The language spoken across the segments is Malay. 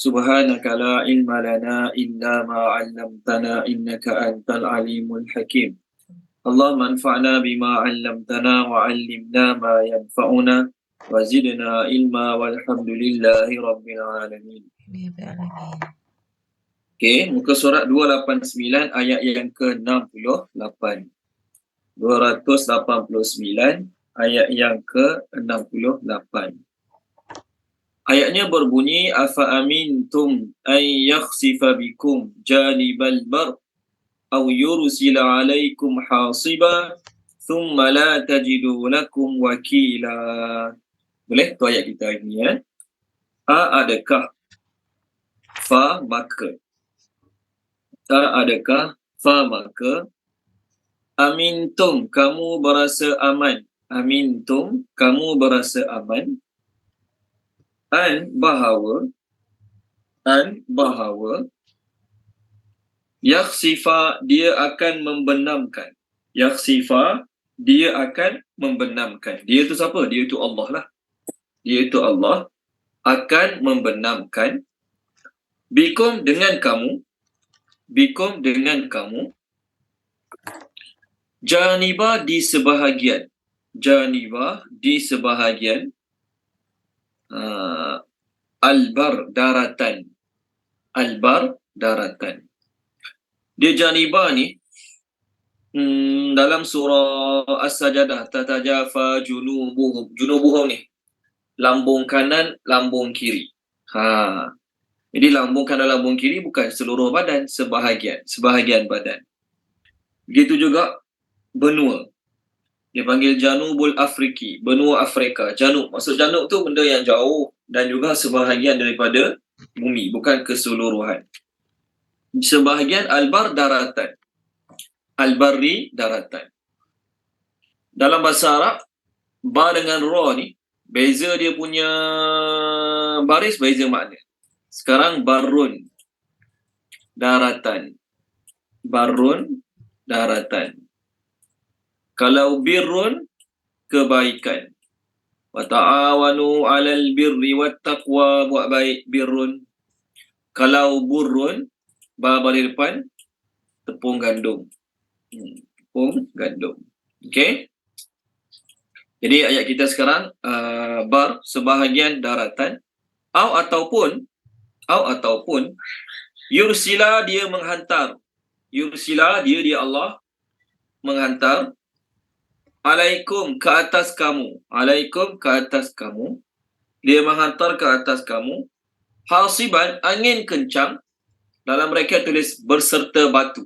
Subhanaka la ilma lana illa ma 'allamtana innaka antal alimul hakim. Allahumma anfa'na bima 'allamtana wa 'allimna ma yanfa'una wa zidna ilma walhamdulillahi rabbil alamin. Okey, muka surat 289 ayat yang ke-68. 289 ayat yang ke-68. Ayatnya berbunyi afa amintum ay yakhsifa bikum janibal bar aw yursila alaikum hasiba thumma la tajidu lakum wakila. Boleh tu ayat kita hari ni adakah fa maka adakah fa maka amintum kamu berasa aman, amintum kamu berasa aman, an bahawa yakhsifa dia akan membenamkan, yakhsifa dia akan membenamkan, dia itu siapa? Dia itu Allah lah, dia itu Allah akan membenamkan bikum dengan kamu, bikum dengan kamu, janiba di sebahagian, janiba di sebahagian albar daratan, albar daratan. Dia janiba ni dalam surah As-Sajadah, tatajafa junubuhum ni lambung kanan, lambung kiri. Jadi lambung kanan, lambung kiri bukan seluruh badan, sebahagian badan. Begitu juga benua. Dia panggil Janubul Afriki, benua Afrika. Janub, maksud janub tu benda yang jauh dan juga sebahagian daripada bumi, bukan keseluruhan. Sebahagian albar daratan. Al-barri daratan. Dalam bahasa Arab, ba dengan ra ni, beza dia punya baris, beza makna. Sekarang barun daratan. Barun daratan. Kalau birrun, kebaikan. Wa ta'awanu 'alal birri wat taqwa, buat baik, birrun. Kalau burrun, ba balik depan, tepung gandum. Tepung gandum. Okey. Jadi ayat kita sekarang bar sebahagian daratan, ataupun yursila dia menghantar. Yursila dia Allah menghantar alaikum ke atas kamu. Alaikum ke atas kamu. Dia menghantar ke atas kamu hasiban angin kencang. Dalam mereka tulis berserta batu.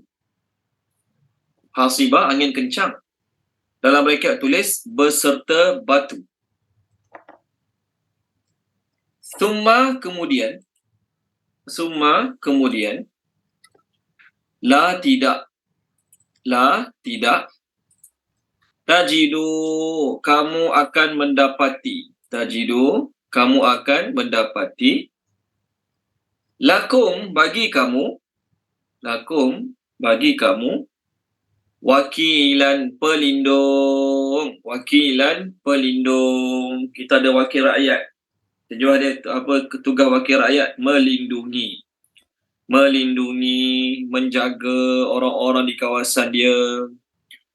Hasiba angin kencang. Dalam mereka tulis berserta batu. Summa kemudian la tidak tajidu kamu akan mendapati lakum bagi kamu wakilan pelindung. Kita ada wakil rakyat, tujuan dia tugas wakil rakyat melindungi, menjaga orang-orang di kawasan dia.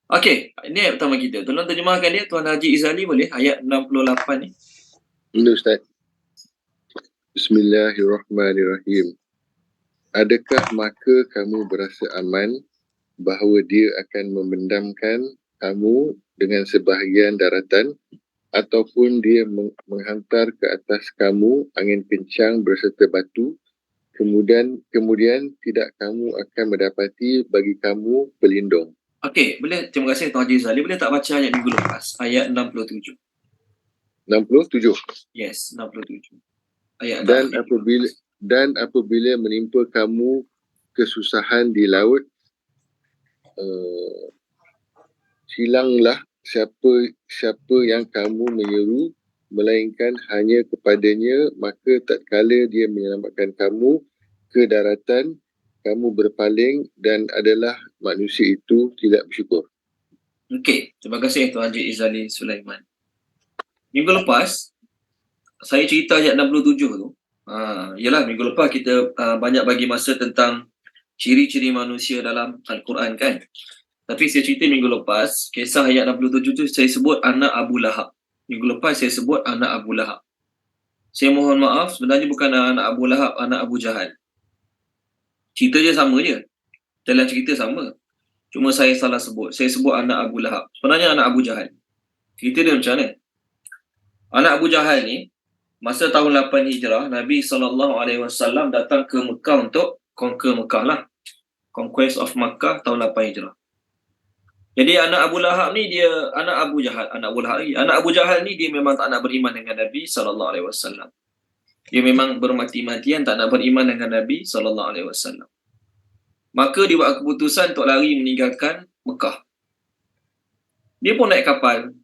Okey, ini ayat pertama kita. Tolong terjemahkan dia Tuan Haji Izali, boleh? Ayat 68 ni. Boleh Ustaz. Bismillahirrahmanirrahim. Adakah maka kamu berasa aman bahawa dia akan membendamkan kamu dengan sebahagian daratan, ataupun dia menghantar ke atas kamu angin kencang berserta batu, kemudian tidak kamu akan mendapati bagi kamu pelindung. Okey, boleh, terima kasih Tuan Haji Zali. Boleh tak baca ayat minggu lepas, ayat 67? 67? Yes, 67. Ayat dan apabila menimpa kamu kesusahan di laut, silanglah siapa yang kamu menyeru, melainkan hanya kepadanya, maka tatkala dia menyelamatkan kamu ke daratan, kamu berpaling dan adalah manusia itu tidak bersyukur. Okey, terima kasih Tuan Haji Izali Sulaiman. Minggu lepas, saya cerita ayat 67 tu. Yalah, minggu lepas kita banyak bagi masa tentang ciri-ciri manusia dalam Al-Quran kan. Tapi saya cerita minggu lepas, kisah ayat 67 tu saya sebut anak Abu Lahab. Minggu lepas saya sebut anak Abu Lahab. Saya mohon maaf, sebenarnya bukan anak Abu Lahab, anak Abu Jahal. Cerita je sama je. Dalam cerita sama. Cuma saya salah sebut. Saya sebut anak Abu Lahab. Sebenarnya anak Abu Jahal. Cerita dia macam mana? Anak Abu Jahal ni, masa tahun 8 Hijrah, Nabi SAW datang ke Mekah untuk conquer Mekah lah. Conquest of Makkah tahun 8 Hijrah. Jadi anak Abu Lahab ni dia anak Abu Jahal, anak Abu Lahab lagi. Anak Abu Jahal ni dia memang tak nak beriman dengan Nabi SAW. Dia memang bermati-matian tak nak beriman dengan Nabi SAW. Maka dia buat keputusan untuk lari meninggalkan Mekah. Dia pun naik kapal.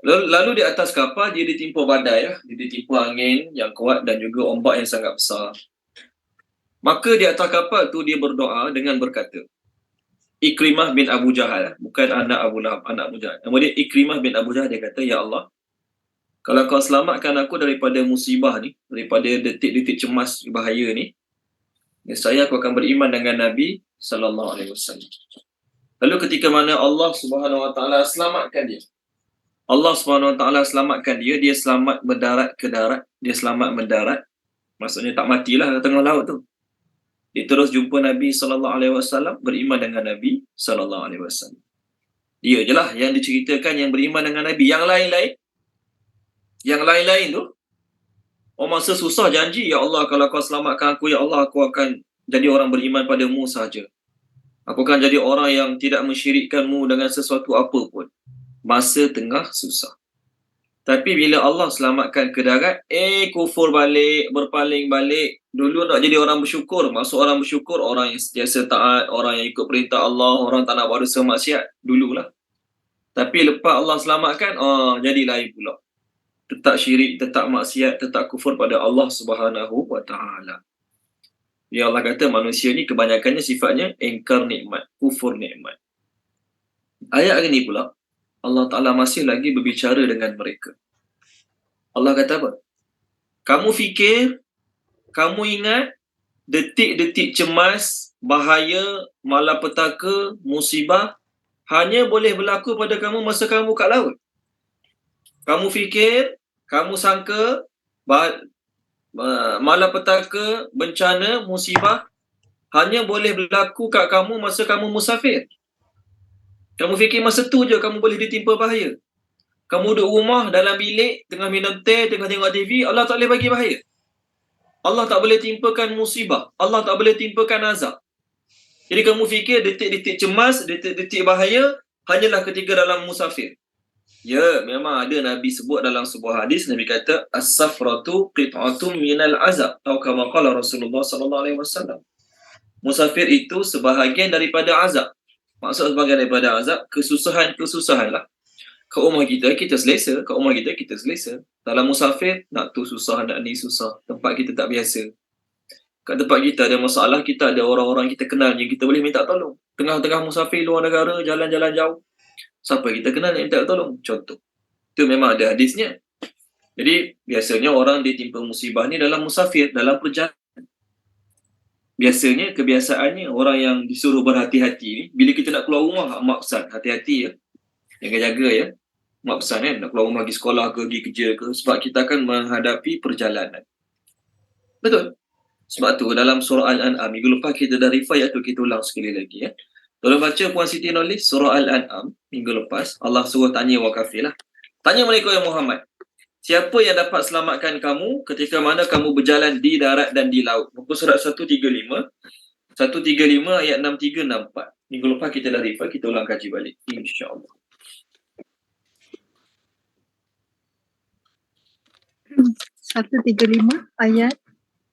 Lalu di atas kapal dia ditimpa badai, dia ditimpa angin yang kuat dan juga ombak yang sangat besar. Maka di atas kapal tu dia berdoa dengan berkata, Ikrimah bin Abu Jahal, bukan anak Abu Lahab, anak Abu Jahal. Nama dia Ikrimah bin Abu Jahal. Dia kata, Ya Allah, kalau kau selamatkan aku daripada musibah ni, daripada detik-detik cemas bahaya ni, saya aku akan beriman dengan Nabi SAW. Lalu ketika mana Allah Subhanahu Wa Taala selamatkan dia, dia selamat mendarat ke darat, dia selamat mendarat, maksudnya tak matilah tengah laut tu. Dia terus jumpa Nabi SAW, beriman dengan Nabi SAW. Dia je lah yang diceritakan yang beriman dengan Nabi. Yang lain-lain tu, masa susah janji, Ya Allah, kalau kau selamatkan aku, Ya Allah, aku akan jadi orang beriman padamu sahaja. Aku akan jadi orang yang tidak mensyirikkanmu dengan sesuatu apa pun. Masa tengah susah. Tapi bila Allah selamatkan ke darat, kufur balik, berpaling balik. Dulu nak jadi orang bersyukur. Masuk orang bersyukur, orang yang sentiasa taat, orang yang ikut perintah Allah, orang tak nak buat dosa maksiat. Dululah. Tapi lepas Allah selamatkan, jadi lain pula. Tetap syirik, tetap maksiat, tetap kufur pada Allah Subhanahu Wa Taala. Ya Allah kata manusia ni kebanyakannya sifatnya ingkar nikmat, kufur nikmat. Ayat ini pula, Allah Ta'ala masih lagi berbicara dengan mereka. Allah kata apa? Kamu fikir, kamu ingat detik-detik cemas, bahaya, malapetaka, musibah hanya boleh berlaku pada kamu masa kamu kat laut. Kamu fikir, kamu sangka malapetaka, bencana, musibah hanya boleh berlaku kat kamu masa kamu musafir. Kamu fikir masa tu je kamu boleh ditimpa bahaya. Kamu duduk rumah dalam bilik, tengah minum teh, tengah tengok TV, Allah tak boleh bagi bahaya. Allah tak boleh timpakan musibah. Allah tak boleh timpakan azab. Jadi kamu fikir detik-detik cemas, detik-detik bahaya hanyalah ketika dalam musafir. Ya, memang ada Nabi sebut dalam sebuah hadis, Nabi kata as-safratu qit'atun minal azab, atau kama qala Rasulullah sallallahu alaihi wasallam. Musafir itu sebahagian daripada azab. Maksud sebahagian daripada azab, kesusahan lah. Kat rumah kita selesa. Dalam musafir, nak tu susah, nak ni susah. Tempat kita tak biasa. Kat tempat kita ada masalah, kita ada orang-orang kita kenal yang kita boleh minta tolong. Tengah-tengah musafir luar negara, jalan-jalan jauh, siapa kita kenal yang minta tolong? Contoh. Itu memang ada hadisnya. Jadi, biasanya orang ditimpa musibah ni dalam musafir, dalam perjalanan. Biasanya, kebiasaannya, orang yang disuruh berhati-hati ni, bila kita nak keluar rumah, mak pesan, hati-hati ya. Jaga-jaga ya. Mak pesan kan, nak keluar rumah pergi sekolah ke, pergi kerja ke, sebab kita akan menghadapi perjalanan. Betul. Sebab tu, dalam surah Al-An'am, minggu lepas kita dah rifai tu, kita ulang sekali lagi ya. Tolong baca Puan Siti Nulis surah Al-An'am minggu lepas. Allah suruh tanya orang kafir lah. Tanya mereka ya Muhammad, siapa yang dapat selamatkan kamu ketika mana kamu berjalan di darat dan di laut? Muka surat 135 ayat 63-64. Minggu lepas kita dah rifai, kita ulang kaji balik, insya-Allah. 135 ayat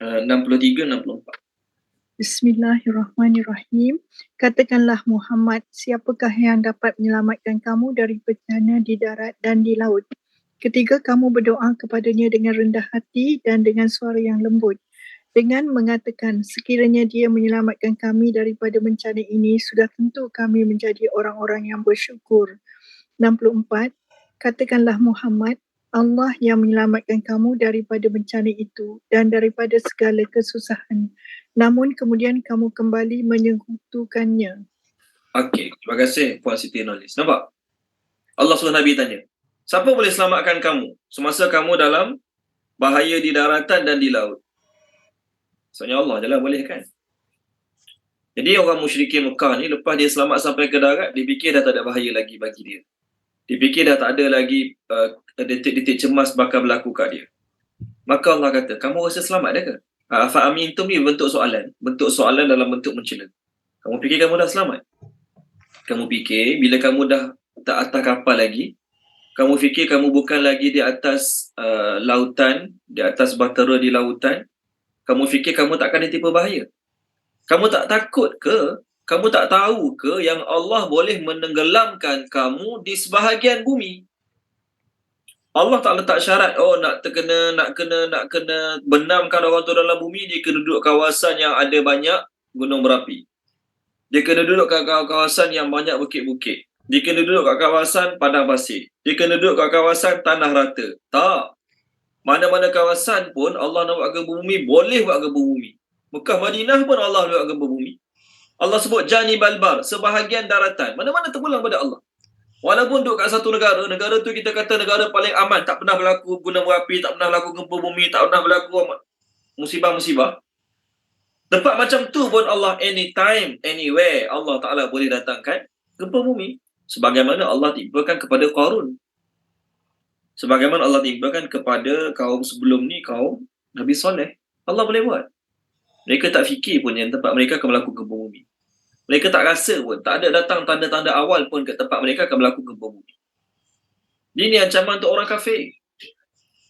63-64. Bismillahirrahmanirrahim. Katakanlah Muhammad, siapakah yang dapat menyelamatkan kamu dari bencana di darat dan di laut? Ketika kamu berdoa kepadanya dengan rendah hati dan dengan suara yang lembut, dengan mengatakan, sekiranya dia menyelamatkan kami daripada bencana ini, sudah tentu kami menjadi orang-orang yang bersyukur. 64. Katakanlah Muhammad, Allah yang menyelamatkan kamu daripada bencana itu dan daripada segala kesusahan. Namun kemudian kamu kembali menyekutukannya. Okey, terima kasih Puan Siti Nurhaliza. Nampak? Allah suruh Nabi tanya, siapa boleh selamatkan kamu semasa kamu dalam bahaya di daratan dan di laut? Maksudnya Allah je lah boleh kan? Jadi orang musyrikin Mekah ni lepas dia selamat sampai ke darat, dia fikir dah tak ada bahaya lagi bagi dia. Dia fikir dah tak ada lagi detik-detik cemas bakal berlaku kat dia. Maka Allah kata, kamu rasa selamat dah ke? Fa'amintum ni bentuk soalan dalam bentuk mencela. Kamu fikir kamu dah selamat? Kamu fikir bila kamu dah tak atas kapal lagi, kamu fikir kamu bukan lagi di atas lautan, di atas bahtera di lautan, kamu fikir kamu tak akan ditipu bahaya? Kamu tak takut ke? Kamu tak tahu ke yang Allah boleh menenggelamkan kamu di sebahagian bumi? Allah tak letak syarat, nak kena benamkan orang tu dalam bumi, dia kena duduk kawasan yang ada banyak gunung berapi. Dia kena duduk kat kawasan yang banyak bukit-bukit. Dia kena duduk kat kawasan padang pasir. Dia kena duduk kat kawasan tanah rata. Tak. Mana-mana kawasan pun Allah nak buat gempa bumi, boleh buat gempa bumi. Mekah Madinah pun Allah buat gempa bumi. Allah sebut Janibal Bar, sebahagian daratan. Mana-mana terpulang pada Allah. Walaupun duduk kat satu negara tu kita kata negara paling aman, tak pernah berlaku gunung berapi, tak pernah berlaku gempa bumi, tak pernah berlaku musibah-musibah. Tempat macam tu pun Allah anytime, anywhere, Allah Ta'ala boleh datangkan gempa bumi. Sebagaimana Allah timpakan kepada Qarun. Sebagaimana Allah timpakan kepada kaum sebelum ni, kaum Nabi Saleh. Allah boleh buat. Mereka tak fikir pun yang tempat mereka akan berlaku gempa bumi. Mereka tak rasa pun, tak ada datang tanda-tanda awal pun ke tempat mereka akan berlaku gempa bumi. Ini ancaman untuk orang kafir.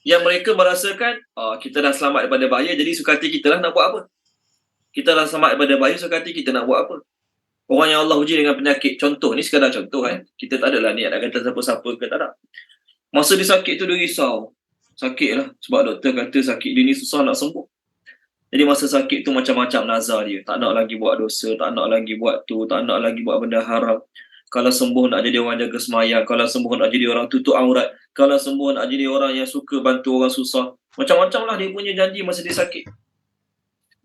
Yang mereka merasakan, kita dah selamat daripada bahaya, jadi suka hati kita lah nak buat apa. Kita dah selamat daripada bahaya, suka hati kita nak buat apa. Orang yang Allah uji dengan penyakit, contoh, ni sekadar contoh kan. Kita tak adalah niat nak kata siapa-siapa ke, tak ada. Masa dia sakit tu dia risau. Sakit lah, sebab doktor kata sakit dia ni susah nak sembuh. Jadi masa sakit tu macam-macam nazar dia. Tak nak lagi buat dosa, tak nak lagi buat tu, tak nak lagi buat benda haram. Kalau sembuh nak jadi orang jaga semayang, kalau sembuh nak jadi orang tutup aurat, kalau sembuh nak jadi orang yang suka bantu orang susah. Macam-macam lah dia punya janji masa dia sakit.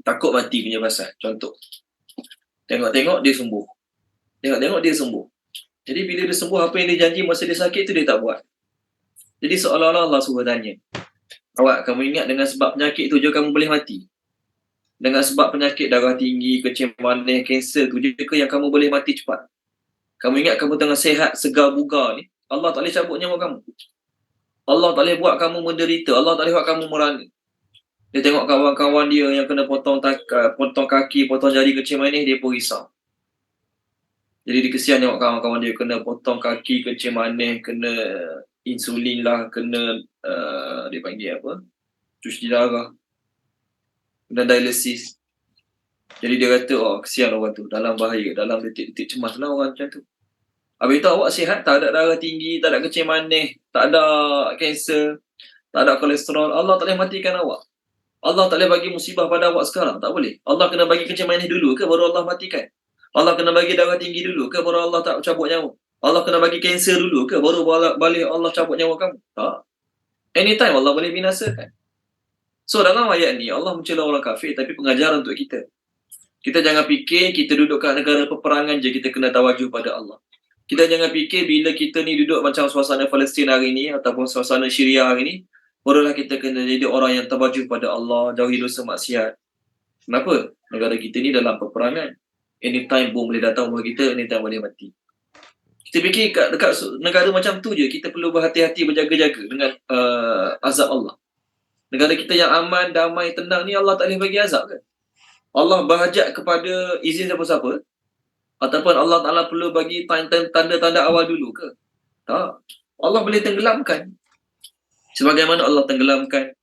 Takut mati punya pasal, contoh. Tengok-tengok dia sembuh. Tengok-tengok dia sembuh. Jadi bila dia sembuh, apa yang dia janji masa dia sakit tu dia tak buat. Jadi seolah-olah Allah suruh tanya, awak, kamu ingat dengan sebab penyakit tu je kamu boleh mati? Dengan sebab penyakit darah tinggi, kencing manis, kanser tu je ke yang kamu boleh mati cepat? Kamu ingat kamu tengah sehat, segar, bugar ni, Allah tak boleh cabut nyawa kamu. Allah tak boleh buat kamu menderita, Allah tak boleh buat kamu merana. Dia tengok kawan-kawan dia yang kena potong kaki, potong jari, kencing manis, dia pun risau. Jadi dia kesian tengok kawan-kawan dia kena potong kaki, kencing manis, kena insulin lah, kena dia panggil apa, cuci darah, kena dialisis. Jadi dia kata, kesian orang tu, dalam bahaya, dalam detik-detik cemas lah orang macam tu. Habis tu awak sihat, tak ada darah tinggi, tak ada kencing manis, tak ada kanser, tak ada kolesterol, Allah tak boleh matikan awak. Allah tak boleh bagi musibah pada awak sekarang, tak boleh. Allah kena bagi kencing manis dulu ke baru Allah matikan? Allah kena bagi darah tinggi dulu ke baru Allah tak cabut nyawa? Allah kena bagi kanser dulu ke baru balik Allah cabut nyawa kamu? Tak. Anytime Allah boleh binasakan. So dalam ayat ni Allah mencela orang kafir, tapi pengajaran untuk kita. Kita jangan fikir kita duduk kat negara peperangan je kita kena tawajuh pada Allah. Kita jangan fikir bila kita ni duduk macam suasana Palestin hari ni ataupun suasana Syria hari ni, barulah kita kena jadi orang yang tawajuh pada Allah, jauhi dosa maksiat. Kenapa? Negara kita ni dalam peperangan. Anytime bom boleh datang rumah kita, anytime boleh mati. Kita fikir dekat negara macam tu je, kita perlu berhati-hati, berjaga-jaga dengan azab Allah. Negara kita yang aman, damai, tenang ni Allah tak boleh bagi azab kan? Allah berhajat kepada izin siapa-siapa? Ataupun Allah Ta'ala perlu bagi tanda-tanda awal dulu ke? Tak. Allah boleh tenggelamkan. Sebagaimana Allah tenggelamkan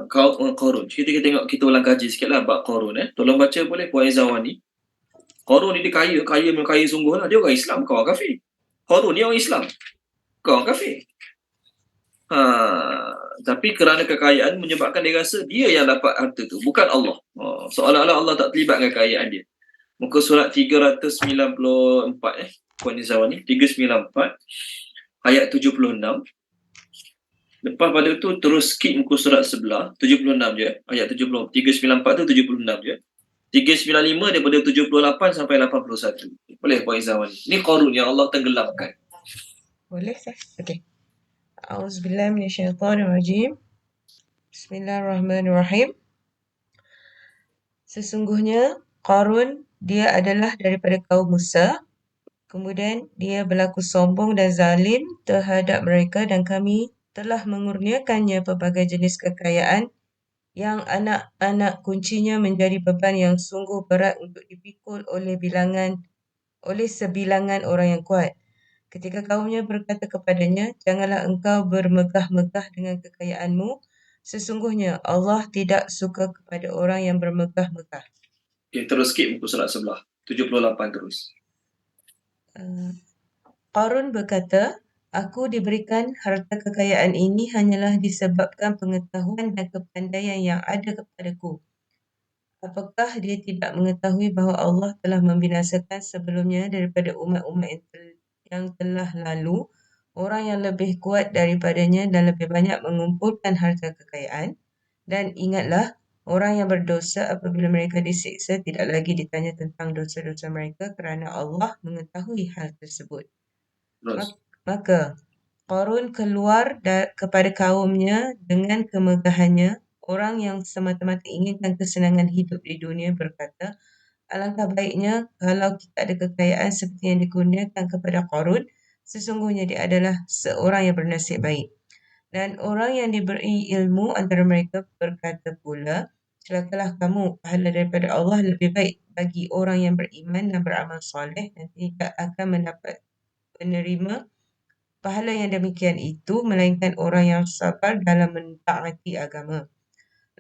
kaum Qarun. Kita tengok, kita ulang kaji sikit lah bab Qarun. Tolong baca boleh Puan Izawan ni. Qarun ni dia kaya sungguh lah. Dia orang Islam, kau orang kafir. Qarun ni orang Islam, kau orang kafir. Tapi kerana kekayaan menyebabkan dia rasa dia yang dapat harta tu, bukan Allah. Seolah-olah Allah tak terlibat dengan kekayaan dia. Muka surat 394 Puan Izawan ni, 394 ayat 76. Lepas pada tu terus skip muka surat sebelah 76 je. Ayat 70 394 tu 76 je. 395 daripada 78 sampai 81. Boleh Puan Izzawani. Ini Qarun yang Allah tenggelamkan. Boleh Ustaz? Okey. A'udzubillahi minasyaitonirrajim. Bismillahirrahmanirrahim. Sesungguhnya Qarun dia adalah daripada kaum Musa. Kemudian dia berlaku sombong dan zalim terhadap mereka dan kami telah mengurniakannya pelbagai jenis kekayaan yang anak-anak kuncinya menjadi beban yang sungguh berat untuk dipikul oleh sebilangan orang yang kuat. Ketika kaumnya berkata kepadanya, janganlah engkau bermegah-megah dengan kekayaanmu. Sesungguhnya Allah tidak suka kepada orang yang bermegah-megah. Okay, terus skip muka surat sebelah 78 terus. Qarun berkata, aku diberikan harta kekayaan ini hanyalah disebabkan pengetahuan dan kepandaian yang ada kepadaku. Apakah dia tidak mengetahui bahawa Allah telah membinasakan sebelumnya daripada umat-umat yang telah lalu, orang yang lebih kuat daripadanya dan lebih banyak mengumpulkan harta kekayaan? Dan ingatlah, orang yang berdosa apabila mereka disiksa tidak lagi ditanya tentang dosa-dosa mereka kerana Allah mengetahui hal tersebut. Terus. Maka Qarun keluar kepada kaumnya dengan kemegahannya. Orang yang semata-mata inginkan kesenangan hidup di dunia berkata, alangkah baiknya kalau kita ada kekayaan seperti yang dikurniakan kepada Qarun. Sesungguhnya dia adalah seorang yang bernasib baik. Dan orang yang diberi ilmu antara mereka berkata pula, celakalah kamu, pahala daripada Allah lebih baik bagi orang yang beriman dan beramal soleh dan tidak akan mendapat penerima pahala yang demikian itu melainkan orang yang sabar dalam mentaati agama.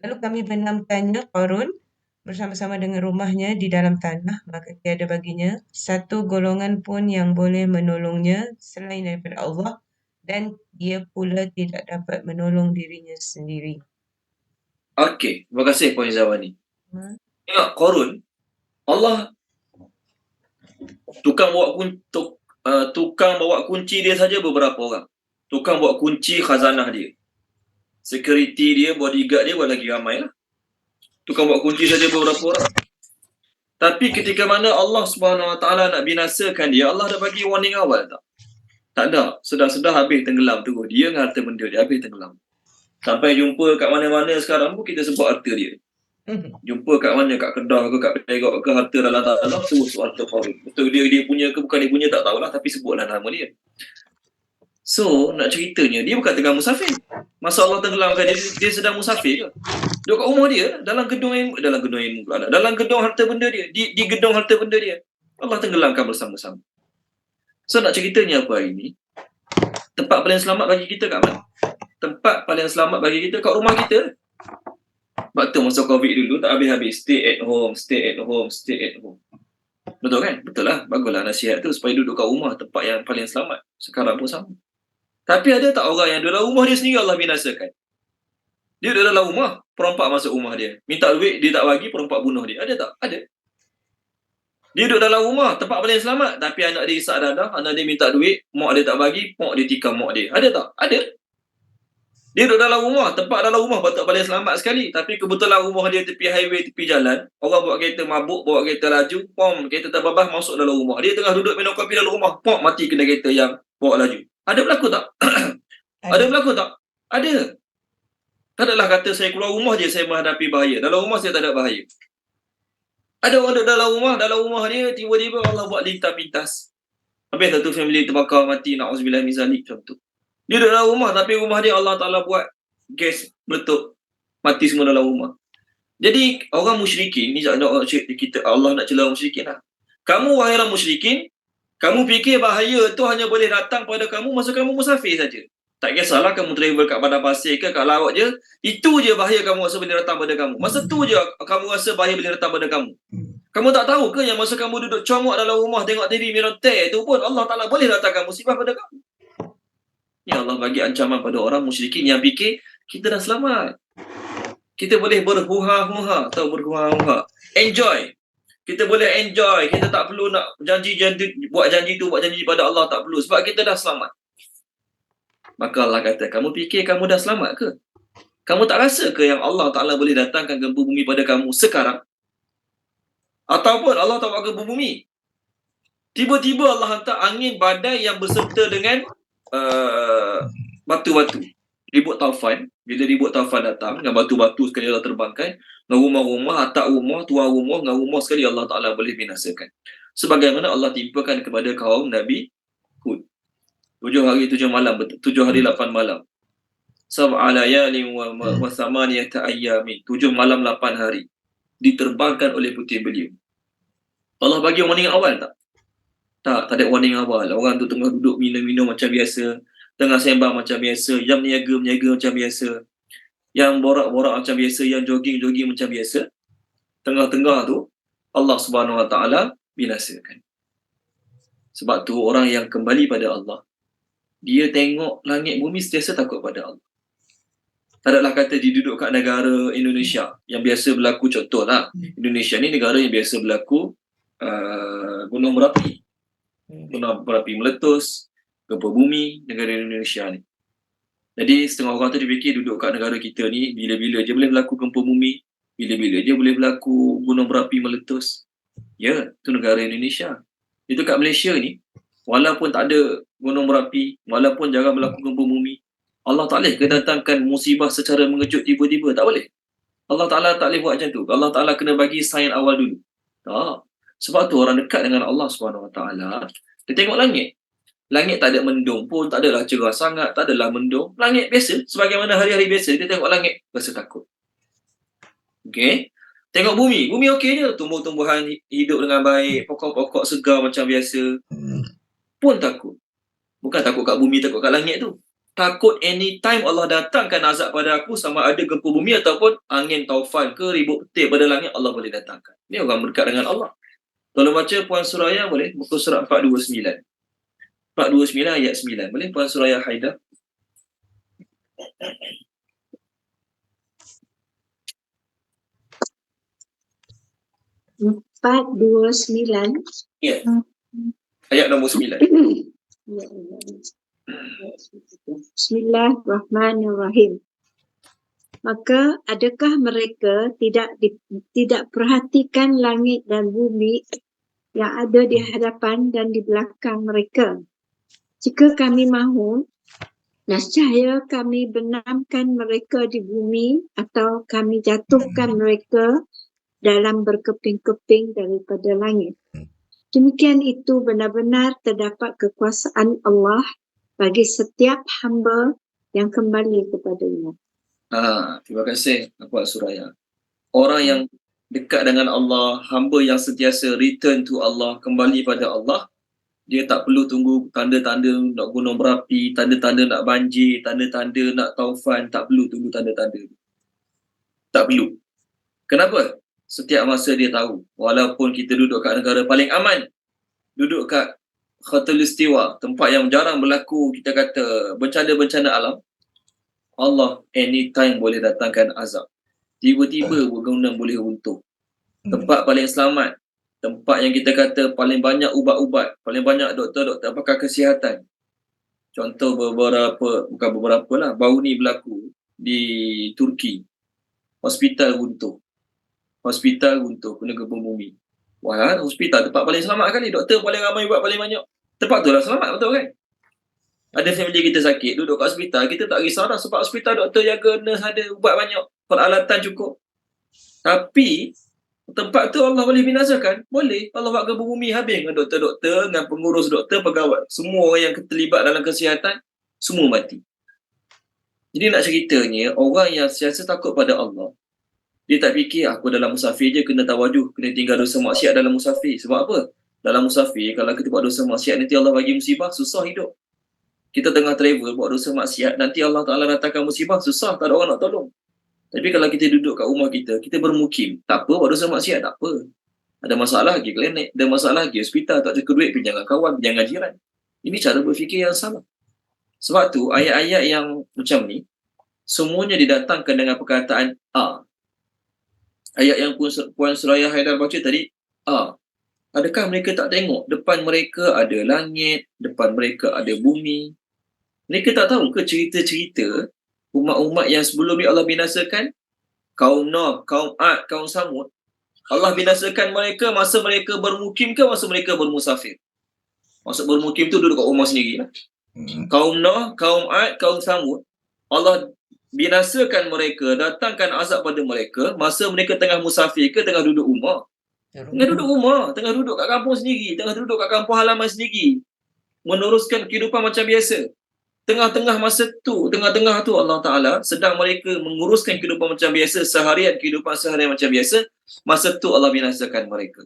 Lalu kami benamkannya Qarun bersama-sama dengan rumahnya di dalam tanah, maka tiada baginya satu golongan pun yang boleh menolongnya selain daripada Allah dan dia pula tidak dapat menolong dirinya sendiri. Okey, terima kasih Puan Izzawani. Tengok Qarun, Allah tukang bawa kunci dia saja beberapa orang. Tukang bawa kunci khazanah dia. Security dia, bodyguard dia buat lagi ramai lah. Tukang bawa kunci saja beberapa orang. Tapi ketika mana Allah Subhanahu Wa Taala nak binasakan dia, Allah dah bagi warning awal tak? Tak ada. Sedar-sedar habis tenggelam terus. Dia dengan harta benda dia habis tenggelam. Sampai jumpa kat mana-mana sekarang pun kita sebut harta dia. Jumpa kat mana, kat Kedah ke, kat Perak ke, harta dalam tanah, sebut harta Qarun. Betul dia punya ke bukan dia punya tak tahulah, tapi sebutlah nama dia. So, nak ceritanya, dia bukan tengah musafir. Masa Allah tenggelamkan dia sedang musafir ke? Duduk kat rumah dia, dalam gedung harta benda dia, di gedung harta benda dia. Allah tenggelamkan bersama-sama. So, nak ceritanya apa hari ni? Tempat paling selamat bagi kita kat mana? Tempat paling selamat bagi kita kat rumah kita. Sebab tu masa COVID dulu tak habis-habis. Stay at home. Betul kan? Betul lah. Baguslah nasihat tu supaya duduk kat rumah, tempat yang paling selamat. Sekarang pun sama. Tapi ada tak orang yang dalam rumah dia sendiri Allah binasakan? Dia duduk dalam rumah, perompak masuk rumah dia. Minta duit, dia tak bagi, perompak bunuh dia. Ada tak? Ada. Dia duduk dalam rumah, tempat paling selamat. Tapi anak dia isak dadah, anak dia minta duit, mak dia tak bagi, mak dia tikam mak dia. Ada tak? Ada. Dia duduk dalam rumah, tempat dalam rumah patut paling selamat sekali. Tapi kebetulan rumah dia tepi highway, tepi jalan. Orang bawa kereta mabuk, bawa kereta laju, kereta terbabas masuk dalam rumah. Dia tengah duduk minum kopi dalam rumah, mati kena kereta yang bawa laju. Ada berlaku tak? Ada berlaku tak? Ada. Tak adalah kata saya keluar rumah je saya menghadapi bahaya. Dalam rumah saya tak ada bahaya. Ada orang duduk dalam rumah dia, tiba-tiba Allah buat lintah pintas. Habis satu family terbakar mati, na'udzubillah min zalik macam tu. Dia duduk dalam rumah, tapi rumah dia Allah Ta'ala buat gas meletup. Mati semua dalam rumah. Jadi, orang musyrikin, ni Allah nak celah musyrikin lah. Kamu wahai orang musyrikin, kamu fikir bahaya tu hanya boleh datang pada kamu masa kamu musafir saja. Tak kisahlah kamu travel kat padang pasir ke, kat laut je. Itu je bahaya kamu rasa boleh datang pada kamu. Masa tu je kamu rasa bahaya boleh datang pada kamu. Kamu tak tahu ke yang masa kamu duduk comok dalam rumah tengok TV minum teh tu pun Allah Ta'ala boleh datangkan musibah pada kamu. Ya Allah bagi ancaman pada orang musyrikin yang fikir kita dah selamat. Kita boleh berhuha-huha atau berhuha-huha. Enjoy. Kita boleh enjoy. Kita tak perlu nak buat janji tu, buat janji pada Allah, tak perlu. Sebab kita dah selamat. Maka Allah kata, kamu fikir kamu dah selamat ke? Kamu tak rasa ke yang Allah Ta'ala boleh datangkan gempa bumi pada kamu sekarang? Ataupun Allah tak buat gempa bumi, tiba-tiba Allah hantar angin badai yang berserta dengan batu-batu. Ribut taufan. Bila ribut taufan datang, dengan batu-batu sekali Allah terbangkan, dengan rumah-rumah, atap rumah, tuan rumah, dengan rumah sekali Allah Ta'ala boleh binasakan. Sebagaimana Allah timpakan kepada kaum Nabi Hud. 7 hari 7 malam, 7 hari 8 malam. Sab'a layalin wa thamaniyata ayyamin. 7 malam 8 hari. Diterbangkan oleh putih beliau. Allah bagi warning awal tak? Tak ada warning awal. Orang tu tengah duduk minum-minum macam biasa, tengah sembang macam biasa, yang meniaga macam biasa, yang borak-borak macam biasa, yang jogging macam biasa. Tengah-tengah tu Allah Subhanahu Wa Taala binasakan. Sebab tu orang yang kembali pada Allah, dia tengok langit bumi sentiasa takut pada Allah. Tak adalah kata dia duduk kat negara Indonesia yang biasa berlaku, contohlah Indonesia ni negara yang biasa berlaku gunung berapi. Gunung berapi meletus, gempa bumi negara Indonesia ni. Jadi setengah orang tu dia fikir duduk kat negara kita ni bila-bila je boleh berlaku gempa bumi, bila-bila je boleh berlaku gunung berapi meletus. Ya, tu negara Indonesia. Itu kat Malaysia ni, walaupun tak ada gunung berapi, walaupun jarang berlaku gempa bumi, Allah tak boleh datangkan musibah secara mengejut tiba-tiba. Tak boleh. Allah Ta'ala tak boleh buat macam tu. Allah Ta'ala kena bagi sign awal dulu. Tak. Sebab tu orang dekat dengan Allah SWT, dia tengok langit. Langit tak ada mendung pun, tak adalah cerah sangat, tak adalah mendung. Langit biasa. Sebagaimana hari-hari biasa, dia tengok langit, rasa takut. Okay. Tengok bumi. Bumi okey je. Tumbuh-tumbuhan hidup dengan baik. Pokok-pokok segar macam biasa. Pun takut. Bukan takut kat bumi, takut kat langit tu. Takut anytime Allah datangkan azab pada aku, sama ada gempa bumi ataupun angin taufan ke ribut petir pada langit, Allah boleh datangkan. Ini orang berdekat dengan Allah. Tolong baca Puan Suraya boleh? Muka surat 429. 429 ayat 9. Boleh Puan Suraya Haidah? Empat dua sembilan. Ya. Ayat nombor 9. Bismillahirrahmanirrahim. Maka adakah mereka tidak perhatikan langit dan bumi yang ada di hadapan dan di belakang mereka? Jika kami mahu, nescaya kami benamkan mereka di bumi, atau kami jatuhkan mereka dalam berkeping-keping daripada langit. Demikian itu benar-benar terdapat kekuasaan Allah bagi setiap hamba yang kembali kepadanya. Terima kasih Puan Suraya. Orang yang dekat dengan Allah, hamba yang sentiasa return to Allah, kembali pada Allah, dia tak perlu tunggu tanda-tanda nak gunung berapi, tanda-tanda nak banjir, tanda-tanda nak taufan, tak perlu tunggu tanda-tanda. Tak perlu. Kenapa? Setiap masa dia tahu, walaupun kita duduk kat negara paling aman, duduk kat Khatulistiwa, tempat yang jarang berlaku, kita kata, bencana-bencana alam, Allah anytime boleh datangkan azab. Tiba-tiba bangunan boleh runtuh. Tempat paling selamat, tempat yang kita kata paling banyak ubat-ubat, paling banyak doktor-doktor pakar kesihatan. Contoh bukan beberapa lah, baru ni berlaku di Turki. Hospital runtuh kena gempa bumi. Wah, hospital tempat paling selamat kan ni, doktor paling ramai, ubat paling banyak. Tempat tu lah selamat, betul kan? Ada family kita sakit, duduk kat hospital, kita tak risau dah sebab hospital doktor jaga, nurse ada, ubat banyak, peralatan cukup. Tapi tempat tu Allah boleh binasakan? Boleh. Allah buat gempa bumi, habis dengan doktor-doktor, dengan pengurus doktor, pegawai, semua orang yang terlibat dalam kesihatan, semua mati. Jadi nak ceritanya, orang yang sentiasa takut pada Allah, dia tak fikir aku dalam musafir je kena tawajuh, kena tinggal dosa maksiat dalam musafir. Sebab apa? Dalam musafir, kalau kita buat dosa maksiat, nanti Allah bagi musibah, susah hidup. Kita tengah travel, buat dosa maksiat, nanti Allah Ta'ala datangkan musibah, susah, tak ada orang nak tolong. Tapi kalau kita duduk kat rumah kita bermukim, tak apa, buat dosa maksiat, tak apa. Ada masalah lagi klinik, ada masalah lagi hospital, tak cukup duit, pinjam kawan, pinjam jiran. Ini cara berfikir yang salah. Sebab tu, ayat-ayat yang macam ni, semuanya didatangkan dengan perkataan ayat yang Puan Suraya Haidar baca tadi, adakah mereka tak tengok depan mereka ada langit, depan mereka ada bumi, Mereka tak tahu ke cerita-cerita umat-umat yang sebelum ni Allah binasakan? Kaum Nuh, kaum Ad, kaum Samud. Allah binasakan mereka masa mereka bermukim ke masa mereka bermusafir? Maksud bermukim tu duduk kat rumah sendiri lah. Kaum Nuh, kaum Ad, kaum Samud, Allah binasakan mereka, datangkan azab pada mereka masa mereka tengah musafir ke tengah duduk rumah? Tengah duduk rumah, tengah duduk kat kampung sendiri, tengah duduk kat kampung halaman sendiri, meneruskan kehidupan macam biasa. Tengah-tengah tu Allah Ta'ala sedang mereka menguruskan kehidupan macam biasa, kehidupan seharian macam biasa, masa tu Allah binasakan mereka.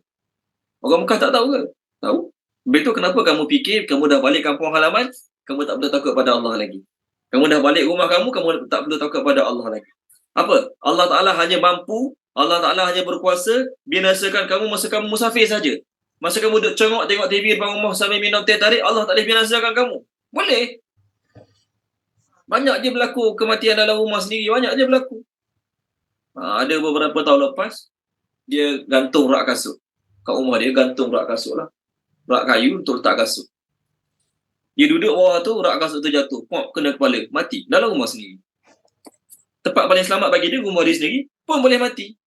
Orang Mekah tak tahu ke? Tahu. Betul, kenapa kamu fikir kamu dah balik kampung halaman, kamu tak perlu takut pada Allah lagi. Kamu dah balik rumah kamu tak perlu takut pada Allah lagi. Apa? Allah Ta'ala hanya mampu, Allah Ta'ala hanya berkuasa binasakan kamu masa kamu musafir saja. Masa kamu duduk congok tengok TV depan rumah sambil minum teh tarik, Allah tak boleh binasakan kamu. Boleh. Banyak je berlaku kematian dalam rumah sendiri, banyak je berlaku. Ada beberapa tahun lepas, dia gantung rak kasut. Kat rumah dia gantung rak kasut lah. Rak kayu untuk letak kasut. Dia duduk bawah tu, rak kasut tu jatuh. Pop, kena kepala. Mati. Dalam rumah sendiri. Tempat paling selamat bagi dia, rumah dia sendiri, pun boleh mati.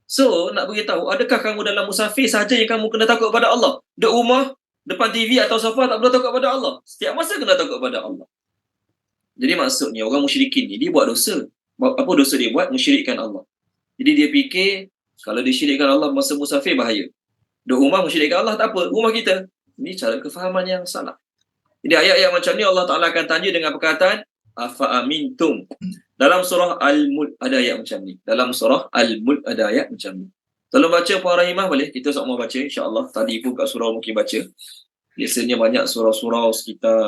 So, nak beritahu, adakah kamu dalam musafir sahaja yang kamu kena takut pada Allah? Duduk rumah, depan TV atau sofa tak perlu takut pada Allah. Setiap masa kena takut pada Allah. Jadi maksudnya orang musyrikin ni dia buat dosa. Apa dosa dia buat? Mensyirikkan Allah. Jadi dia fikir kalau dia syirikkan Allah masa musafir bahaya. Duduk rumah mensyirikkan Allah tak apa, rumah kita. Ini cara kefahaman yang salah. Jadi ayat-ayat macam ni Allah Ta'ala akan tanya dengan perkataan afa amintum. Dalam surah Al-Mulk ada ayat macam ni. Dalam surah Al-Mulk ada ayat macam ni. Tolong baca Puan Rahimah boleh? Kita sama baca insya-Allah. Tadi pun kat surau mungkin baca. Biasanya banyak surau-surau sekitar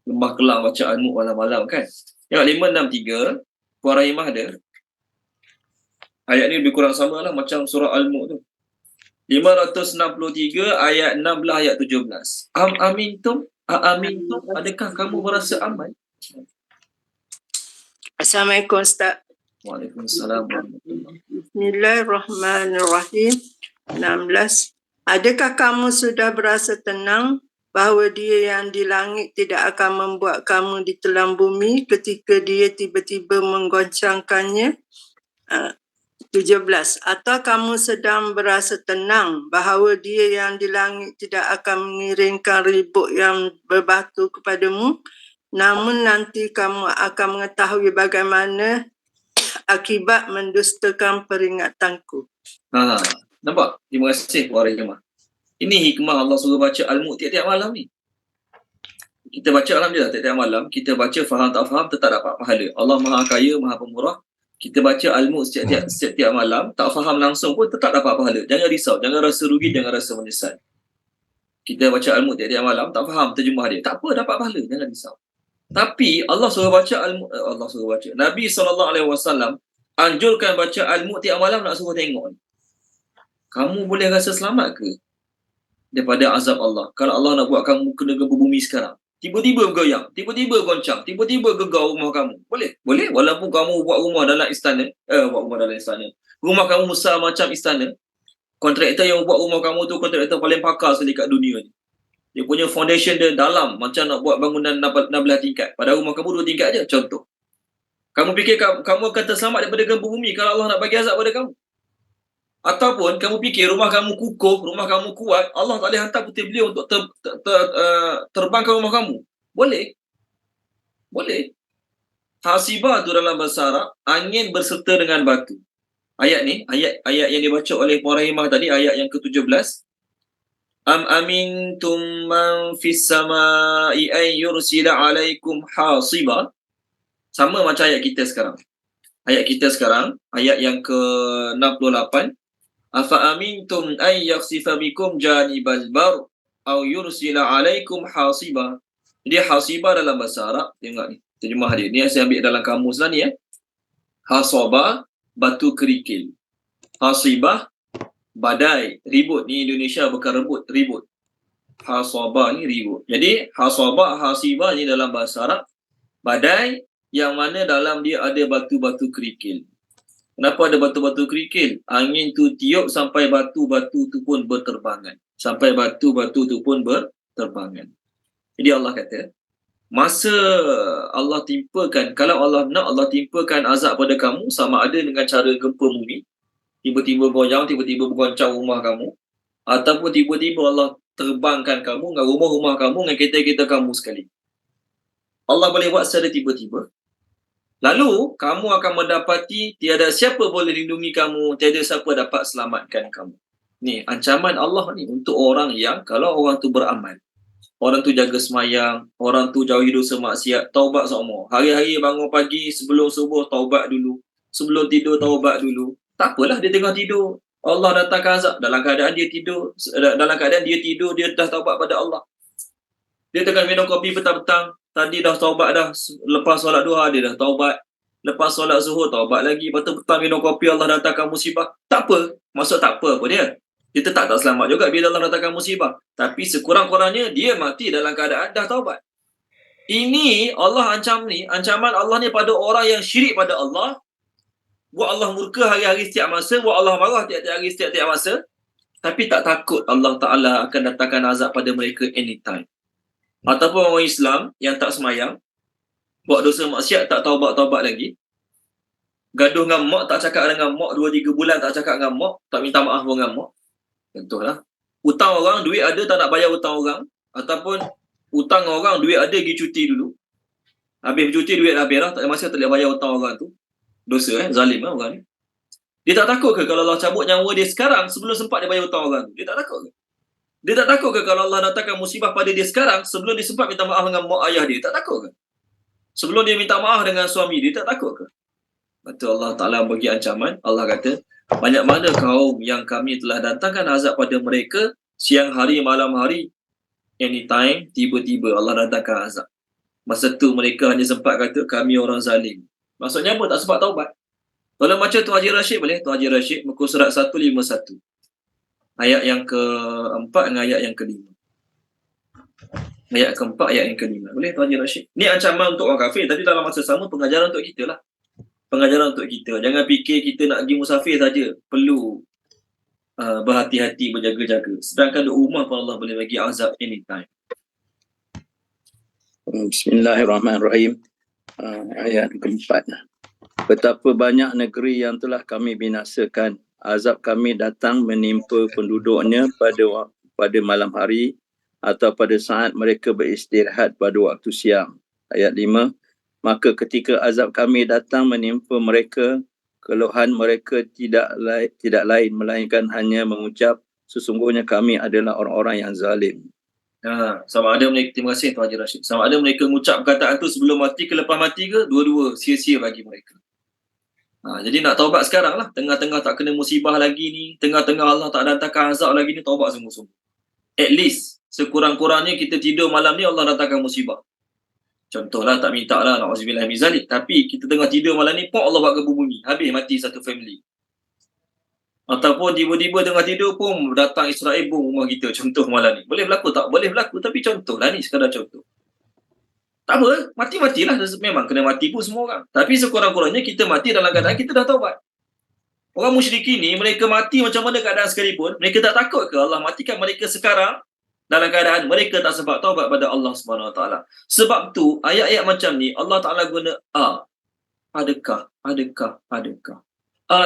Lembah Kelang baca Al-Mulk malam-malam kan. Tengok 563, Puan Rahimah ada. Ayat ni lebih kurang sama lah macam surah Al-Mulk tu. 563 ayat 16 ayat 17. Amintum, adakah kamu merasa aman? Assalamualaikum Ustaz. Waalaikumsalam. Bismillahirrahmanirrahim. 16. Adakah kamu sudah berasa tenang bahawa Dia yang di langit tidak akan membuat kamu ditelan bumi ketika Dia tiba-tiba menggoncangkannya? 17. Atau kamu sedang berasa tenang bahawa Dia yang di langit tidak akan mengirimkan ribut yang berbatu kepadamu, namun nanti kamu akan mengetahui bagaimana akibat mendustakan peringatanku. Nampak? Terima kasih Puan Rahimah. Ini hikmah Allah suruh baca Al-Mulk tiap-tiap malam ni. Kita baca alhamdulillah tiap-tiap malam, kita baca faham tak faham tetap dapat pahala. Allah Maha Kaya, Maha Pemurah. Kita baca Al-Mulk setiap malam, tak faham langsung pun tetap dapat pahala. Jangan risau, jangan rasa rugi, jangan rasa menyesal. Kita baca Al-Mulk tiap-tiap malam, tak faham terjemah dia. Tak apa, dapat pahala, jangan risau. Tapi Allah suruh baca Al-Mulk, Nabi SAW anjurkan baca Al-Mulk tiap malam nak suruh tengok. Kamu boleh rasa selamat ke daripada azab Allah? Kalau Allah nak buat kamu kena gempa bumi sekarang, tiba-tiba bergoyang, tiba-tiba goncang, tiba-tiba gegar rumah kamu. Boleh? Boleh. Walaupun kamu buat rumah dalam istana, rumah kamu besar macam istana, kontraktor yang buat rumah kamu tu kontraktor paling pakar sekali kat dunia ni. Dia punya foundation dia dalam macam nak buat bangunan 16 tingkat. Padahal rumah kamu 2 tingkat je, contoh. Kamu fikir kamu akan terselamat daripada gempa bumi kalau Allah nak bagi azab pada kamu? Ataupun kamu fikir rumah kamu kukuh, rumah kamu kuat, Allah tak boleh hantar putih beliau untuk terbang ke rumah kamu? Boleh. Boleh. Hasibah tu dalam bahasa Arab, angin berserta dengan batu. Ayat ni, ayat yang dibaca oleh Puan Rahimah tadi, ayat yang ke-17. Am amintum man fis samai ay yursila alaikum hasiba. Sama macam ayat kita sekarang. Ayat kita sekarang, ayat yang ke-68. Afa amintum ay yakhsifa bikum janibal bar aw yursila alaikum hasiba. Jadi hasiba dalam bahasa Arab, tengok ni terjemah dia. Ni saya ambil dalam kamus lah ni ya. Hasaba, batu kerikil. Hasibah, badai, ribut. Ni Indonesia bukan rebut, ribut. Hasaba ni ribut. Jadi hasaba, hasiba ni dalam bahasa Arab, badai yang mana dalam dia ada batu-batu kerikil. Kenapa ada batu-batu kerikil? Angin tu tiup sampai batu-batu tu pun berterbangan. Sampai batu-batu tu pun berterbangan. Jadi Allah kata, masa Allah timpakan, kalau Allah nak, Allah timpakan azab pada kamu sama ada dengan cara gempa bumi, tiba-tiba goyang, tiba-tiba bergoncang rumah kamu, ataupun tiba-tiba Allah terbangkan kamu dengan rumah-rumah kamu dengan kereta-kereta kamu sekali. Allah boleh buat secara tiba-tiba. Lalu kamu akan mendapati tiada siapa boleh lindungi kamu, tiada siapa dapat selamatkan kamu. Ni ancaman Allah ni untuk orang yang kalau orang tu beramal, orang tu jaga semayang, orang tu jauhi dosa maksiat, taubat semua. Hari-hari bangun pagi sebelum subuh taubat dulu, sebelum tidur taubat dulu. Tak apalah dia tengah tidur, Allah datangkan azab dalam keadaan dia tidur, dia dah taubat pada Allah. Dia tengah minum kopi petang-petang, tadi dah taubat dah, lepas solat duha dia dah taubat, lepas solat zuhur taubat lagi, lepas tu petang minum kopi Allah datangkan musibah. Tak apa, maksud tak apa dia? Dia tetap tak selamat juga bila Allah datangkan musibah. Tapi sekurang-kurangnya dia mati dalam keadaan dah taubat. Ini Allah ancaman Allah ni pada orang yang syirik pada Allah, buat Allah murka hari-hari setiap masa, buat Allah marah tiap-tiap hari setiap-tiap masa, tapi tak takut Allah Ta'ala akan datangkan azab pada mereka anytime. Ataupun orang Islam yang tak semayang, buat dosa maksiat tak taubat-taubat lagi, gaduh dengan mak, tak cakap dengan mak 2-3 bulan, tak cakap dengan mak, tak minta maaf pun dengan mak. Contohlah, hutang orang, duit ada tak nak bayar hutang orang, ataupun hutang orang, duit ada pergi cuti dulu, habis bercuti duit dah habis dah, tak ada masa tak boleh bayar hutang orang tu. Dosa zalim orang ni. Dia tak takut ke kalau Allah cabut nyawa dia sekarang sebelum sempat dia bayar hutang orang tu? Dia tak takut ke? Dia tak takut ke kalau Allah datangkan musibah pada dia sekarang sebelum dia sempat minta maaf dengan mak ayah dia? Tak takut ke? Sebelum dia minta maaf dengan suami dia, tak takut ke? Betul, Allah Ta'ala bagi ancaman. Allah kata, banyak mana kaum yang kami telah datangkan azab pada mereka siang hari, malam hari, anytime, tiba-tiba Allah datangkan azab. Masa tu mereka hanya sempat kata, kami orang zalim. Maksudnya apa? Tak sempat taubat. Kalau macam Tuan Haji Rashid boleh? Tuan Haji Rashid, muka surat 151. Ayat yang keempat dengan ayat yang kelima. Ayat keempat, ayat yang kelima. Boleh Tuan Haji Rashid? Ni ancaman untuk orang kafir, tapi dalam masa sama pengajaran untuk kita lah. Pengajaran untuk kita. Jangan fikir kita nak pergi musafir saja. Perlu berhati-hati, berjaga-jaga. Sedangkan di rumah pun Allah boleh bagi azab anytime. Bismillahirrahmanirrahim. Ayat keempat. Betapa banyak negeri yang telah kami binasakan. Azab kami datang menimpa penduduknya pada malam hari atau pada saat mereka beristirahat pada waktu siang. Ayat 5. Maka ketika azab kami datang menimpa mereka, keluhan mereka tidak lain melainkan hanya mengucap, sesungguhnya kami adalah orang-orang yang zalim. Sama ada mereka, terima kasih Tuan Haji Rashid, sama ada mereka mengucap perkataan tu sebelum mati ke lepas mati ke, dua-dua sia-sia bagi mereka. Jadi nak taubat sekarang lah, tengah-tengah tak kena musibah lagi ni, tengah-tengah Allah tak datangkan azab lagi ni, taubat sungguh-sungguh. At least sekurang-kurangnya kita tidur malam ni Allah datangkan musibah. Contohlah, tak minta lah, na'udzubillah min zalik, tapi kita tengah tidur malam ni, Allah buat gempa bumi, habis mati satu family. Ataupun tiba-tiba tengah tidur pun datang Israel bom rumah kita, contoh malam ni. Boleh berlaku tak? Boleh berlaku, tapi contoh lah ni, sekadar contoh. Tak apa, mati-matilah, memang kena mati pun semua orang. Tapi sekurang-kurangnya kita mati dalam keadaan kita dah taubat. Orang musyrik ni, mereka mati macam mana keadaan sekalipun, mereka tak takut ke Allah matikan mereka sekarang dalam keadaan mereka tak sempat taubat pada Allah SWT. Sebab tu, ayat-ayat macam ni, Allah Ta'ala guna adakah.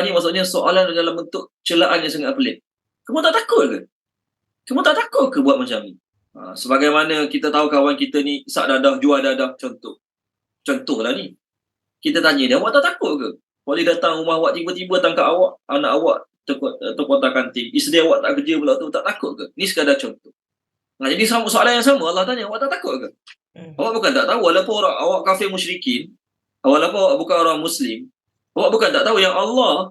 Ni maksudnya soalan dalam bentuk celaan yang sangat pelik. Kamu tak takut ke? Kamu tak takut ke buat macam ni? Sebagaimana kita tahu kawan kita ni isak dadah, jual dadah, contohlah ni. Kita tanya dia, awak tak takut ke? Boleh datang rumah awak tiba-tiba tangkap awak, anak awak terkotak kanting, isteri awak tak kerja pula tu, tak takut ke? Ni sekadar contoh. Jadi soalan yang sama Allah tanya, awak tak takut ke? Awak bukan tak tahu, walaupun awak kafir musyrikin, walaupun awak bukan orang Muslim, awak bukan tak tahu yang Allah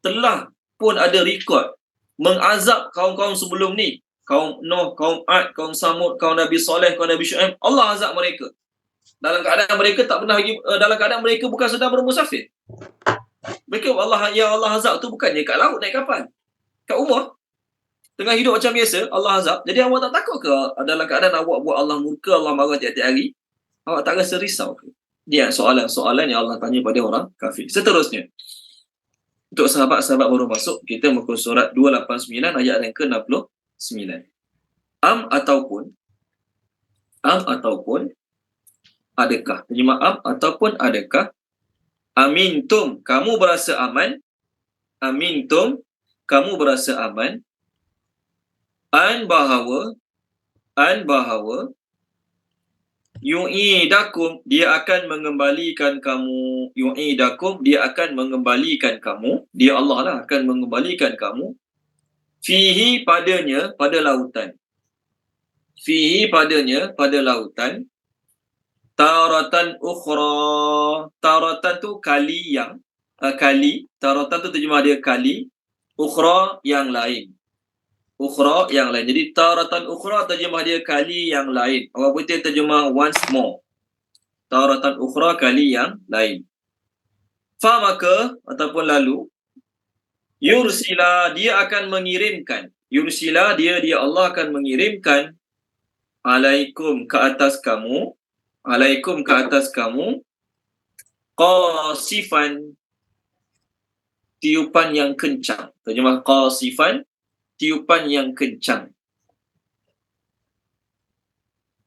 telah pun ada rekod mengazab kaum-kaum sebelum ni. Kaum Nuh, kaum Ad, kaum Samud, kaum Nabi Saleh, kaum Nabi Syuaib. Allah azab mereka. Dalam keadaan mereka tak pernah lagi, dalam keadaan mereka bukan sedang bermusafir. Mereka Allah azab tu bukannya kat laut, naik kapal. Kat rumah. Tengah hidup macam biasa, Allah azab. Jadi awak tak takut ke dalam keadaan awak buat Allah murka, Allah marah tiap-tiap hari? Awak tak rasa risau ke? Dia soalan-soalan yang Allah tanya pada orang kafir. Seterusnya, untuk sahabat-sahabat baru masuk, kita muka surat 289 ayat yang ke-69. Am ataupun adakah? Terjemah am ataupun adakah? Amintum, kamu berasa aman. Amintum, kamu berasa aman. An bahawa yu'idakum, dia akan mengembalikan kamu. Yu'idakum, dia akan mengembalikan kamu. Dia Allah lah akan mengembalikan kamu. Fihi, padanya, pada lautan. Fihi, padanya, pada lautan. Taratan ukhra. Taratan tu kali yang kali. Taratan tu terjemah dia kali. Ukhra yang lain. Ukhra yang lain. Jadi taratan ukhra terjemah dia kali yang lain. Orang putih terjemah once more. Taratan ukhra kali yang lain. Fa maka ataupun lalu yursila, dia akan mengirimkan. Yursila, dia Allah akan mengirimkan alaikum, ke atas kamu. Alaikum, ke atas kamu. Qasifan, tiupan yang kencang. Terjemah qasifan, tiupan yang kencang.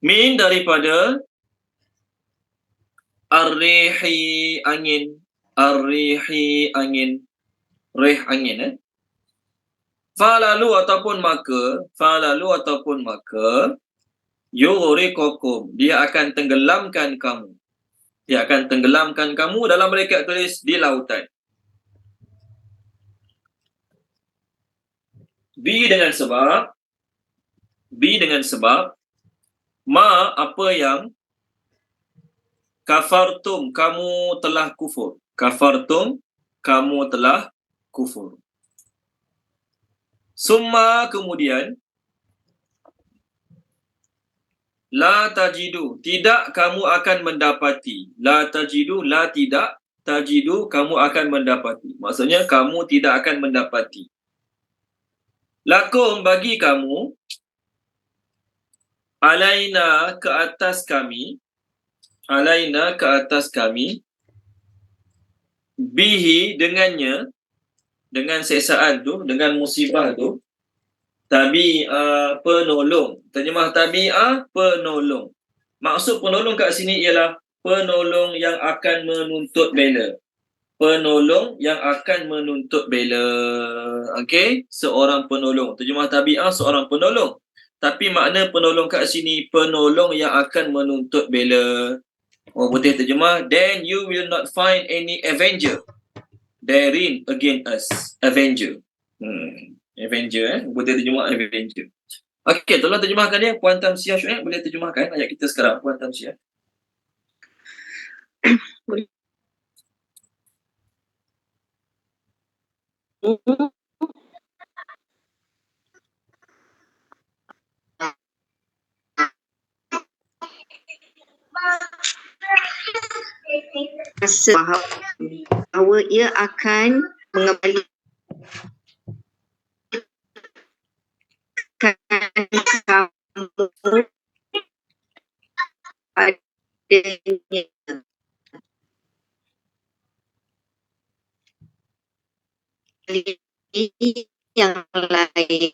Min, daripada ar-rihi, angin. Ar-rihi, angin. Rih, angin. Falalu ataupun maka yurikokum, dia akan tenggelamkan kamu. Dia akan tenggelamkan kamu dalam mereka tulis di lautan. Bi dengan sebab ma, apa yang kafartum, kamu telah kufur. Kafartum, kamu telah kufur. Summa, kemudian la tajidu, tidak kamu akan mendapati. La tajidu, la tidak, tajidu, kamu akan mendapati. Maksudnya kamu tidak akan mendapati. Lakum, bagi kamu, alaina, ke atas kami, alaina, ke atas kami, bihi, dengannya, dengan seksaan tu, dengan musibah tu, tabi'ah, penolong. Terjemah tabi'ah, penolong. Maksud penolong kat sini ialah penolong yang akan menuntut bela. Penolong yang akan menuntut bela. Okey, seorang penolong. Terjemah tabi'ah, seorang penolong. Tapi makna penolong kat sini, penolong yang akan menuntut bela. Orang putih terjemah, then you will not find any avenger therein against us. Avenger. Avenger, boleh terjemah Avenger. Okey, tolong terjemahkan dia. Puan Tamsiah Syuaib, boleh terjemahkan ayat kita sekarang, Puan Tamsiah. Bahawa ia akan mengembalikan kamu padanya. Yang lain,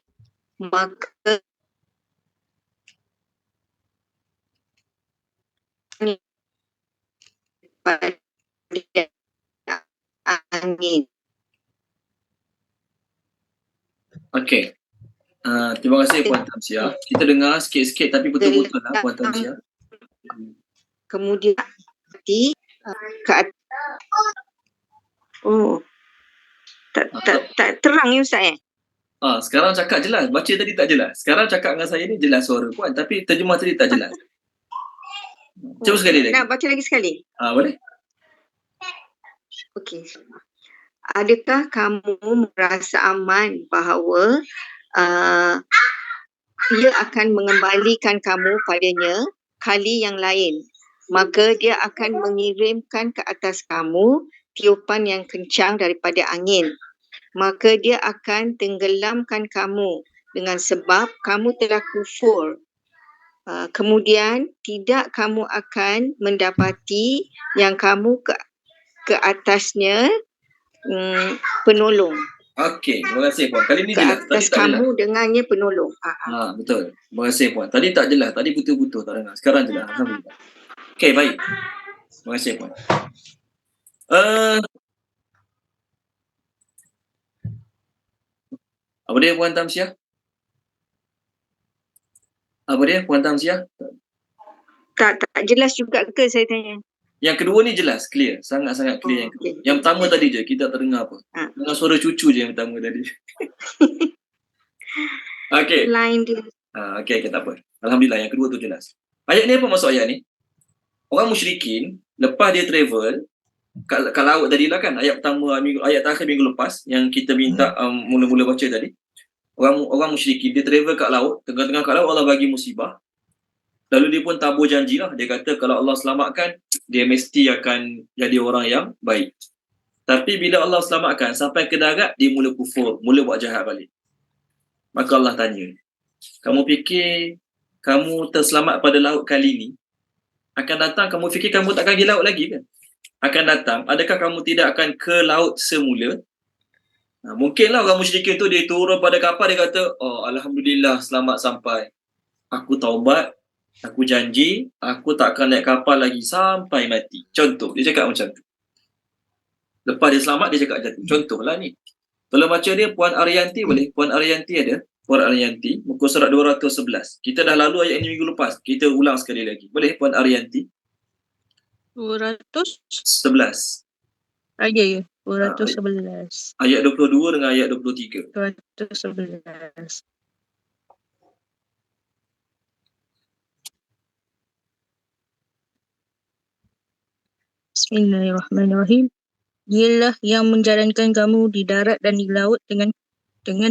maka pada angin. Okey. Terima kasih Puan Tamsiah. Kita dengar sikit-sikit tapi betul-betul lah Puan Tamsiah. Kemudian ke atas. Oh. Tak terang ya Ustaz Sekarang cakap jelas. Baca tadi tak jelas. Sekarang cakap dengan saya ni jelas suara Puan, tapi terjemah tadi tak jelas. Cuba sekali lagi. Nak baca lagi sekali? Boleh? Okey. Adakah kamu merasa aman bahawa ia akan mengembalikan kamu padanya kali yang lain? Maka dia akan mengirimkan ke atas kamu tiupan yang kencang daripada angin. Maka dia akan tenggelamkan kamu dengan sebab kamu telah kufur. Kemudian tidak kamu akan mendapati yang kamu ke atasnya penolong. Okey, terima kasih Puan. Kali ni ke jelas. atas Tadi tak kamu jelas. dengannya penolong. Betul. Terima kasih Puan. Tadi tak jelas. Tadi putus-putus tak dengar. Sekarang jelas. Alhamdulillah. Okey, baik. Terima kasih Puan. Apa dia Puan Tamsiah? Apa dia Puan Tamsiah? Tak jelas juga ke saya tanya? Yang kedua ni jelas, clear. Sangat-sangat clear yang kedua. Okey. Yang pertama tadi je, kita tak dengar apa. Ha. Dengar suara cucu je yang pertama tadi. Okey. Line dia. Okey, tak apa. Alhamdulillah, yang kedua tu jelas. Ayat ni apa maksud ayat ni? Orang musyrikin, lepas dia travel, kat laut tadi lah kan, ayat pertama, ayat terakhir minggu lepas, yang kita minta mula-mula baca tadi. Orang musyrikin, dia travel kat laut, tengah-tengah kat laut Allah bagi musibah. Lalu dia pun tabur janji lah. Dia kata kalau Allah selamatkan, dia mesti akan jadi orang yang baik. Tapi bila Allah selamatkan, sampai ke darat, dia mula kufur, mula buat jahat balik. Maka Allah tanya, kamu fikir kamu terselamat pada laut kali ni, akan datang kamu fikir kamu takkan pergi laut lagi ke? Akan datang, adakah kamu tidak akan ke laut semula? Mungkinlah orang musyrikin tu dia turun pada kapal, dia kata, oh Alhamdulillah selamat sampai. Aku taubat, aku janji, aku tak akan naik kapal lagi sampai mati. Contoh, dia cakap macam tu. Lepas dia selamat, dia cakap macam tu. Contohlah ni. Kalau baca dia, Puan Arianti boleh? Puan Arianti ada? Puan Arianti, muka surat 211. Kita dah lalu ayat ini minggu lepas. Kita ulang sekali lagi. Boleh, Puan Arianti? 211. 11. Ya. 211. Ayat 22 dengan ayat 23. 211. Bismillahirrahmanirrahim. Dialah yang menjalankan kamu di darat dan di laut dengan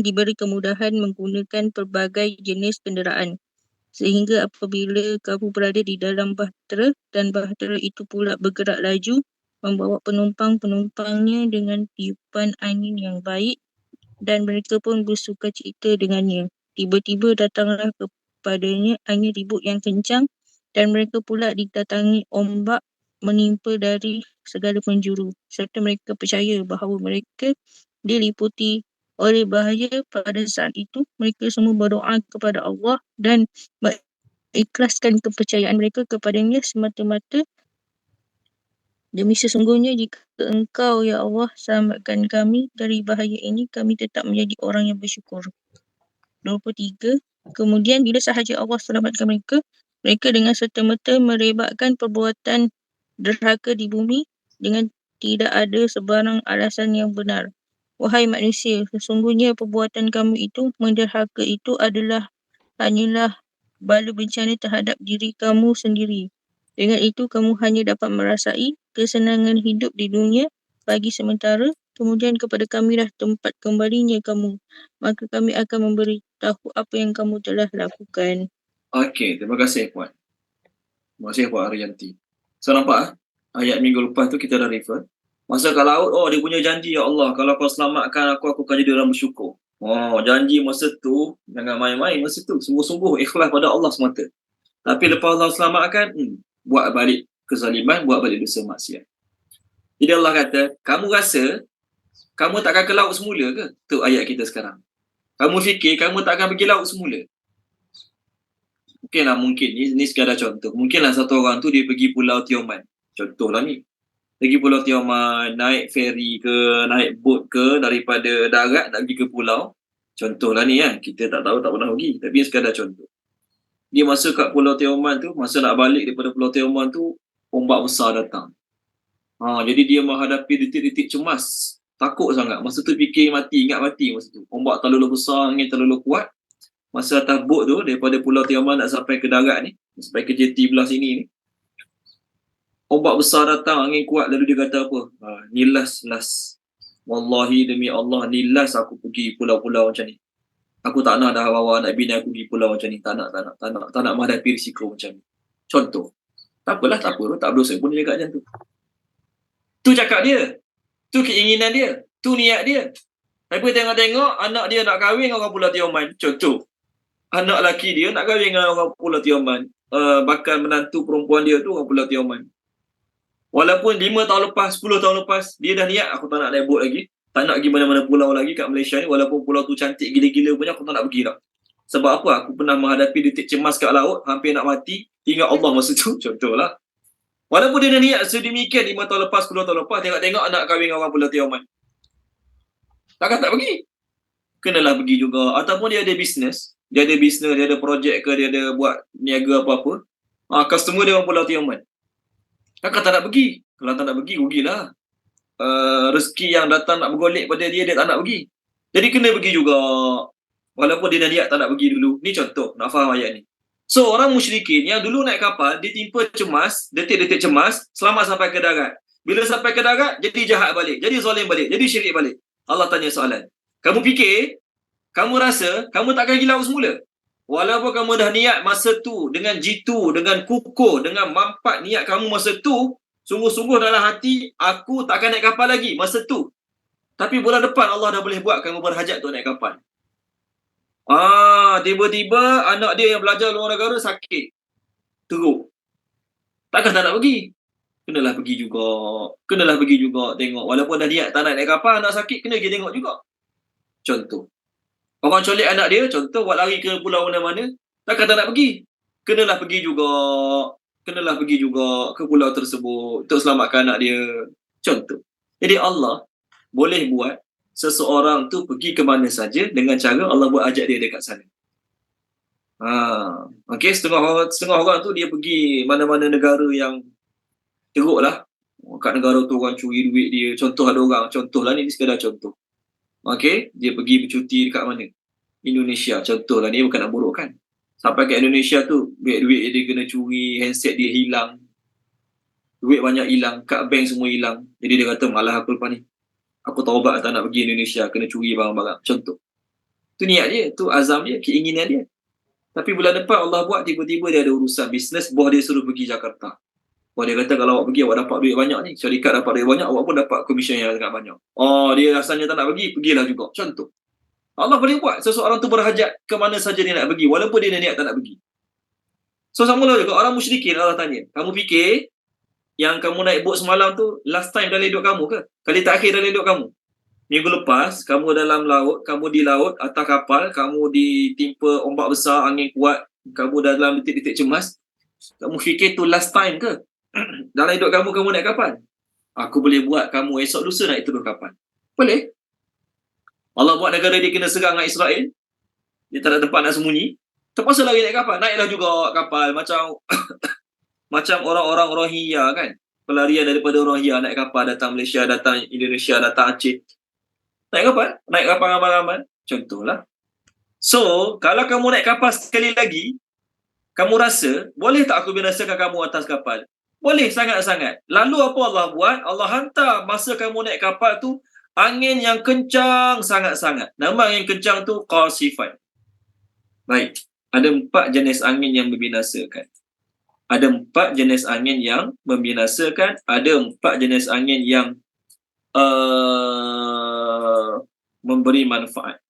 diberi kemudahan menggunakan pelbagai jenis kenderaan. Sehingga apabila kamu berada di dalam bahtera dan bahtera itu pula bergerak laju, membawa penumpang-penumpangnya dengan tiupan angin yang baik dan mereka pun bersuka cita dengannya. Tiba-tiba datanglah kepadanya angin ribut yang kencang dan mereka pula didatangi ombak menimpa dari segala penjuru, serta mereka percaya bahawa mereka diliputi oleh bahaya. Pada saat itu mereka semua berdoa kepada Allah dan mengikhlaskan kepercayaan mereka kepadanya semata-mata demi sesungguhnya jika engkau ya Allah selamatkan kami dari bahaya ini, kami tetap menjadi orang yang bersyukur. 23. Kemudian bila sahaja Allah selamatkan mereka dengan serta-merta merebakkan perbuatan derhaka di bumi dengan tidak ada sebarang alasan yang benar. Wahai manusia, sesungguhnya perbuatan kamu itu, menderhaka itu hanyalah bala bencana terhadap diri kamu sendiri. Dengan itu kamu hanya dapat merasai kesenangan hidup di dunia bagi sementara, kemudian kepada kamilah tempat kembalinya kamu. Maka kami akan memberitahu apa yang kamu telah lakukan. Okey, terima kasih Puan. Terima kasih Puan Arianti. So nampak ayat minggu lepas tu kita dah refer. Masa kat laut, dia punya janji, ya Allah, kalau kau selamatkan aku akan jadi orang bersyukur. Janji masa tu, jangan main-main masa tu. Sungguh-sungguh ikhlas pada Allah semata. Tapi lepas Allah selamatkan, buat balik kezaliman, buat balik dosa maksiat. Jadi Allah kata, kamu rasa kamu takkan ke laut semula ke? Tu ayat kita sekarang. Kamu fikir kamu takkan pergi laut semula? Mungkin ni sekadar contoh. Mungkinlah satu orang tu dia pergi Pulau Tioman. Contohlah ni. Pergi Pulau Tioman, naik feri ke, naik bot ke, daripada darat nak pergi ke pulau. Contohlah ni kita tak tahu, tak pernah pergi. Tapi sekadar contoh. Dia masuk kat Pulau Tioman tu, masa nak balik daripada Pulau Tioman tu, ombak besar datang. Jadi dia menghadapi detik-detik cemas. Takut sangat. Masa tu fikir mati, ingat mati masa tu. Ombak terlalu besar, angin terlalu kuat. Masa atas bot tu, daripada Pulau Tioman nak sampai ke darat ni, sampai ke jeti belah sini ni, ombak besar datang, angin kuat, lalu dia kata apa? Ni last. Wallahi demi Allah, ni last aku pergi pulau-pulau macam ni. Aku tak nak dah bawa anak bini aku pergi pulau macam ni. Tak nak menghadapi risiko macam ni. Contoh. Tak apalah, tak berdosa pun dia cakap macam tu. Tu cakap dia. Tu keinginan dia. Tu niat dia. Tapi tengok-tengok, anak dia nak kahwin dengan orang Pulau Tioman. Contoh. Anak lelaki dia nak kahwin dengan orang Pulau Tioman. Bahkan menantu perempuan dia tu orang Pulau Tioman. Walaupun 5 tahun lepas, 10 tahun lepas, dia dah niat, aku tak nak naik bot lagi. Tak nak pergi mana-mana pulau lagi kat Malaysia ni. Walaupun pulau tu cantik gila-gila punya, aku tak nak pergi dah. Sebab apa? Aku pernah menghadapi detik cemas kat laut, hampir nak mati. Ingat Allah masa tu, contohlah. Walaupun dia dah niat sedemikian 5 tahun lepas, 10 tahun lepas, tengok-tengok anak kahwin orang Pulau Tioman. Takkan tak pergi? Kenalah pergi juga. Ataupun dia ada bisnes, dia ada projek ke, dia ada buat niaga apa-apa. Customer dia orang Pulau Tioman. Takkan tak nak pergi? Kalau tak nak pergi, rugilah. Rezeki yang datang nak bergolek pada dia tak nak pergi. Jadi kena pergi juga. Walaupun dia dah niat tak nak pergi dulu. Ni contoh, nak faham ayat ni. So, orang musyrikin yang dulu naik kapal, ditimpa cemas, detik-detik cemas, selamat sampai ke darat. Bila sampai ke darat, jadi jahat balik, jadi zalim balik, jadi syirik balik. Allah tanya soalan. Kamu fikir, kamu rasa, kamu takkan pergi laut semula? Walaupun kamu dah niat masa tu, dengan jitu, dengan kukuh, dengan mampat niat kamu masa tu, sungguh-sungguh dalam hati, aku takkan naik kapal lagi masa tu. Tapi bulan depan Allah dah boleh buat kamu berhajat untuk naik kapal. Tiba-tiba anak dia yang belajar luar negara sakit, teruk. Takkan tak nak pergi? Kenalah pergi juga tengok. Walaupun dah niat tak nak naik kapal, anak sakit, kena pergi tengok juga. Contoh. Orang colik anak dia, contoh, buat lari ke pulau mana-mana, takkan tak nak pergi? Kenalah pergi juga ke pulau tersebut untuk selamatkan anak dia. Contoh. Jadi Allah boleh buat seseorang tu pergi ke mana saja dengan cara Allah buat ajak dia dekat sana. Okey, setengah orang tu dia pergi mana-mana negara yang teruk lah. Kat negara tu orang curi duit dia. Contoh ada orang, contohlah ni sekadar contoh. Okey, dia pergi bercuti dekat mana? Indonesia, contohlah ni, bukan nak burukkan. Sampai ke Indonesia tu, duit dia kena curi, handset dia hilang. Duit banyak hilang, kad bank semua hilang. Jadi dia kata, malah aku lepas ni. Aku taubat tak nak pergi Indonesia, kena curi barang-barang. Contoh. Tu niat dia, tu azam dia, keinginan dia. Tapi bulan depan Allah buat, tiba-tiba dia ada urusan bisnes, bos dia suruh pergi Jakarta. Bos dia kata, kalau awak pergi, awak dapat duit banyak ni. Syarikat dapat duit banyak, awak pun dapat komisen yang sangat banyak. Dia rasanya tak nak pergi, pergilah juga. Contoh. Allah boleh buat seseorang tu berhajat ke mana saja dia nak pergi, walaupun dia niat tak nak pergi. So, sama lah juga, orang musyrikin Allah tanya, kamu fikir, yang kamu naik bot semalam tu last time dalam hidup kamu ke? Kali terakhir dalam hidup kamu? Minggu lepas, kamu dalam laut, kamu di laut, atas kapal, kamu ditimpa ombak besar, angin kuat, kamu dalam detik-detik cemas. Kamu fikir tu last time ke? Dalam hidup kamu naik kapal? Aku boleh buat kamu esok lusa naik terus kapal. Boleh. Allah buat negara dia kena serang dengan Israel. Dia tak ada tempat nak sembunyi. Terpaksa lari naik kapal. Naiklah juga kapal. Macam orang-orang Rohingya kan. Pelarian daripada Rohingya, naik kapal, datang Malaysia, datang Indonesia, datang Aceh. Naik kapal ramai-ramai. Contohlah. So, kalau kamu naik kapal sekali lagi, kamu rasa, boleh tak aku binasakan kamu atas kapal? Boleh sangat-sangat. Lalu apa Allah buat? Allah hantar masa kamu naik kapal tu, angin yang kencang sangat-sangat. Nama angin kencang tu qasifan. Baik. Ada 4 jenis angin yang membinasakan. Ada 4 jenis angin yang membinasakan. Ada 4 jenis angin yang memberi manfaat.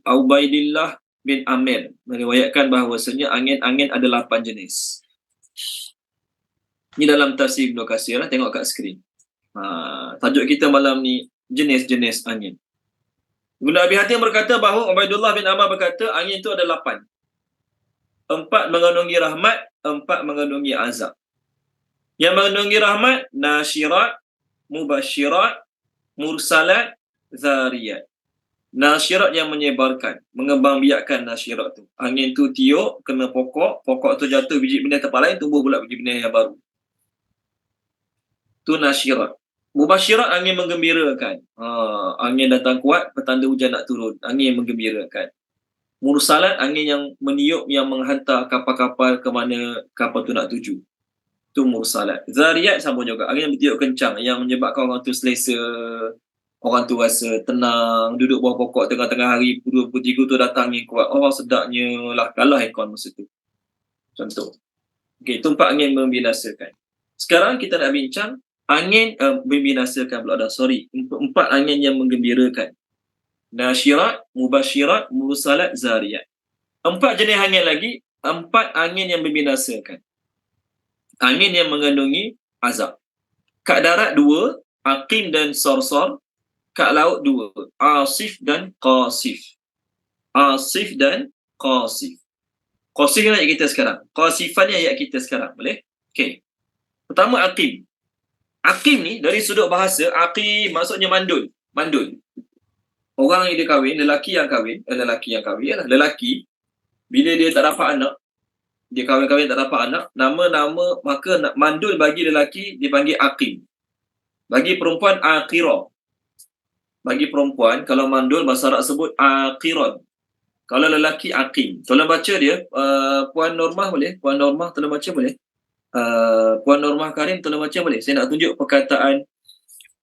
Ubaidillah bin Amir meriwayatkan bahawasanya angin-angin ada 8 jenis. Ini dalam tafsir Ibnu Katsir lah. Tengok kat skrin. Tajuk kita malam ni jenis-jenis angin. Ibnu Abi Hatim berkata bahawa Ubaidullah bin Amr berkata angin itu ada 8. 4 mengandungi rahmat, 4 mengandungi azab. Yang mengandungi rahmat, nasyirat, mubasyirat, mursalat, zariyat. Nasyirat yang menyebarkan, mengembangbiakkan nasyirat tu. Angin tu tiup, kena pokok, pokok tu jatuh biji benih tempat lain, tumbuh pula biji benih yang baru. Tu nasyirat. Mubasyirat angin menggembirakan. Angin datang kuat, petanda hujan nak turun. Angin menggembirakan. Mursalat angin yang meniup, yang menghantar kapal-kapal ke mana kapal tu nak tuju. Tu mursalat. Zariyat sama juga. Angin yang bertiup kencang, yang menyebabkan orang tu selesa. Orang tu rasa tenang, duduk bawah pokok tengah-tengah hari, pukul 23 tu datang angin kuat. Sedapnya lah, kalah aircon masa tu. Contoh. Okey, tu 4 angin membinasakan. Sekarang kita nak bincang angin membinasakan pula dah. 4 angin yang menggembirakan. Nasyirat, mubasyirat, mursalat, zariyat. 4 jenis angin lagi, 4 angin yang membinasakan. Angin yang mengandungi azab. Kat darat 2, aqim dan sarsar. Kat laut 2, asif dan qasif. Asif dan qasif. Qasif ni ayat kita sekarang. Qasifan ni ayat kita sekarang. Boleh? Okey. Pertama aqim. Aqim ni dari sudut bahasa, aqim maksudnya mandul. Mandul. Orang yang dia kahwin, lelaki yang kahwin ialah lelaki bila dia tak dapat anak, dia kahwin-kahwin tak dapat anak, nama-nama maka mandul bagi lelaki dipanggil aqim. Bagi perempuan aqirah. Bagi perempuan kalau mandul bahasa Arab sebut aqiran. Kalau lelaki aqim. Tolong baca dia, Puan Normah boleh? Puan Normah tolong baca boleh? Puan Normah Karim tolong baca boleh? Saya nak tunjuk perkataan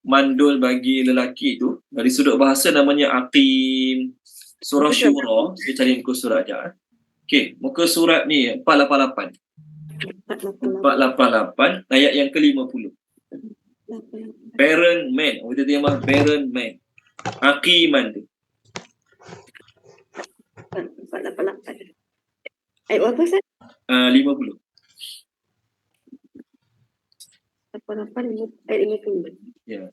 mandul bagi lelaki itu dari sudut bahasa namanya aqim. Surah Syura, saya cari muka surat sekejap. Okey, muka surat ni 488. 488 ayat yang ke-50. Barren man. Kita terjemah barren man. Aqiman tu. 488. Ayat berapa Ustaz? 50. 88 ayat 50. Ya.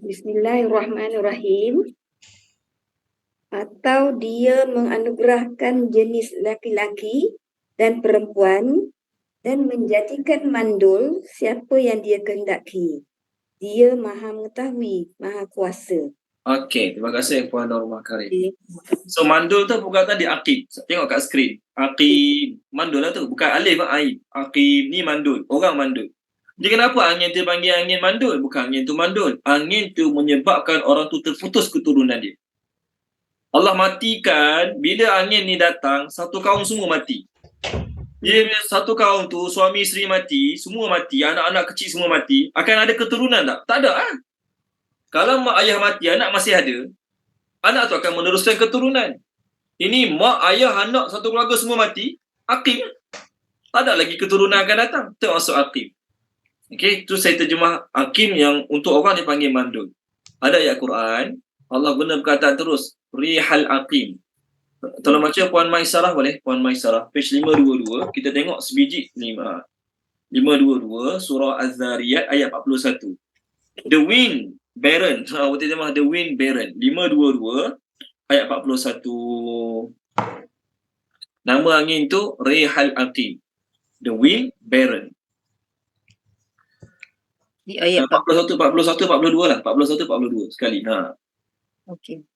Bismillahirrahmanirrahim. Atau dia menganugerahkan jenis laki-laki dan perempuan dan menjadikan mandul siapa yang dia kehendaki. Dia Maha Mengetahui, Maha Kuasa. Okey, terima kasih Puan Normah Karim. So mandul tu perkataan di aqim. Tengok kat skrin. Aqim. Mandul lah tu. Bukan alif, aib. Aqim ni mandul. Orang mandul. Jadi kenapa angin tu panggil angin mandul? Bukan angin tu mandul. Angin tu menyebabkan orang tu terputus keturunan dia. Allah matikan, bila angin ni datang, satu kaum semua mati. Bila satu kaum tu, suami isteri mati, semua mati, anak-anak kecil semua mati, akan ada keturunan tak? Tak ada kan? Kalau mak ayah mati, anak masih ada, anak tu akan meneruskan keturunan. Ini mak, ayah, anak, satu keluarga semua mati, aqim. Tak ada lagi keturunan akan datang. Itu maksud aqim. Okey, itu saya terjemah aqim yang untuk orang dipanggil mandul. Ada ayat Quran, Allah guna perkataan terus, rihal aqim. Tolong baca Puan Maisarah boleh? Puan Maisarah, page 522, kita tengok sebiji 522, surah Az-Zariyat ayat 41. The wind barren. Kita terjemah the wind barren. 522 ayat 41. Nama angin tu rihal aqim. The wind barren. Di ayat 41, 42 lah. 41, 42 sekali. Okey.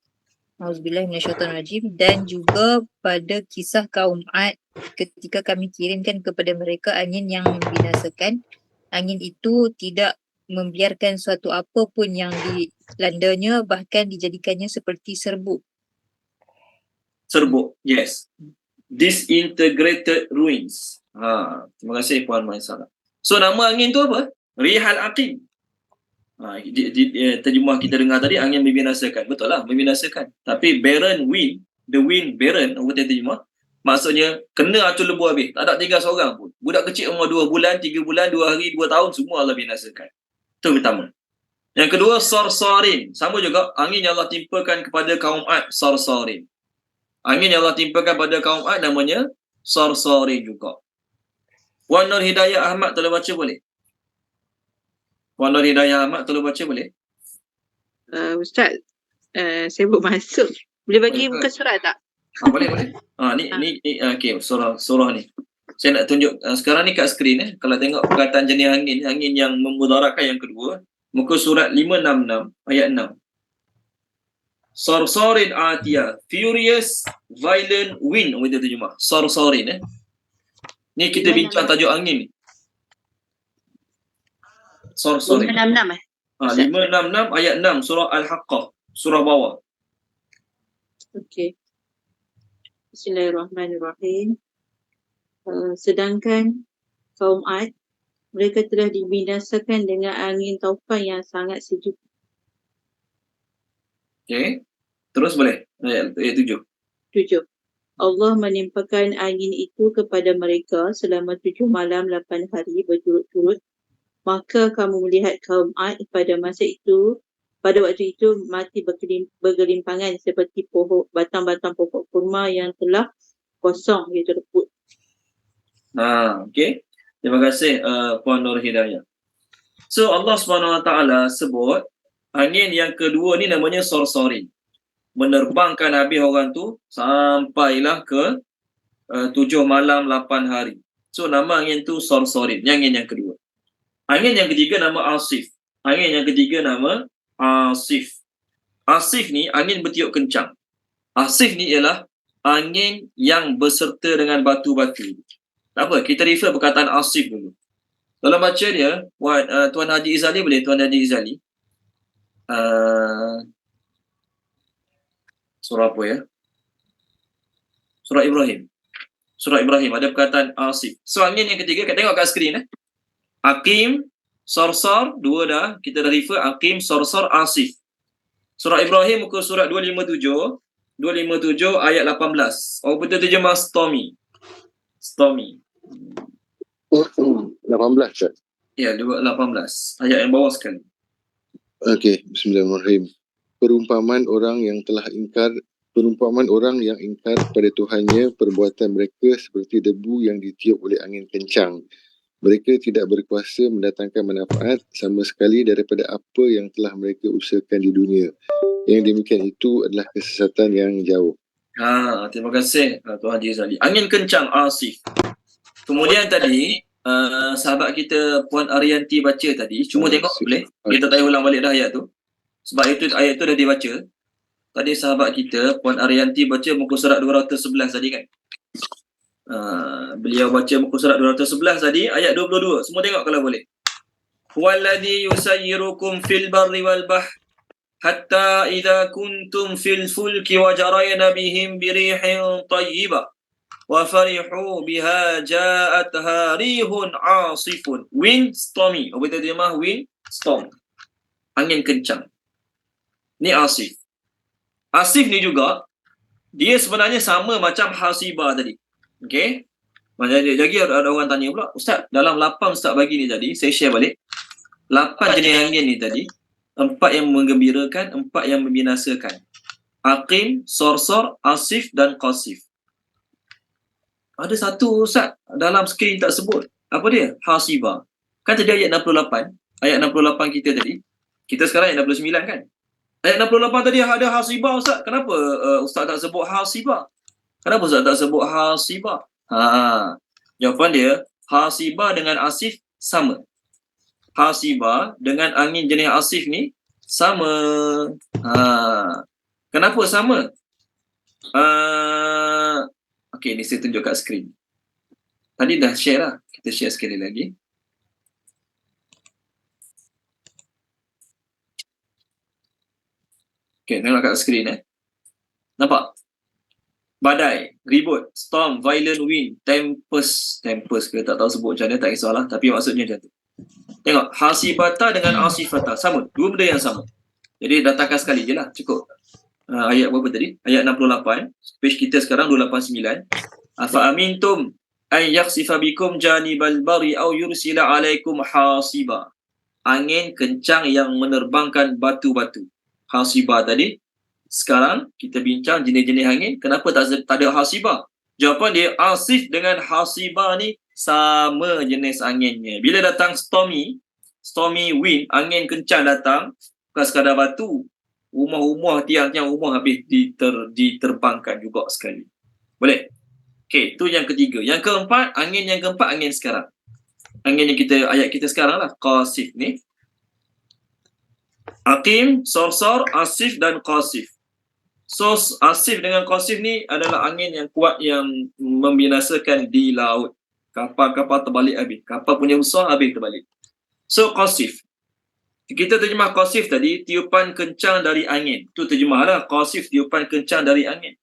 Auzubillahi minasyaitonirrajim. Dan juga pada kisah kaum Ad ketika kami kirimkan kepada mereka angin yang membinasakan. Angin itu tidak membiarkan suatu apa pun yang dilandanya, bahkan dijadikannya seperti serbuk. Serbuk, yes. Disintegrated ruins. Terima kasih Puan Maisarah. So nama angin tu apa? Rihal aqim. Terjemah kita dengar tadi, angin membinasakan. Betul lah, membinasakan. Tapi barren wind, the wind barren, orang terjemah, maksudnya kena acul lebu habis. Tak ada tinggal seorang pun. Budak kecil umur 2 bulan, 3 bulan, 2 hari, 2 tahun, semua Allah binasakan. Itu pertama. Yang kedua, sarsarin. Sama juga, angin yang Allah timpakan kepada kaum Ad, sarsarin. Angin yang Allah timpakan pada kaum Ad namanya sarsarin juga. Puan Nur Hidayah Ahmad, tolong baca boleh? Puan Nur Hidayah Ahmad, tolong baca boleh? Ustaz, saya belum masuk. Boleh bagi Boleh, muka surat tak? Boleh. Ni okey, surah ni. Saya nak tunjuk sekarang ni kat skrin Kalau tengok perkataan jenis angin yang memudaratkan yang kedua, muka surat 566 ayat 6. Sarsarin atiyah, furious violent wind, kita terjemah. Sarsarin Ni kita bincang tajuk angin ni. Sarsarin. 566 566 ayat 6 surah Al-Haqqah, surah bawah. Okey. Bismillahirrahmanirrahim. Sedangkan kaum Ad, mereka telah dibinasakan dengan angin taufan yang sangat sejuk. Okey. Terus boleh. Ayat 7. 7. Allah menimpakan angin itu kepada mereka selama 7 malam 8 hari berturut-turut. Maka kamu melihat kaum Ad pada waktu itu mati bergelimpangan seperti batang-batang pokok kurma yang telah kosong, iaitu reput. Okey. Terima kasih Puan Nur Hidayah. So Allah SWT sebut angin yang kedua ni namanya sarsarin. Menerbangkan habis orang tu sampailah ke 7 malam 8 hari. So nama angin tu sorsorin, angin yang kedua. Angin yang ketiga nama asif. Angin yang ketiga nama asif. Asif ni angin bertiup kencang. Asif ni ialah angin yang berserta dengan batu-batu. Tak apa, kita refer perkataan asif dulu. Dalam baca dia, Tuan Haji Izali boleh? Tuan Haji Izali. Surah apa ya? Surah Ibrahim. Surah Ibrahim ada perkataan asif. So angin yang ketiga, kita tengok kat skrin. Aqim, sorsor, dua dah. Kita dah refer Aqim, sorsor, asif. Surah Ibrahim muka surat 257 ayat 18. Oh betul terjemah Stormy. Stormy. 18 Ustaz. Ya, 18. Ayat yang bawah sekali. Okey, bismillahirrahmanirrahim. Perumpamaan orang yang ingkar pada Tuhannya, perbuatan mereka seperti debu yang ditiup oleh angin kencang. Mereka tidak berkuasa mendatangkan manfaat sama sekali daripada apa yang telah mereka usahakan di dunia. Yang demikian itu adalah kesesatan yang jauh. Terima kasih Tuan Haji Zali. Angin kencang, asif. Kemudian tadi sahabat kita Puan Arianti baca tadi. Cuma tengok boleh? Kita tak ulang balik dah ayat tu. Sebab ayat tu dah dibaca. Tadi sahabat kita Puan Arianti baca muka surat 211 tadi kan. Beliau baca muka surat 211 tadi ayat 22. Semua tengok kalau boleh. Walladhi yusayyirukum fil barri wal bahr hatta idza kuntum fil fulki wa jarayna bihim birihin tayyibah wa farihu biha ja'atha rihun 'asifun. Wind stormy. Apa terjemah wind storm? Angin kencang. Ni asif. Asif ni juga dia sebenarnya sama macam hasibah tadi. Okey. Jadi ada orang tanya pula, Ustaz, dalam 8 Ustaz bagi ni tadi, saya share balik. 8 jenis angin ni tadi, 4 yang menggembirakan, 4 yang membinasakan. Aqim, sorsor, asif dan qasif. Ada satu Ustaz dalam skrin tak sebut. Apa dia? Hasibah. Kan tadi ayat 68. Ayat 68 kita tadi. Kita sekarang ayat 69 kan? Ayat 68 tadi ada hasibah Ustaz. Kenapa Ustaz tak sebut hasibah? Kenapa Ustaz tak sebut hasibah? Jawapan dia, hasibah dengan asif sama. Hasibah dengan angin jenis asif ni sama. Kenapa sama? Okey, ni saya tunjuk kat skrin. Tadi dah share lah. Kita share sekali lagi. Okey, tengok kat skrin Nampak? Badai, ribut, storm, violent wind, tempest ke tak tahu sebut macam mana, tak kisahlah, tapi maksudnya macam tu. Tengok, hasibata dengan asifata sama, dua benda yang sama. Jadi datangkan sekali je lah, cukup. Ayat berapa tadi? Ayat 68. Page kita sekarang 289. Afa amintum ay yakhsifa bikum janibal bari aw yursila alaikum hasiba. Angin kencang yang menerbangkan batu-batu. Hasibah tadi. Sekarang kita bincang jenis-jenis angin. Kenapa tak ada hasibah? Jawapan dia, asif dengan hasibah ni sama jenis anginnya. Bila datang stormy wind, angin kencang datang, bukan sekadar batu, rumah-rumah, tiang-tiang rumah habis diterbangkan juga sekali. Boleh? Okey, tu yang ketiga. Yang keempat, angin sekarang. Angin yang ayat kita sekarang lah, qasif ni. Aqim, sorsor, asif dan qasif. So, asif dengan qasif ni adalah angin yang kuat yang membinasakan di laut. Kapal-kapal terbalik habis. Kapal punya besar habis terbalik. So, qasif. Kita terjemah qasif tadi, tiupan kencang dari angin. Itu terjemahlah, qasif, tiupan kencang dari angin.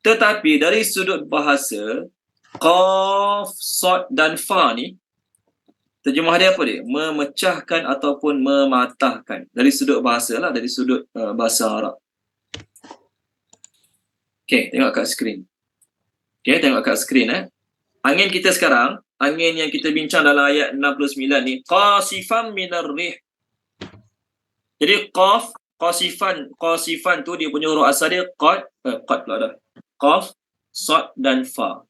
Tetapi dari sudut bahasa, qaf, sad dan fa ni, terjemah dia apa dia? Memecahkan ataupun mematahkan. Dari sudut bahasa lah, dari sudut bahasa Arab. Okey, tengok kat skrin. Okey, tengok kat skrin Angin kita sekarang, angin yang kita bincang dalam ayat 69 ni, qasifan minar rih. Jadi qasifan tu dia punya huruf asal dia qad pula dah. Qaf, sad dan fa.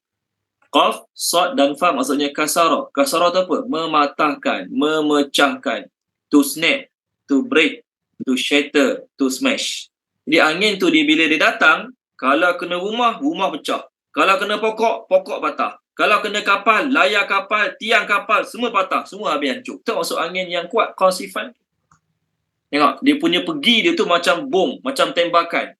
Qaf, sad dan fa maksudnya kasara. Kasara tu apa? Mematahkan, memecahkan. To snap, to break, to shatter, to smash. Jadi angin tu bila dia datang, kalau kena rumah pecah. Kalau kena pokok, pokok patah. Kalau kena kapal, layar kapal, tiang kapal, semua patah. Semua habis hancur. Itu maksud angin yang kuat, qasifan. Tengok, dia punya pergi dia tu macam bom, macam tembakan.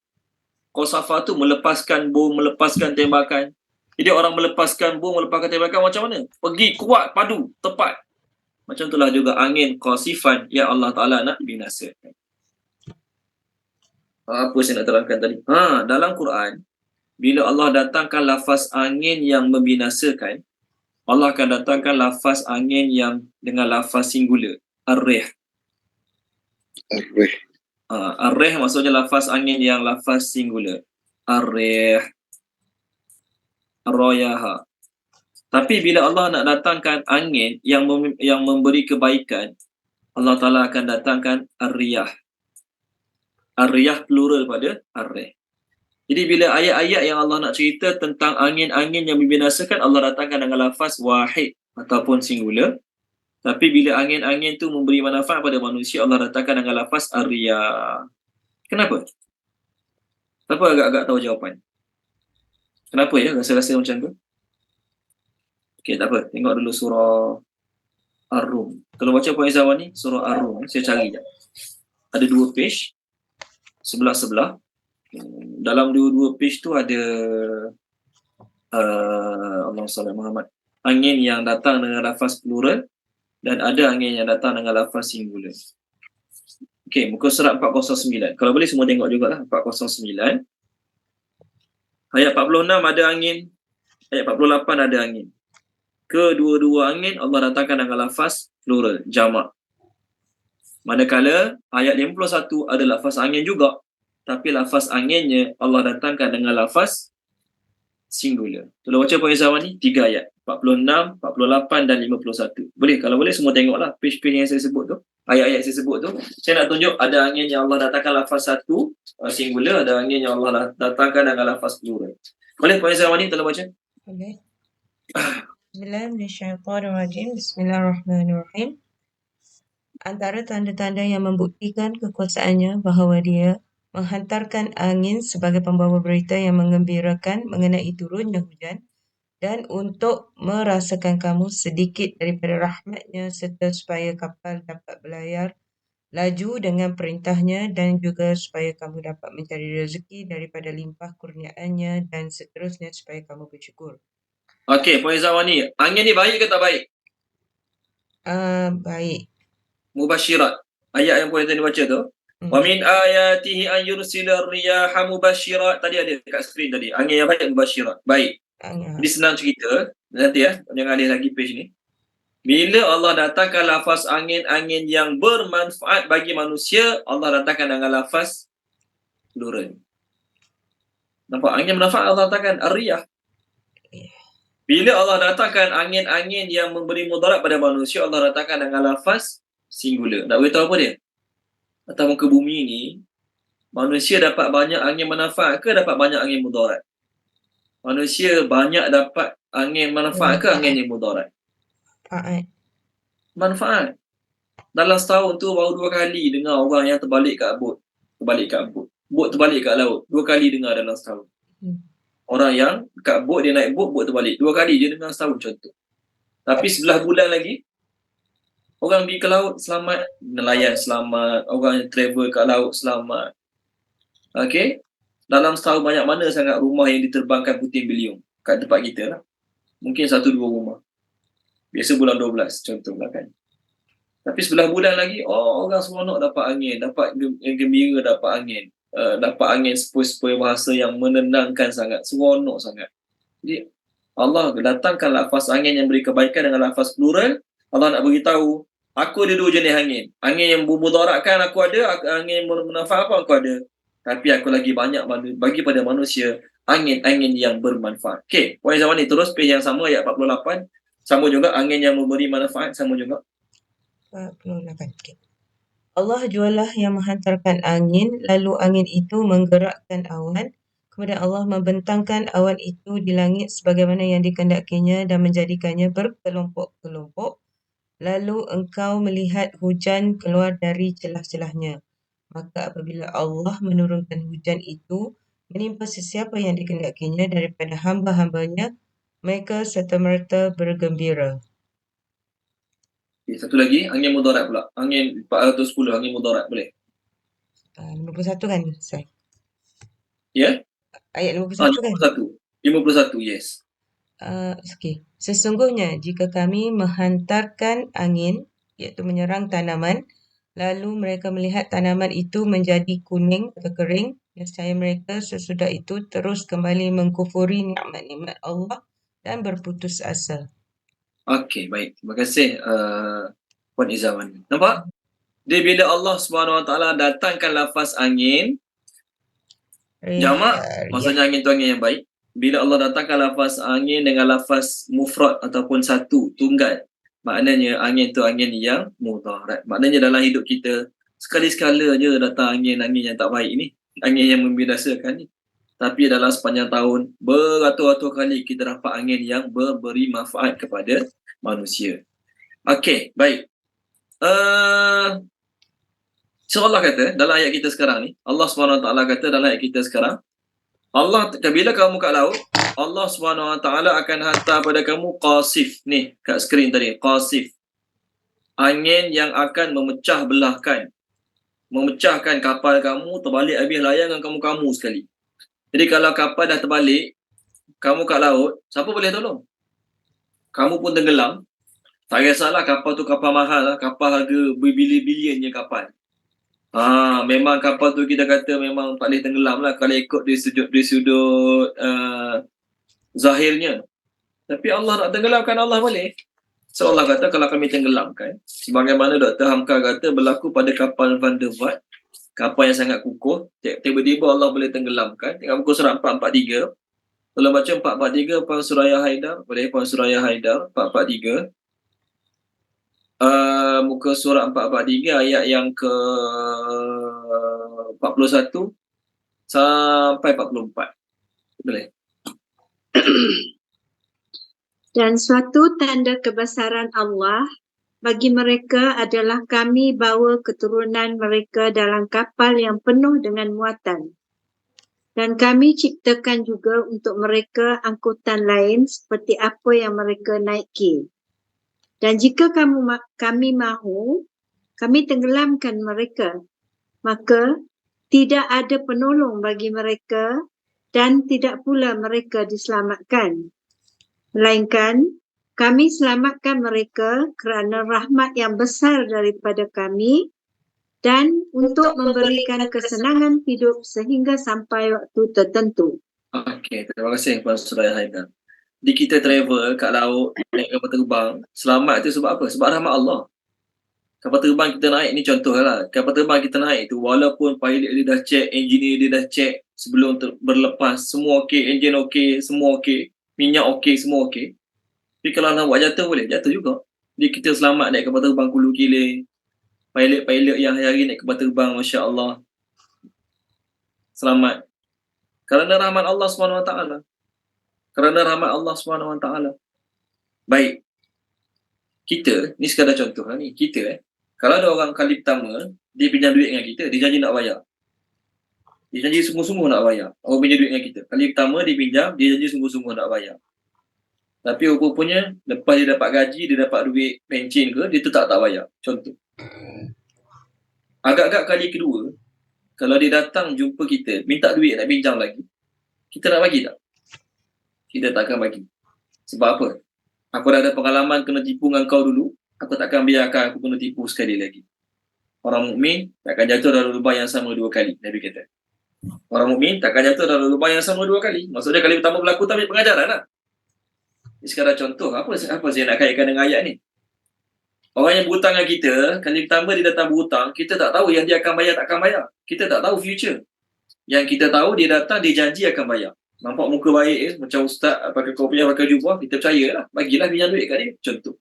Qasafah tu melepaskan bom, melepaskan tembakan. Jadi orang melepaskan bom, melepaskan tembakan macam mana? Pergi kuat, padu, tepat. Macam itulah juga angin qasifan yang Allah Ta'ala nak binasakan. Apa saya nak terangkan tadi? Dalam Quran, bila Allah datangkan lafaz angin yang membinasakan, Allah akan datangkan lafaz angin yang dengan lafaz singular, ar-rih. Ar-rih. Ar-rih maksudnya lafaz angin yang lafaz singular. Ar-rih, ar-rayaha. Tapi bila Allah nak datangkan angin yang memberi kebaikan, Allah Ta'ala akan datangkan ar-riyah. Ar-riyah plural pada ar-rih. Jadi bila ayat-ayat yang Allah nak cerita tentang angin-angin yang membinasakan, Allah datangkan dengan lafaz wahid ataupun singular. Tapi bila angin-angin tu memberi manfaat pada manusia, Allah datangkan dengan lafaz ar-riyah. Kenapa? Siapa agak-agak tahu jawapan? Kenapa ya rasa-rasa macam tu? Okey, tak apa. Tengok dulu surah Ar-Rum. Kalau baca Puan Izzawani ni, surah Ar-Rum. Saya cari je. Ada 2 page. Sebelah-sebelah. Dalam 2 page tu ada Allahumma salli ala Muhammad. Angin yang datang dengan lafaz plural dan ada angin yang datang dengan lafaz singular. Okey, muka surat 409. Kalau boleh semua tengok jugalah 409. Ayat 46 ada angin, ayat 48 ada angin. Kedua-dua angin Allah datangkan dengan lafaz plural, jamak. Manakala ayat 51 ada lafaz angin juga, tapi lafaz anginnya Allah datangkan dengan lafaz singular. Tolong baca Puan Izzawani 3 ayat, 46, 48 dan 51. Boleh, kalau boleh semua tengoklah page-page yang saya sebut tu, ayat-ayat saya sebut tu. Saya nak tunjuk ada angin yang Allah datangkan lafaz satu singular, ada angin yang Allah datangkan dengan lafaz plural. Boleh Puan Izzawani tolong baca? Boleh. Bismillahirrahmanirrahim. Bismillahirrahmanirrahim. Antara tanda-tanda yang membuktikan kekuasaannya bahawa dia menghantarkan angin sebagai pembawa berita yang menggembirakan mengenai turunnya hujan dan untuk merasakan kamu sedikit daripada rahmatnya serta supaya kapal dapat berlayar laju dengan perintahnya dan juga supaya kamu dapat mencari rezeki daripada limpah kurniaannya dan seterusnya supaya kamu bersyukur. Okey, Puan Izzawani, angin ni baik ke tak baik? Baik. Mubasyirat. Ayat yang Puan tadi baca tu. Wa min ayatihi an yursila riyaha mubasyirat. Tadi ada kat skrin tadi. Angin yang baik mubasyirat. Baik. Ini senang cerita. Nanti jangan alih lagi page ni. Bila Allah datangkan lafaz angin-angin yang bermanfaat bagi manusia, Allah datangkan dengan lafaz plural. Nampak angin bermanfaat Allah datangkan ar-riyah. Bila Allah datangkan angin-angin yang memberi mudarat pada manusia, Allah datangkan dengan lafaz singular. Nak beritahu apa dia? Atas muka bumi ni, manusia dapat banyak angin manfaat ke dapat banyak angin mudarat? Manusia banyak dapat angin manfaat ke angin yang mudarat? Manfaat. Dalam setahun tu baru 2 kali dengar orang yang terbalik kat bot. Bot terbalik kat laut. 2 kali dengar dalam setahun. Orang yang kat bot, dia naik bot terbalik. 2 kali dia dengar setahun contoh. Tapi 11 bulan lagi, orang pergi ke laut selamat, nelayan selamat, orang yang travel kat laut selamat. Okey? Dalam setahun banyak mana sangat rumah yang diterbangkan puting beliung kat tempat kita lah. Mungkin 1-2 rumah. Biasa bulan 12 contohlah kan. Tapi 11 bulan lagi, orang seronok dapat angin, dapat gembira dapat angin. Dapat angin sepoi-sepoi bahasa yang menenangkan sangat, seronok sangat. Jadi Allah datangkan lafaz angin yang beri kebaikan dengan lafaz plural. Allah nak beritahu, aku ada 2 jenis angin. Angin yang memudaratkan aku ada, angin yang bermanfaat apa aku ada. Tapi aku lagi banyak bagi pada manusia angin-angin yang bermanfaat. Okey, Puan Izzawani terus page yang sama ayat 48. Sama juga angin yang memberi manfaat, sama juga. 48. Okay. Allah jualah yang menghantarkan angin, lalu angin itu menggerakkan awan. Kemudian Allah membentangkan awan itu di langit sebagaimana yang dikehendakinya dan menjadikannya berkelompok-kelompok. Lalu engkau melihat hujan keluar dari celah-celahnya. Maka apabila Allah menurunkan hujan itu, menimpa sesiapa yang dikehendakinya daripada hamba-hambanya, mereka serta-merta bergembira. Okay, satu lagi, angin mudarat pula. Angin 410, angin mudarat boleh? 51 kan, Ustaz? Ya? Ayat 51 kan? 51, yes. Okey. Sesungguhnya jika kami menghantarkan angin, iaitu menyerang tanaman, lalu mereka melihat tanaman itu menjadi kuning atau kering, nescaya mereka sesudah itu terus kembali mengkufuri nikmat-nikmat Allah dan berputus asa. Okey, baik. Terima kasih Puan Izawan. Nampak? Dia bila Allah SWT datangkan lafaz angin, jamak, maksudnya angin tu angin yang baik. Bila Allah datangkan lafaz angin dengan lafaz mufrad ataupun satu, tunggal, maknanya angin tu angin yang mudarat. Maknanya dalam hidup kita, sekali-sekala je datang angin-angin yang tak baik ni, angin yang membinasakan ni. Tapi dalam sepanjang tahun, beratus-ratus kali kita dapat angin yang memberi manfaat kepada manusia. Okey, baik. So Allah kata dalam ayat kita sekarang ni, Allah SWT kata dalam ayat kita sekarang, Allah, bila kamu kat laut, Allah SWT akan hantar pada kamu qasif. Ni, kat skrin tadi, qasif. Angin yang akan memecahkan kapal kamu, terbalik habis layangan kamu sekali. Jadi kalau kapal dah terbalik, kamu kat laut, siapa boleh tolong? Kamu pun tenggelam. Tak kisahlah kapal tu kapal mahal lah, kapal harga berbilion-bilionnya kapal. Memang kapal tu kita kata memang tak boleh tenggelam lah kalau ikut dari sudut zahirnya. Tapi Allah nak tenggelamkan, Allah boleh. So Allah kata kalau kami tenggelamkan, sebagaimana Dr. Hamka kata berlaku pada kapal Van der Vaart, kapal yang sangat kukuh, tiba-tiba Allah boleh tenggelamkan. Tengok muka surat 443. Kalau baca 443 Puan Suraya Haidar, boleh Puan Suraya Haidar 443. Muka surat 443 ayat yang ke 41 sampai 44. Boleh. Dan suatu tanda kebesaran Allah bagi mereka adalah kami bawa keturunan mereka dalam kapal yang penuh dengan muatan. Dan kami ciptakan juga untuk mereka angkutan lain seperti apa yang mereka naiki. Dan jika kami mahu, kami tenggelamkan mereka, maka tidak ada penolong bagi mereka dan tidak pula mereka diselamatkan. Melainkan kami selamatkan mereka kerana rahmat yang besar daripada kami dan untuk memberikan kesenangan hidup sehingga sampai waktu tertentu. Okey, terima kasih Puan Suraya Haidar. Di kita travel kat laut, naik kapal terbang, selamat tu sebab apa? Sebab rahmat Allah. Kapal terbang kita naik ni contohlah, kapal terbang kita naik tu walaupun pilot dia dah check, engineer dia dah check sebelum berlepas, semua okey, enjin okey, semua okey, minyak okey, semua okey. Tapi kalau nak buat jatuh boleh, jatuh juga. Jadi kita selamat naik kapal terbang Kulu Kiling. Pilot-pilot yang hari-hari naik kapal terbang, Masya Allah, selamat. Kerana rahmat Allah SWT. Kerana rahmat Allah SWT. Baik. Kita, ni sekadar contoh lah ni. Kita kalau ada orang kali pertama, dia pinjam duit dengan kita, dia janji nak bayar. Dia janji sungguh-sungguh nak bayar. Orang pinjam duit dengan kita. Kali pertama dia pinjam, dia janji sungguh-sungguh nak bayar. Tapi rupanya, lepas dia dapat gaji, dia dapat duit pencen ke, dia tetap tak bayar. Contoh. Agak-agak kali kedua, kalau dia datang jumpa kita, minta duit nak pinjam lagi, kita nak bagi tak? Kita takkan bagi. Sebab apa? Aku dah ada pengalaman kena tipu dengan kau dulu, aku takkan biarkan aku kena tipu sekali lagi. Orang mukmin takkan jatuh dalam lubang yang sama dua kali, Nabi kata. Orang mukmin takkan jatuh dalam lubang yang sama dua kali. Maksudnya kali pertama berlaku tak ambil pengajaran lah. Ini sekadar contoh. Apa saya nak kaitkan dengan ayat ni? Orang yang berhutang dengan kita, kali pertama dia datang berhutang, kita tak tahu yang dia akan bayar tak akan bayar. Kita tak tahu future. Yang kita tahu dia datang, dia janji akan bayar. Nampak muka baik macam ustaz pakai kopiah, pakai jubah, kita percayalah. Bagilah pinjam duit kat dia. Contoh.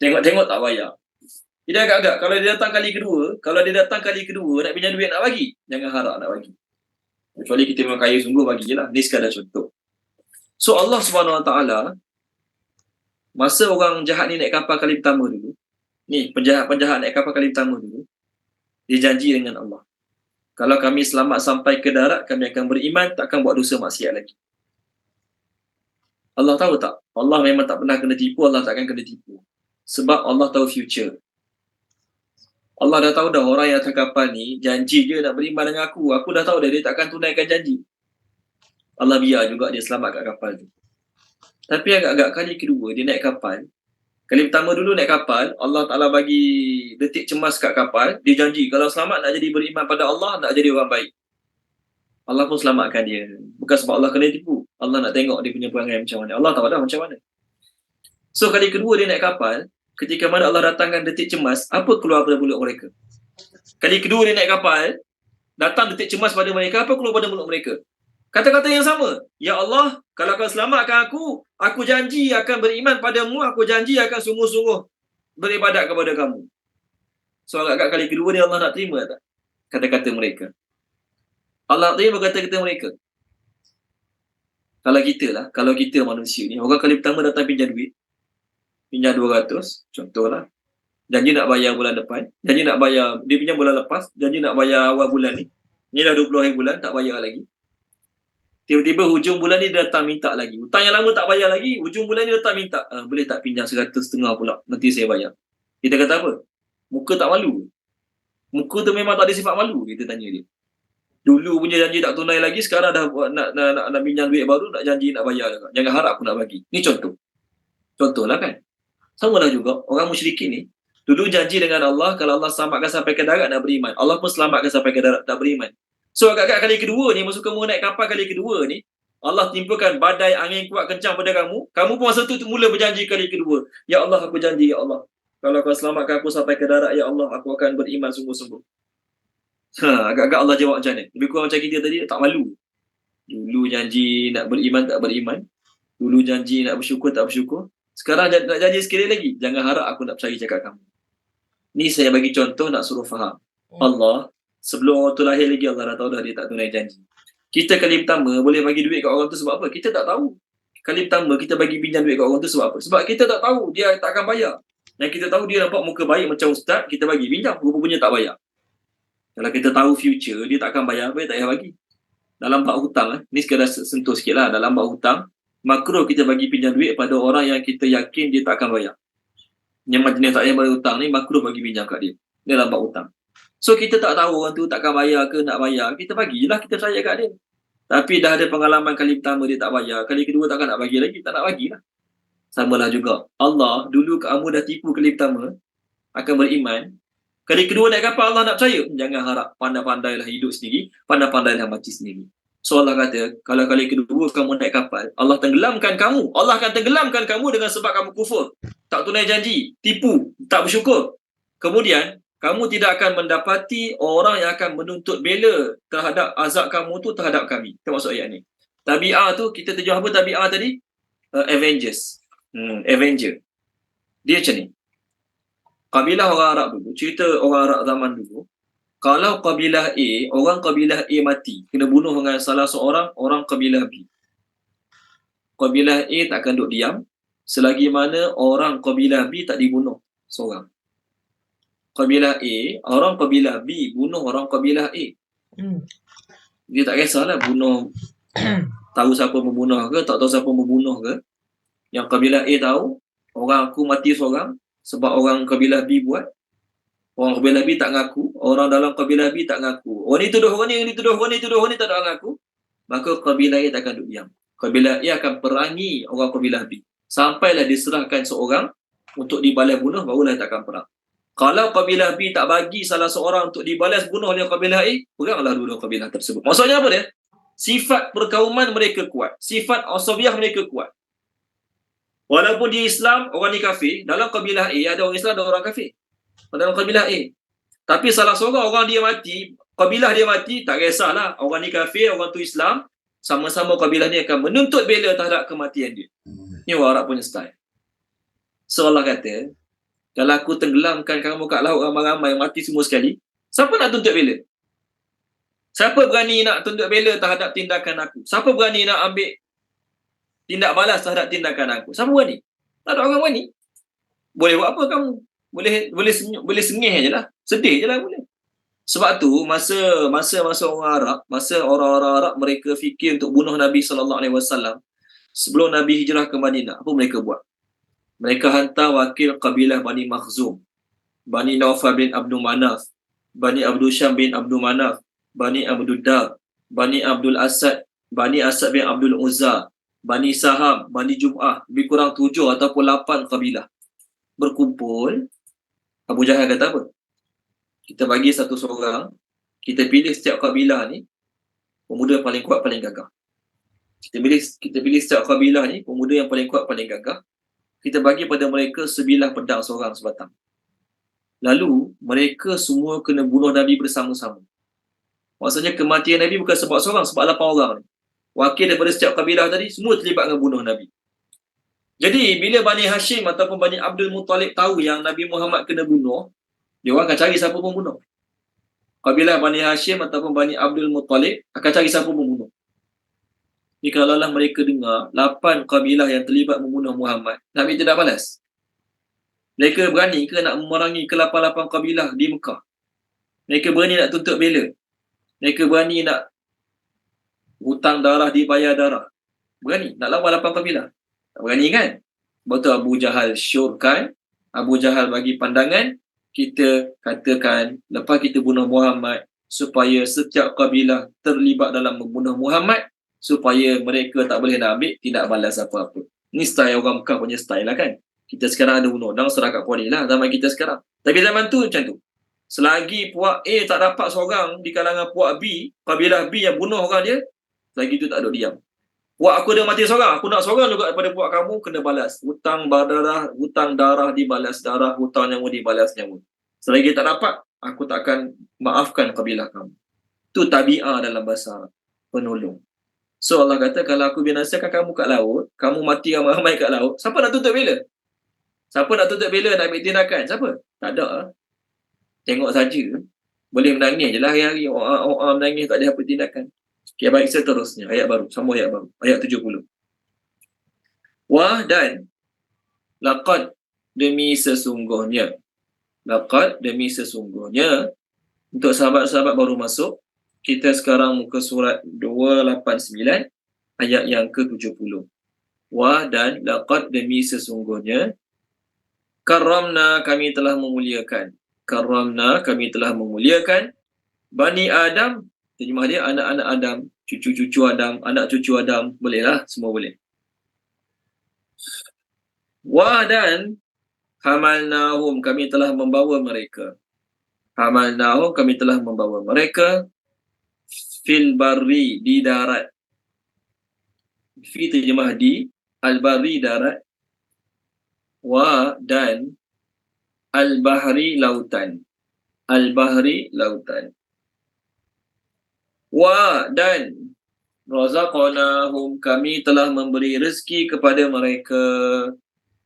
Tengok tak bayar. Jadi agak-agak kalau dia datang kali kedua, nak pinjam duit nak bagi, jangan harap nak bagi. Kecuali kita memang kaya sungguh, bagilah. Ni sekadar contoh. So Allah SWT, masa orang jahat ni naik kapal kali pertama dulu, ni penjahat-penjahat naik kapal kali pertama dulu, dia janji dengan Allah. Kalau kami selamat sampai ke darat, kami akan beriman, takkan buat dosa maksiat lagi. Allah tahu tak? Allah memang tak pernah kena tipu, Allah takkan kena tipu. Sebab Allah tahu future. Allah dah tahu dah orang yang atas kapal ni, janji dia nak beriman dengan aku. Aku dah tahu dah dia takkan tunaikan janji. Allah biar juga dia selamat kat kapal tu. Tapi agak-agak kali kedua dia naik kapal. Kali pertama dulu naik kapal, Allah Ta'ala bagi detik cemas kat kapal. Dia janji kalau selamat nak jadi beriman pada Allah, nak jadi orang baik. Allah pun selamatkan dia. Bukan sebab Allah kena tipu. Allah nak tengok dia punya perangai macam mana. Allah tahu dah macam mana. So kali kedua dia naik kapal, ketika mana Allah datangkan detik cemas, apa keluar pada mulut mereka? Kali kedua dia naik kapal, datang detik cemas pada mereka, apa keluar pada mulut mereka? Kata-kata yang sama. Ya Allah, kalau kau selamatkan aku janji akan beriman padamu, aku janji akan sungguh-sungguh beribadat kepada kamu. So agak-agak kali kedua ni Allah nak terima tak kata-kata mereka? Allah terima kata-kata mereka. Kalau kita manusia ni, orang kali pertama datang pinjam duit, pinjam 200, contohlah. Janji nak bayar bulan depan, janji nak bayar, dia pinjam bulan lepas, janji nak bayar awal bulan ni. Ni dah 20 hari bulan, tak bayar lagi. Tiba-tiba hujung bulan ni dia datang minta lagi. Hutang yang lama tak bayar lagi, hujung bulan ni datang minta. Boleh tak pinjam 100 setengah pula, nanti saya bayar. Kita kata apa? Muka tak malu. Muka tu memang tak ada sifat malu, kita tanya dia. Dulu punya janji tak tunai lagi, sekarang dah nak pinjam duit baru, nak janji nak bayar juga. Jangan harap aku nak bagi. Ni contohlah kan. Sama lah juga orang musyrikin ni. Dulu janji dengan Allah, kalau Allah selamatkan sampai ke darat nak beriman. Allah pun selamatkan sampai ke darat tak beriman. So agak-agak kali kedua ni, masuk kamu naik kapal kali kedua ni, Allah timpakan badai angin kuat kencang pada kamu. Kamu pun masa tu mula berjanji kali kedua. Ya Allah, aku janji ya Allah, kalau kau selamatkan aku sampai ke darat, ya Allah, aku akan beriman sungguh-sungguh. Agak-agak Allah jawab macam ni. Lebih kurang macam kita tadi, tak malu. Dulu janji nak beriman, tak beriman. Dulu janji nak bersyukur, tak bersyukur. Sekarang nak janji sekali lagi, jangan harap aku nak percaya cakap kamu. Ni saya bagi contoh nak suruh faham. Allah, sebelum orang tu lahir lagi, Allah dah tahu dah dia tak tunai janji. Kita kali pertama boleh bagi duit kat orang tu sebab apa? Kita tak tahu. Kali pertama kita bagi pinjam duit kat orang tu sebab apa? Sebab kita tak tahu dia tak akan bayar. Dan kita tahu dia nampak muka baik macam ustaz, kita bagi pinjam, rupa-rupanya tak bayar. Kalau kita tahu future dia tak akan bayar, tak payah bagi. Dalam bab hutang, ni sekadar sentuh sikit lah. Dalam bab hutang, makruh kita bagi pinjam duit pada orang yang kita yakin dia tak akan bayar. Yang jenis tak payah bayar hutang ni, makruh bagi pinjam kat dia. Ni dalam bab hutang. So kita tak tahu orang tu takkan bayar ke nak bayar, kita bagilah, kita percaya kat dia. Tapi dah ada pengalaman kali pertama dia tak bayar, kali kedua takkan nak bagi lagi, tak nak bagilah. Samalah juga. Allah, dulu kamu dah tipu kali pertama, akan beriman. Kali kedua naik kapal Allah nak percaya. Jangan harap pandai-pandailah hidup sendiri, pandai-pandailah mati sendiri. So Allah kata, kalau kali kedua kamu naik kapal, Allah tenggelamkan kamu. Allah akan tenggelamkan kamu dengan sebab kamu kufur, tak tunai janji, tipu, tak bersyukur. Kemudian kamu tidak akan mendapati orang yang akan menuntut bela terhadap azab kamu tu terhadap kami. Kita masuk ayat ni. Tabi'ah tu, kita terjemah apa tabi'ah tadi? Avengers. Avenger. Dia macam ni. Kabilah orang Arab dulu, cerita orang Arab zaman dulu, kalau kabilah A, orang kabilah A mati, kena bunuh dengan salah seorang orang kabilah B. Kabilah A takkan duduk diam selagi mana orang kabilah B tak dibunuh seorang. Kabilah A, orang kabilah B bunuh orang kabilah A. Dia tak kisahlah bunuh tahu siapa membunuh ke, tak tahu siapa membunuh ke. Yang kabilah A tahu, orang aku mati seorang sebab orang kabilah B buat. Orang kabilah B tak ngaku, orang dalam kabilah B tak ngaku. Orang ni tuduh orang ni, orang ni tuduh orang ni, tuduh orang ni tak nak ngaku. Maka kabilah A takkan duduk diam. Kabilah A akan perangi orang kabilah B. Sampailah diserahkan seorang untuk dibalas bunuh, barulah takkan perang. Kalau kabilah B tak bagi salah seorang untuk dibalas bunuh oleh kabilah A, peranglah dua kabilah tersebut. Maksudnya apa dia? Sifat perkauman mereka kuat. Sifat asabiah mereka kuat. Walaupun dia Islam, orang ni kafir, dalam kabilah A ada orang Islam, ada orang kafir. Dalam kabilah A. Tapi salah seorang orang dia mati, kabilah dia mati, tak kisahlah. Orang ni kafir, orang tu Islam, sama-sama kabilah ni akan menuntut bela terhadap kematian dia. Ni orang Arab punya style. So Allah kata, kalau aku tenggelamkan kamu kat laut ramai-ramai mati semua sekali, siapa nak tuntut bela? Siapa berani nak tuntut bela terhadap tindakan aku? Siapa berani nak ambil tindak balas terhadap tindakan aku? Siapa berani? Tak ada orang berani. Boleh buat apa kamu? Boleh senyum, boleh sengih je lah. Sedih je lah boleh. Sebab tu masa orang-orang Arab mereka fikir untuk bunuh Nabi SAW sebelum Nabi hijrah ke Madinah, apa mereka buat? Mereka hantar wakil kabilah Bani Makhzum, Bani Naufal bin Abdul Manaf, Bani Abdul Syam bin Abdul Manaf, Bani Abdul Dar, Bani Abdul Asad, Bani Asad bin Abdul Uzza, Bani Saham, Bani Jum'ah, lebih kurang 7 ataupun 8 kabilah berkumpul. Abu Jahal kata apa? Kita bagi satu seorang, kita pilih setiap kabilah ni pemuda yang paling kuat, paling gagah. Kita pilih setiap kabilah ni pemuda yang paling kuat, paling gagah. Kita bagi pada mereka sebilah pedang seorang sebatang. Lalu mereka semua kena bunuh Nabi bersama-sama. Maksudnya kematian Nabi bukan sebab seorang, sebab 8 orang ni. Wakil daripada setiap kabilah tadi semua terlibat dengan bunuh Nabi. Jadi bila Bani Hashim ataupun Bani Abdul Muttalib tahu yang Nabi Muhammad kena bunuh, dia orang akan cari siapa pembunuh. Kabilah Bani Hashim ataupun Bani Abdul Muttalib akan cari siapa pembunuh. Jadi kalaulah mereka dengar 8 kabilah yang terlibat membunuh Muhammad, Nabi tidak balas. Mereka berani ke nak memerangi ke-8 kabilah di Mekah? Mereka berani nak tuntut bela? Mereka berani nak hutang darah dibayar darah? Berani nak lawan 8 kabilah? Tak berani kan? Sebab tu Abu Jahal syorkan, Abu Jahal bagi pandangan, kita katakan lepas kita bunuh Muhammad supaya setiap kabilah terlibat dalam membunuh Muhammad supaya mereka tak boleh nak ambil tindak balas apa-apa. Ni style orang Mekah punya style lah kan. Kita sekarang ada undang-undang serakat polis lah zaman kita sekarang. Tapi zaman tu macam tu. Selagi puak A tak dapat seorang di kalangan puak B, kabilah B yang bunuh orang dia, selagi tu tak ada diam. Puak aku ada mati seorang, aku nak seorang juga daripada puak kamu, kena balas. Hutang darah dibalas darah, hutang nyawa dibalas nyawa. Selagi tak dapat, aku tak akan maafkan kabilah kamu. Itu tabi'ah dalam bahasa penolong. So Allah kata, kalau aku binasakan kamu kat laut, kamu mati ramai-ramai kat laut, siapa nak tuntut bela? Siapa nak tuntut bela, nak ambil tindakan? Siapa? Tak ada. Tengok saja. Boleh menangis je lah hari-hari. Orang menangis tak ada apa tindakan. Okay, baik, seterusnya. Ayat baru. Sama ayat baru. Ayat 70. Wah dan laqad demi sesungguhnya. Laqad demi sesungguhnya. Untuk sahabat-sahabat baru masuk, kita sekarang muka surat 289 ayat yang ke-70. Wah dan laqad demi sesungguhnya. Karramna kami telah memuliakan. Karramna kami telah memuliakan. Bani Adam. Terjemah dia anak-anak Adam, cucu-cucu Adam, anak cucu Adam, bolehlah, semua boleh. Wa dan hamalnahum kami telah membawa mereka. Hamalnahum kami telah membawa mereka fil barri di darat. Fi terjemah di, al-barri darat. Wa dan al-bahri lautan. Al-bahri lautan. Wa dan razaqnahum kami telah memberi rezeki kepada mereka.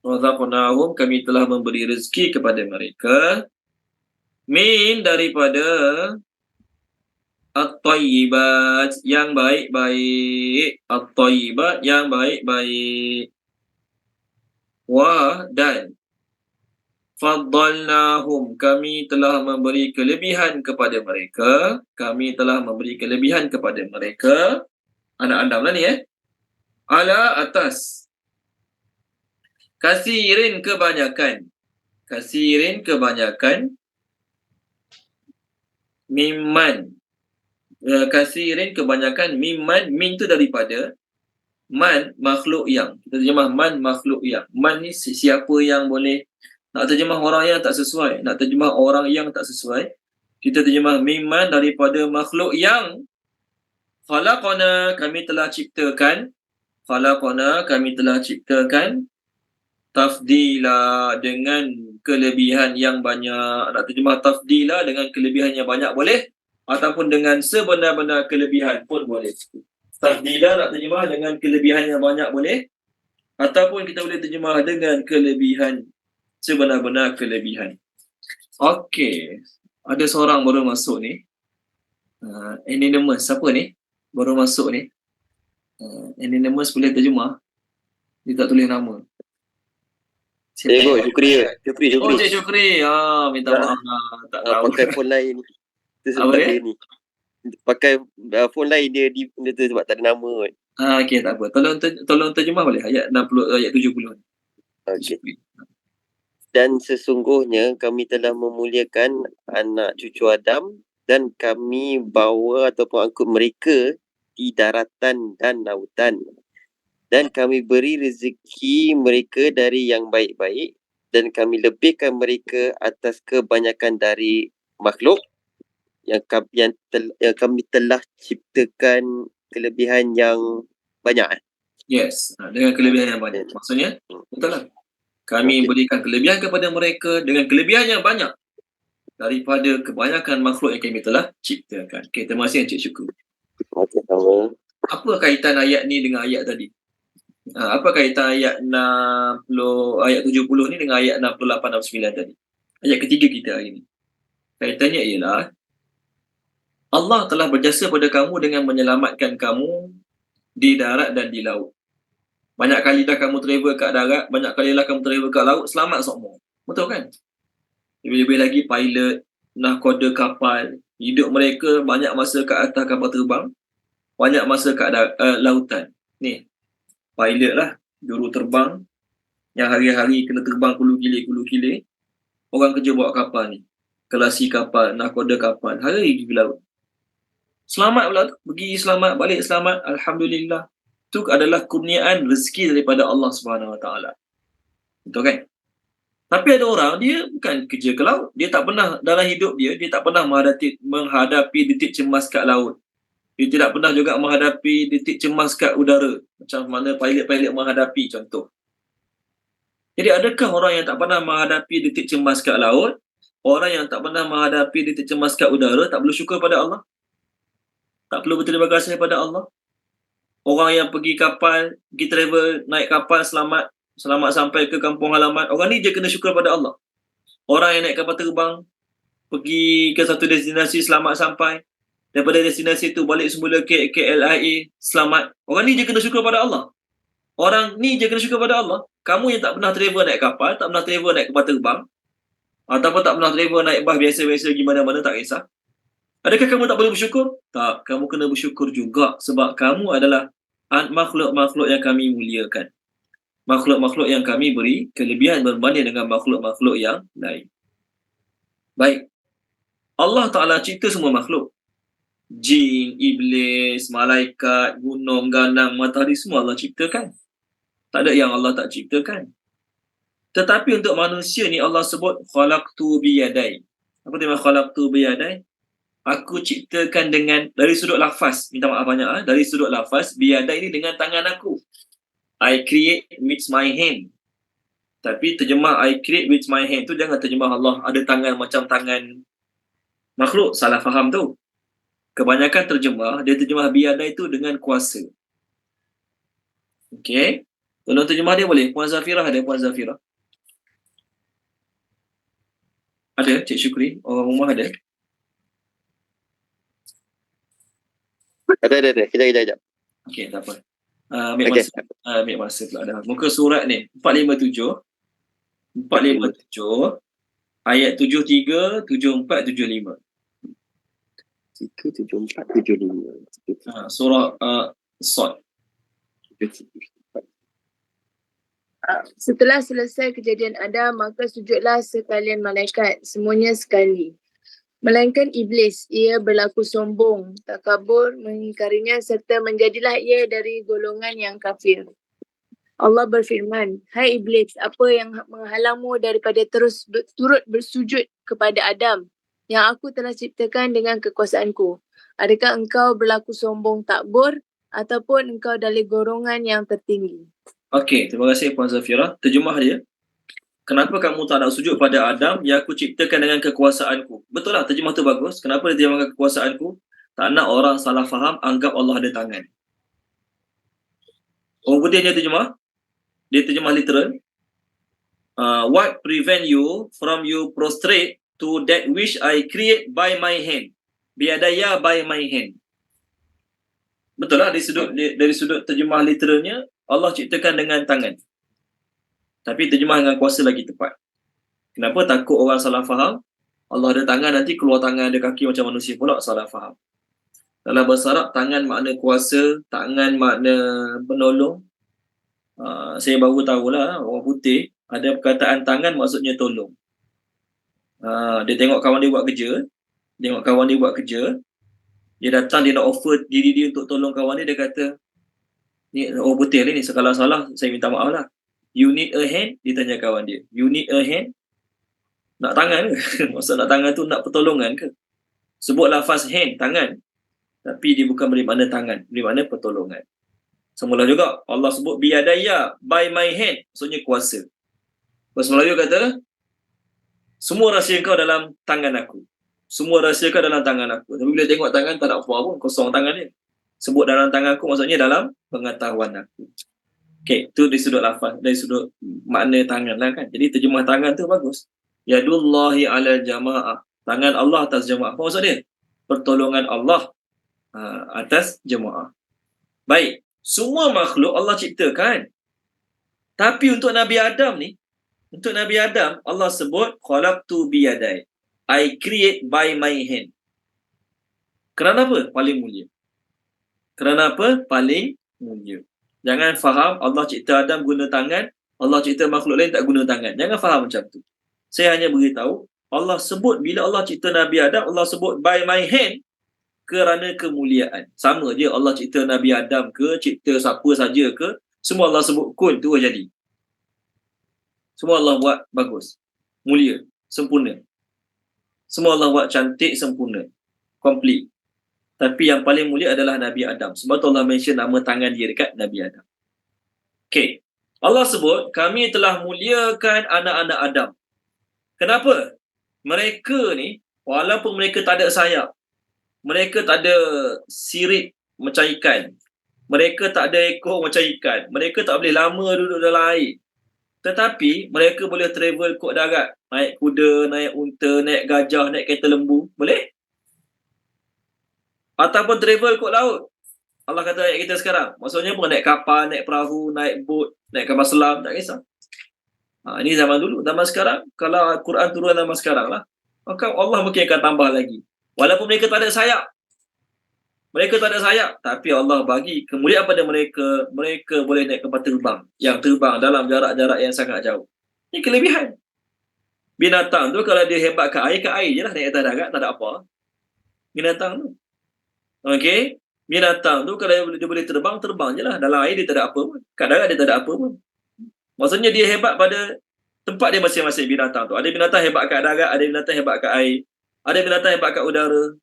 Razaqnahum kami telah memberi rezeki kepada mereka min daripada at-tayyibat yang baik-baik. At-tayyibat yang baik-baik. Wa dan faddalnahum kami telah memberi kelebihan kepada mereka. Kami telah memberi kelebihan kepada mereka. Anak Adam lah ni ala atas. Kasirin kebanyakan. Kasirin kebanyakan. Mimman. Kasirin kebanyakan. Mimman. Min tu daripada. Man makhluk yang. Kita terjemah man makhluk yang. Man ni siapa yang boleh. Nak terjemah orang yang tak sesuai. Nak terjemah orang yang tak sesuai. Kita terjemah mimman daripada makhluk yang khalaqana kami telah ciptakan. Khalaqana kami telah ciptakan. Tafdila dengan kelebihan yang banyak. Nak terjemah tafdila dengan kelebihan yang banyak boleh. Ataupun dengan sebenar-benar kelebihan pun boleh. Tafdila nak terjemah dengan kelebihan yang banyak boleh. Ataupun kita boleh terjemah dengan kelebihan. Sebenar-benar kelebihan. Okey. Ada seorang baru masuk ni. Anonymous. Siapa ni? Baru masuk ni. Anonymous boleh terjemah. Dia tak tulis nama. Syukri. Oh, Cik Syukri. Minta maaf lah. Tak tahu. Pakai phone lain. Itu Apa sebab dia? dia ni. Pakai phone lain dia tu sebab tak ada nama kan. Okey, tak apa. Tolong terjemah boleh ayat 60 ayat 70. Okey. Dan sesungguhnya kami telah memuliakan anak cucu Adam dan kami bawa ataupun angkut mereka di daratan dan lautan. Dan kami beri rezeki mereka dari yang baik-baik dan kami lebihkan mereka atas kebanyakan dari makhluk yang kami telah ciptakan kelebihan yang banyak. Yes, dengan kelebihan yang banyak. Maksudnya, betul lah. Kami berikan kelebihan kepada mereka dengan kelebihan yang banyak daripada kebanyakan makhluk yang kami telah ciptakan. Okay, terima kasih Encik Syukur. Okey, sama. Apa kaitan ayat ni dengan ayat tadi? Apa kaitan ayat 70 ni dengan ayat 68 dan 9 tadi? Ayat ketiga kita hari ni. Kaitannya ialah Allah telah berjasa pada kamu dengan menyelamatkan kamu di darat dan di laut. Banyak kali dah kamu travel kat darat, banyak kali lah kamu travel kat laut, selamat semua. Betul kan? Lebih-lebih lagi pilot, nahkoda kapal, hidup mereka banyak masa kat atas kapal terbang, banyak masa kat lautan. Ni, pilot lah, juru terbang, yang hari-hari kena terbang kulu-kilir. Orang kerja bawa kapal ni. Kelasi kapal, nahkoda kapal, hari pergi laut. Selamat pula tu, pergi selamat, balik selamat, alhamdulillah. Itu adalah kurniaan rezeki daripada Allah Subhanahu Wa Taala. Betul kan? Tapi ada orang dia bukan kerja ke laut, dia tak pernah dalam hidup dia tak pernah menghadapi detik cemas kat laut. Dia tidak pernah juga menghadapi detik cemas kat udara, macam mana pilot-pilot menghadapi contoh. Jadi adakah orang yang tak pernah menghadapi detik cemas kat laut, orang yang tak pernah menghadapi detik cemas kat udara tak perlu syukur pada Allah? Tak perlu berterima kasih pada Allah? Orang yang pergi kapal, pergi travel, naik kapal selamat sampai ke kampung halaman, orang ni je kena syukur pada Allah. Orang yang naik kapal terbang, pergi ke satu destinasi selamat sampai, daripada destinasi tu balik semula ke KLIA selamat, orang ni je kena syukur pada Allah. Orang ni je kena syukur pada Allah. Kamu yang tak pernah travel naik kapal, tak pernah travel naik kapal terbang, ataupun tak pernah travel naik bas biasa-biasa gimana-mana, tak kisah. Adakah kamu tak boleh bersyukur? Tak, kamu kena bersyukur juga sebab kamu adalah makhluk-makhluk yang kami muliakan. Makhluk-makhluk yang kami beri kelebihan berbanding dengan makhluk-makhluk yang lain. Baik. Allah Ta'ala cipta semua makhluk. Jin, iblis, malaikat, gunung, ganang, matahari, semua Allah ciptakan. Tak ada yang Allah tak ciptakan. Tetapi untuk manusia ni Allah sebut khalaqtu biyadai. Apa dia khalaqtu biyadai? Aku ciptakan dengan, dari sudut lafaz, minta maaf banyak, dari sudut lafaz, biyadai ni dengan tangan aku. I create with my hand. Tapi terjemah I create with my hand tu jangan terjemah Allah ada tangan macam tangan makhluk, salah faham tu. Kebanyakan terjemah, dia terjemah biyadai tu dengan kuasa. Okey. Tolong terjemah dia boleh? Puan Zafirah ada? Puan Zafirah? Ada? Cik Syukri? Orang rumah ada? Ada. Kejap. Okey, tak apa. Ambil masa pula dah. Muka surat ni 457 ayat 73, 74, 75. 74, 75. Surah Sad. Setelah selesai kejadian Adam, maka sujudlah sekalian malaikat, semuanya sekali. Melainkan iblis, ia berlaku sombong, takabur, mengingkarinya serta menjadilah ia dari golongan yang kafir. Allah berfirman, hai iblis, apa yang menghalangmu daripada terus turut bersujud kepada Adam yang aku telah ciptakan dengan kekuasaanku? Adakah engkau berlaku sombong takbur ataupun engkau dari golongan yang tertinggi? Okey, terima kasih Puan Zafirah. Terjemah dia, kenapa kamu tak nak sujud pada Adam yang aku ciptakan dengan kekuasaanku? Betul lah, terjemah tu bagus. Kenapa dia terjemahkan kekuasaanku? Tak nak orang salah faham, anggap Allah ada tangan. Orang putih dia terjemah literal. What prevent you from you prostrate to that which I create by my hand? Biadaya by my hand. Betul lah, dari sudut terjemah literalnya, Allah ciptakan dengan tangan. Tapi terjemah dengan kuasa lagi tepat. Kenapa? Takut orang salah faham. Allah ada tangan, nanti keluar tangan, ada kaki macam manusia pula, salah faham. Dalam bahasa Arab, tangan makna kuasa, tangan makna penolong. Saya baru tahulah, orang putih, ada perkataan tangan maksudnya tolong. Dia tengok kawan dia buat kerja, dia datang, dia nak offer diri dia untuk tolong kawan dia, dia kata, ni orang putih ni, sekala salah, saya minta maaf lah. You need a hand? Dia tanya kawan dia. You need a hand? Nak tangan ke? Maksud nak tangan tu nak pertolongan ke? Sebut lafaz hand, tangan. Tapi dia bukan beri makna tangan, beri makna pertolongan. Semula juga Allah sebut biyadaya, by my hand, maksudnya kuasa. Bahasa Melayu kata, semua rahsia kau dalam tangan aku. Semua rahsia kau dalam tangan aku. Tapi bila tengok tangan tak ada apa pun, kosong tangan dia. Sebut dalam tangan aku maksudnya dalam pengetahuan aku. Okey, tu dari sudut lafaz, dari sudut makna tangan lah kan. Jadi terjemah tangan tu bagus. Yadullahi ala jama'ah. Tangan Allah atas jemaah. Apa maksud dia? Pertolongan Allah atas jemaah. Baik. Semua makhluk Allah ciptakan. Tapi untuk Nabi Adam ni, Allah sebut khalaqtu biyadai. I create by my hand. Kerana apa? Paling mulia. Jangan faham Allah cipta Adam guna tangan, Allah cipta makhluk lain tak guna tangan. Jangan faham macam tu. Saya hanya beritahu, Allah sebut bila Allah cipta Nabi Adam, Allah sebut by my hand kerana kemuliaan. Sama je Allah cipta Nabi Adam ke, cipta siapa saja ke, semua Allah sebut kun tu jadi. Semua Allah buat bagus, mulia, sempurna. Semua Allah buat cantik, sempurna, complete. Tapi yang paling mulia adalah Nabi Adam. Sebab tu Allah mention nama tangan dia dekat Nabi Adam. Okey. Allah sebut, kami telah muliakan anak-anak Adam. Kenapa? Mereka ni, walaupun mereka tak ada sayap, mereka tak ada sirip macam ikan, mereka tak ada ekor macam ikan, mereka tak boleh lama duduk dalam air, tetapi mereka boleh travel kot darat, naik kuda, naik unta, naik gajah, naik kereta lembu, boleh? Ataupun travel kot laut. Allah kata ayat kita sekarang, maksudnya pun naik kapal, naik perahu, naik bot, naik kapal selam, tak kisah. Ini zaman dulu. Zaman sekarang, kalau Quran turun zaman sekarang lah, maka Allah mungkin akan tambah lagi. Walaupun mereka tak ada sayap, tapi Allah bagi kemuliaan pada mereka. Mereka boleh naik kapal terbang, yang terbang dalam jarak-jarak yang sangat jauh. Ini kelebihan. Binatang tu kalau dia hebat ke air je lah, naik atas darat, tak ada apa. Binatang tu. Okey, binatang tu kalau dia boleh terbang je lah. Dalam air dia tak ada apa pun, kat darat dia tak ada apa pun. Maksudnya dia hebat pada tempat dia masing-masing binatang tu. Ada binatang hebat kat darat, ada binatang hebat kat air, ada binatang hebat kat udara.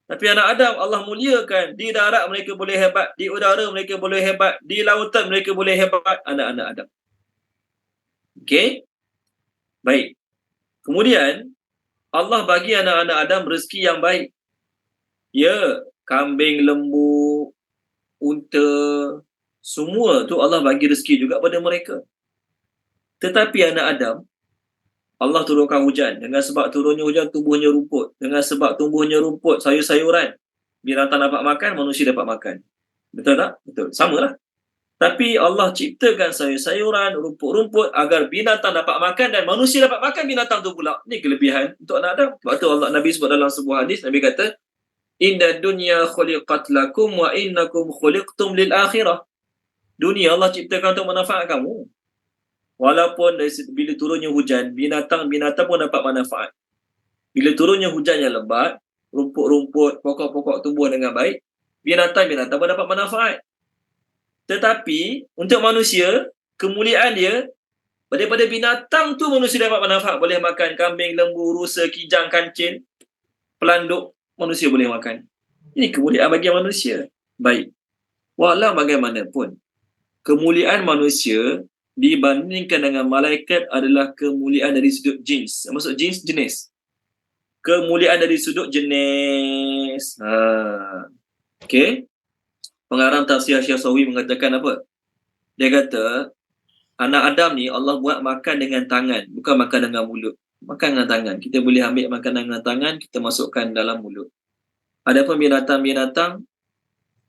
Tapi anak Adam Allah muliakan. Di darat mereka boleh hebat, di udara mereka boleh hebat, di lautan mereka boleh hebat, anak-anak Adam. Okey? Baik. Kemudian Allah bagi anak-anak Adam rezeki yang baik. Ya, kambing, lembu, unta, semua tu Allah bagi rezeki juga pada mereka. Tetapi anak Adam, Allah turunkan hujan. Dengan sebab turunnya hujan, tumbuhnya rumput. Dengan sebab tumbuhnya rumput, sayur-sayuran, binatang dapat makan, manusia dapat makan. Betul tak? Betul. Samalah. Tapi Allah ciptakan sayur-sayuran, rumput-rumput agar binatang dapat makan dan manusia dapat makan binatang tu pula. Ini kelebihan untuk anak Adam. Sebab tu Allah, Nabi sebut dalam sebuah hadis, Nabi kata, Inna dunya khuliqat lakum wa innakum khuliqtum lil akhirah. Dunia Allah ciptakan untuk manfaat kamu. Walaupun bila turunnya hujan, binatang-binatang pun dapat manfaat. Bila turunnya hujan yang lebat, rumput-rumput, pokok-pokok tumbuh dengan baik, binatang-binatang pun dapat manfaat. Tetapi untuk manusia, kemuliaan dia, daripada binatang tu manusia dapat manfaat. Boleh makan kambing, lembu, rusa, kijang, kancil, pelanduk, manusia boleh makan. Ini kemuliaan bagi manusia. Baik. Walau bagaimanapun, kemuliaan manusia dibandingkan dengan malaikat adalah kemuliaan dari sudut jins. Maksud jins, jenis. Kemuliaan dari sudut jenis. Okey. Pengarang tafsir Syasawi mengatakan apa? Dia kata, anak Adam ni Allah buat makan dengan tangan, bukan makan dengan mulut. Makan dengan tangan. Kita boleh ambil makanan dengan tangan, kita masukkan dalam mulut. Adapun binatang-binatang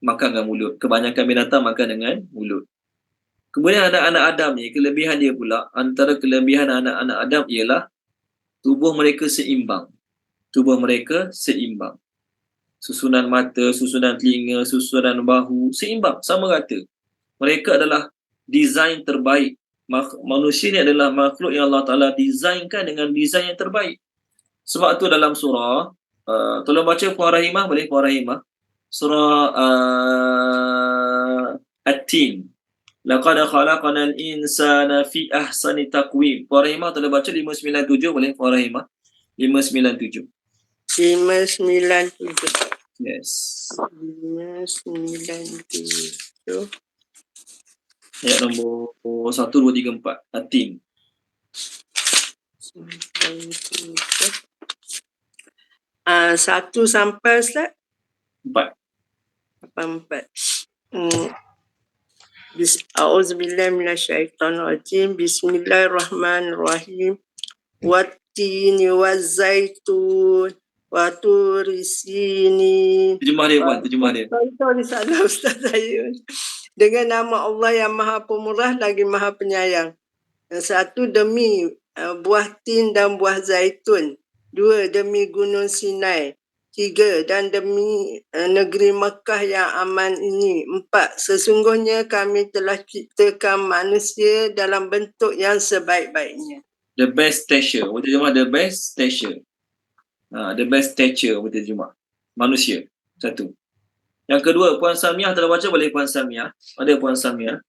makan dengan mulut. Kebanyakan binatang makan dengan mulut. Kemudian anak-anak Adam ni, kelebihan dia pula, antara kelebihan anak-anak Adam ialah tubuh mereka seimbang. tubuh mereka seimbang. Susunan mata, susunan telinga, susunan bahu seimbang, sama rata. Mereka adalah desain terbaik. Manusia ni adalah makhluk yang Allah Ta'ala desainkan dengan desain yang terbaik. Sebab tu dalam surah, tolong baca Puan Rahimah, boleh Puan Rahimah? Surah At-Tin. Laqad khalaqanal insana fi ahsani taqwim. Puan Rahimah tolong baca 597, boleh Puan Rahimah? 597. 597. Yes. 597. Ayat nombor 1, 2, 3, 4. At-Tin. 1 sampai Ustaz? 4. 4. A'udzubillahi minasyaitonirrajim. Bismillahirrahmanirrahim. Wattini wazzaitun wa turi sinin. Terjemah dia, Puan, terjemah dia. Sorry, salah Ustaz saya. Dengan nama Allah yang Maha Pemurah lagi Maha Penyayang. 1 demi buah tin dan buah zaitun. 2 demi gunung Sinai. 3 dan demi negeri Mekah yang aman ini. 4 sesungguhnya kami telah ciptakan manusia dalam bentuk yang sebaik-baiknya. The best stature. Terjemah the best stature. The best stature terjemah. Manusia. 1. Yang kedua, Puan Samiah telah baca, boleh Puan Samiah? Ada Puan Samiah?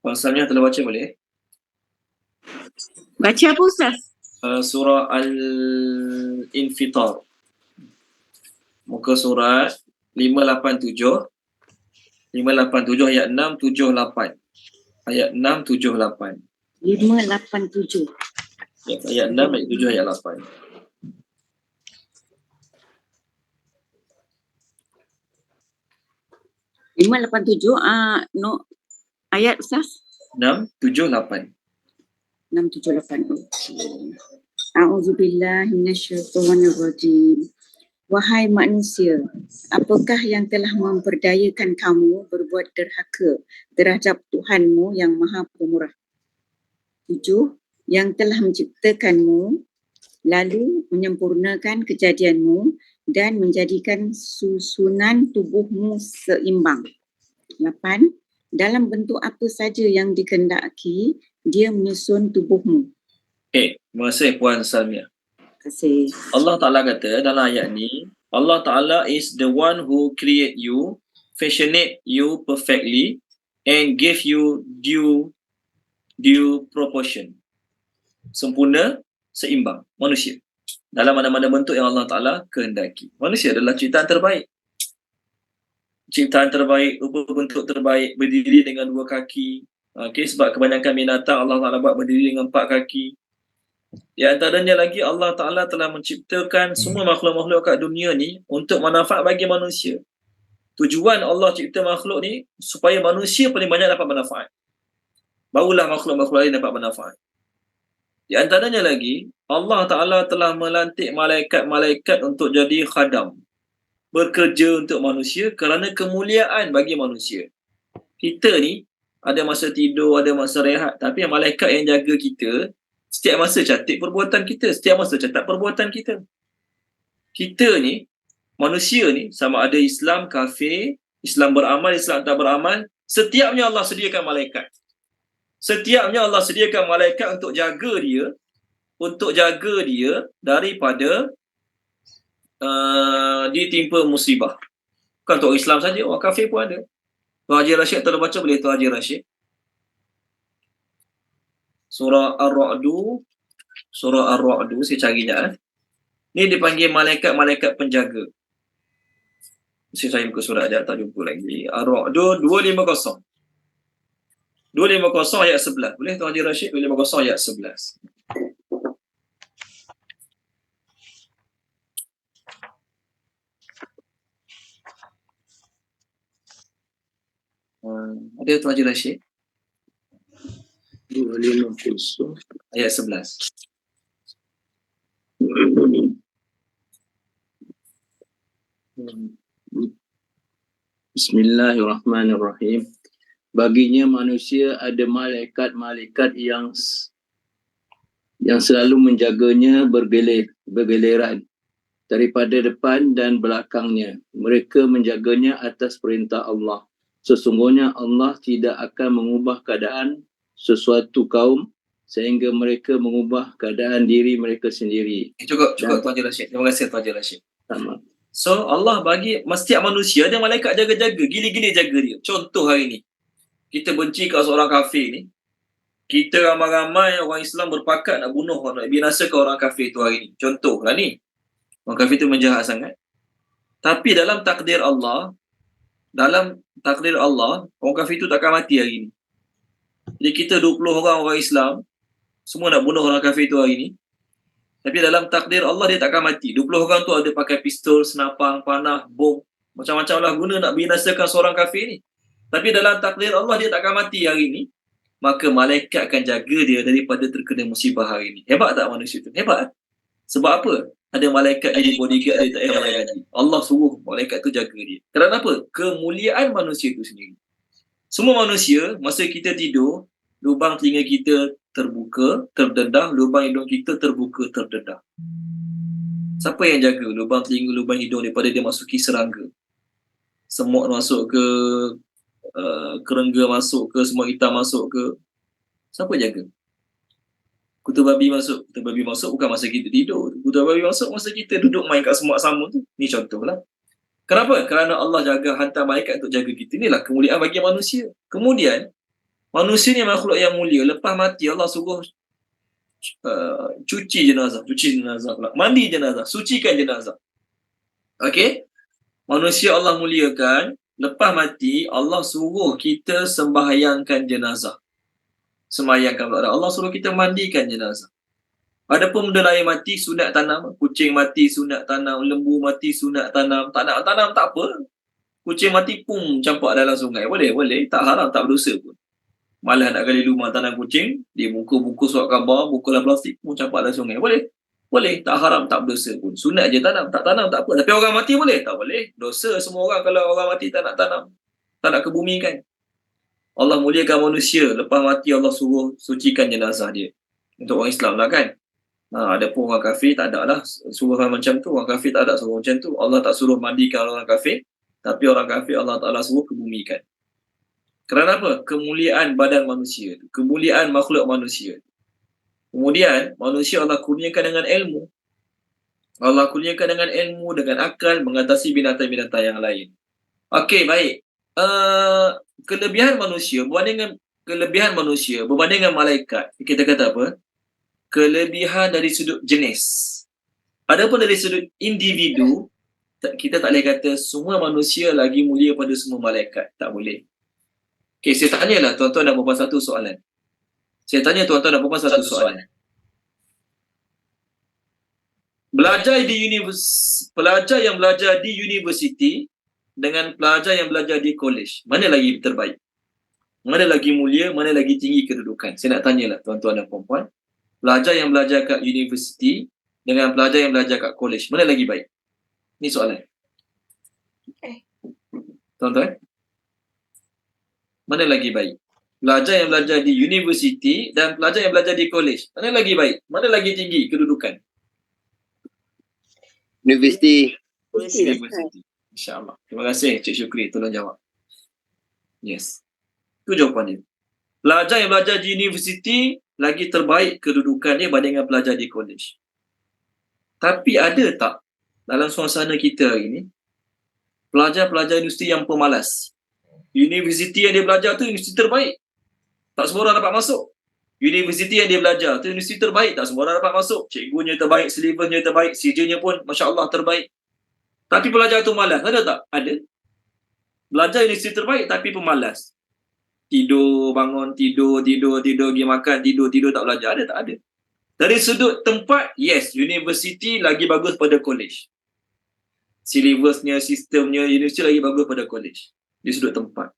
Puan Samiah telah baca, boleh? Baca apa Ustaz? Surah Al-Infitar. Muka surat 587. 587 ayat 6, 7, 8. Ayat 6, 7, 8. 587. Ayat 6, ayat 7, ayat 8. Ayat Ustaz? 6, 7, 8. 6, 7, 8. Okey. A'udzubillahi minasyaitonirrajim. Wahai manusia, apakah yang telah memperdayakan kamu berbuat derhaka terhadap Tuhanmu yang Maha Pemurah? 7. Yang telah menciptakanmu, lalu menyempurnakan kejadianmu dan menjadikan susunan tubuhmu seimbang. 8. Dalam bentuk apa saja yang dikehendaki, dia menyusun tubuhmu. Terima kasih Puan Salmiah. Terima kasih. Allah Ta'ala kata dalam ayat ni, Allah Ta'ala is the one who create you, fashionate you perfectly and give you due proportion. Sempurna, seimbang, manusia. Dalam mana-mana bentuk yang Allah Ta'ala kehendaki. Manusia adalah ciptaan terbaik. Ciptaan terbaik, rupa bentuk terbaik, berdiri dengan 2 kaki. Sebab kebanyakan binatang Allah Ta'ala buat berdiri dengan 4 kaki. Di antaranya lagi Allah Ta'ala telah menciptakan semua makhluk-makhluk kat dunia ni untuk manfaat bagi manusia. Tujuan Allah cipta makhluk ni supaya manusia paling banyak dapat manfaat. Barulah makhluk-makhluk lain dapat manfaat. Di antaranya lagi, Allah Ta'ala telah melantik malaikat-malaikat untuk jadi khadam. Bekerja untuk manusia kerana kemuliaan bagi manusia. Kita ni ada masa tidur, ada masa rehat, tapi malaikat yang jaga kita setiap masa catat perbuatan kita, setiap masa catat perbuatan kita. Kita ni, manusia ni, sama ada Islam, kafir, Islam beramal, Islam tak beramal, setiapnya Allah sediakan malaikat. Setiapnya Allah sediakan malaikat untuk jaga dia daripada ditimpa musibah. Bukan untuk Islam saja, orang kafir pun ada. Tuan Haji Rashid telah baca, boleh Tuan Haji Rashid? Surah Ar-Ra'du, saya cari sekejap. Ni dipanggil malaikat-malaikat penjaga. Saya muka surat sekejap, tak jumpa lagi. Ar-Ra'du 250. 250 ayat 11. Boleh Tuan Haji Rashid? 250 ayat 11. Ada Tuan Haji Rashid? 250 ayat 11. Bismillahirrahmanirrahim. Baginya manusia ada malaikat-malaikat yang yang selalu menjaganya bergiliran daripada depan dan belakangnya. Mereka menjaganya atas perintah Allah. Sesungguhnya Allah tidak akan mengubah keadaan sesuatu kaum sehingga mereka mengubah keadaan diri mereka sendiri. Cukup Tuan Haji Rashid. Terima kasih Tuan Haji Rashid. Sama. So Allah bagi setiap manusia ada malaikat jaga-jaga, gili-gili jaga dia. Contoh hari ni, kita benci kat seorang kafir ni, kita ramai-ramai orang Islam berpakat nak bunuh, nak binasakan orang kafir tu hari ni. Contoh lah ni, orang kafir tu menjahat sangat. Tapi dalam takdir Allah, orang kafir tu takkan mati hari ni. Jadi kita 20 orang Islam, semua nak bunuh orang kafir tu hari ni. Tapi dalam takdir Allah dia takkan mati. 20 orang tu ada pakai pistol, senapang, panah, bom, macam-macam lah guna nak binasakan seorang kafir ni. Tapi dalam takdir Allah dia takkan mati hari ni. Maka malaikat akan jaga dia daripada terkena musibah hari ni. Hebat tak manusia tu? Hebat. Sebab apa? Ada malaikat jadi bodyguard dia tak payah bayar gaji. Allah suruh malaikat tu jaga dia. Kerana apa? Kemuliaan manusia tu sendiri. Semua manusia, masa kita tidur, lubang telinga kita terbuka, terdedah, lubang hidung kita terbuka, terdedah. Siapa yang jaga lubang telinga, lubang hidung daripada dia masuki serangga? Semut masuk ke, kerengga masuk ke, semut hitam masuk ke? Siapa jaga? Kutu babi masuk bukan masa kita tidur. Kutu babi masuk masa kita duduk main kat semut samun tu. Ni contohlah. Kenapa? Kerana Allah jaga, hantar malaikat untuk jaga kita. Inilah kemuliaan bagi manusia. Kemudian, manusia ni makhluk yang mulia. Lepas mati Allah suruh cuci jenazah pula. Mandi jenazah, sucikan jenazah. Okey? Manusia Allah muliakan, lepas mati Allah suruh kita sembahyangkan jenazah. Sembahyangkan kepada Allah, suruh kita mandikan jenazah. Adapun benda lain mati, sunat tanam. Kucing mati, sunat tanam. Lembu mati, sunat tanam. Tak nak tanam, tak apa. Kucing mati, pum, campak dalam sungai. Boleh. Tak haram, tak berdosa pun. Malah nak gali rumah tanam kucing, dia buku surat khabar, buku dalam plastik, pun campak dalam sungai. Boleh. Tak haram, tak berdosa pun. Sunat je tanam. Tak tanam, tak apa. Tapi orang mati boleh? Tak boleh. Dosa semua orang kalau orang mati tak nak tanam. Tak nak kebumikan. Allah muliakan manusia. Lepas mati Allah suruh sucikan jenazah dia. Untuk orang Islam lah kan. Ada pun orang kafir tak ada lah suruhan macam tu. Orang kafir tak ada suruh macam tu. Allah tak suruh mandikan orang kafir. Tapi orang kafir Allah Ta'ala suruh kebumikan. Kerana apa? Kemuliaan badan manusia. Kemuliaan makhluk manusia. Kemudian manusia Allah kurniakan dengan ilmu. Allah kurniakan dengan ilmu, dengan akal mengatasi binatang-binatang yang lain. Okey, baik. Kelebihan manusia berbanding dengan malaikat. Kita kata apa? Kelebihan dari sudut jenis. Adapun dari sudut individu, kita tak boleh kata semua manusia lagi mulia pada semua malaikat. Tak boleh. Okey, saya tanyalah tuan-tuan dan puan-puan satu soalan. Pelajar yang belajar di universiti dengan pelajar yang belajar di college, mana lagi terbaik? Mana lagi mulia, mana lagi tinggi kedudukan? Saya nak tanyalah tuan-tuan dan puan-puan. Pelajar yang belajar kat universiti dengan pelajar yang belajar kat college, mana lagi baik? Ni soalan. Tuan-tuan, mana lagi baik? Pelajar yang belajar di universiti dan pelajar yang belajar di college, mana lagi baik? Mana lagi tinggi kedudukan? Universiti. InsyaAllah. Terima kasih Cik Syukri, tolong jawab. Yes. Itu jawapan dia. Pelajar yang belajar di universiti lagi terbaik kedudukan dia banding dengan pelajar di college. Tapi ada tak dalam suasana kita hari ni pelajar-pelajar universiti yang pemalas? Universiti yang dia belajar tu universiti terbaik, tak semua orang dapat masuk. Universiti yang dia belajar tu universiti terbaik, tak semua orang dapat masuk. Cikgunya terbaik, syllabusnya terbaik, CJ-nya pun Masya Allah terbaik. Tapi pelajar tu malas, ada tak? Ada. Belajar universiti terbaik tapi pemalas. Tidur, bangun, tidur, pergi makan, tidur, tak belajar. Ada tak? Ada. Dari sudut tempat, yes, universiti lagi bagus pada college. Syllabusnya, sistemnya, universiti lagi bagus pada college. Di sudut tempat.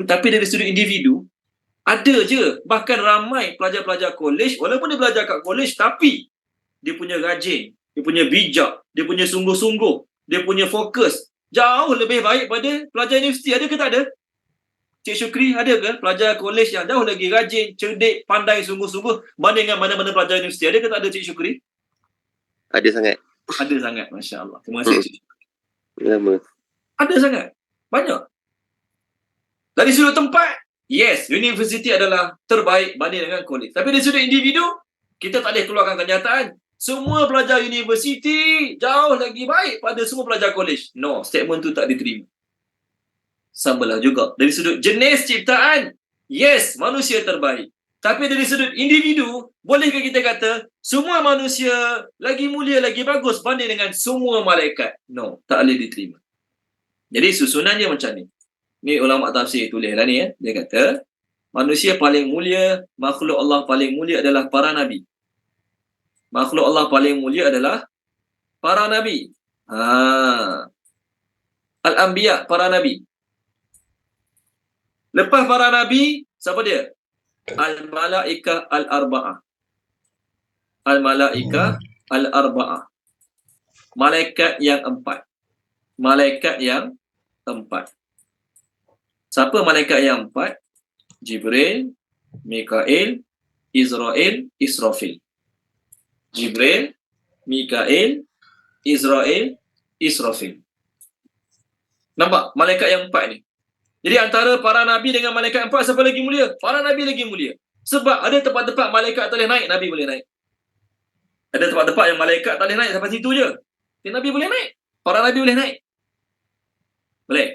Tapi dari sudut individu, ada je. Bahkan ramai pelajar-pelajar college, walaupun dia belajar kat college, tapi dia punya rajin, dia punya bijak, dia punya sungguh-sungguh, dia punya fokus jauh lebih baik pada pelajar universiti. Ada ke tak ada? Cik Syukri, ada ke pelajar kolej yang jauh lagi rajin, cerdik, pandai, sungguh-sungguh banding dengan mana-mana pelajar universiti? Ada ke tak ada, Cik Syukri? Ada sangat. Ada sangat, Masya Allah. Terima kasih, Cik Syukri. Lama. Ada sangat. Banyak. Dari sudut tempat, yes, universiti adalah terbaik banding dengan kolej. Tapi dari sudut individu, kita tak boleh keluarkan kenyataan. Semua pelajar universiti jauh lagi baik pada semua pelajar kolej. No, statement tu tak diterima. Samalah juga. Dari sudut jenis ciptaan, yes, manusia terbaik. Tapi dari sudut individu, bolehkah kita kata semua manusia lagi mulia, lagi bagus banding dengan semua malaikat? No, tak boleh diterima. Jadi susunannya macam ni. Ni ulama tafsir tulislah ni ya. Dia kata, manusia paling mulia, makhluk Allah paling mulia adalah para nabi. Makhluk Allah paling mulia adalah para nabi. Al-Anbiya, para nabi. Lepas para nabi, siapa dia? Al-Malaikah Al-Arba'ah. Al-Malaikah Al-Arba'ah. Malaikat yang 4. Malaikat yang 4. Siapa malaikat yang 4? Jibril, Mikail, Israel, Israfil. Jibril, Mikail, Israel, Israfil. Nampak malaikat yang 4 ni? Jadi antara para nabi dengan malaikat 4, siapa lagi mulia? Para nabi lagi mulia. Sebab ada tempat-tempat malaikat tak boleh naik, nabi boleh naik. Ada tempat-tempat yang malaikat tak boleh naik sampai situ je. Tapi nabi boleh naik. Para nabi boleh naik. Boleh.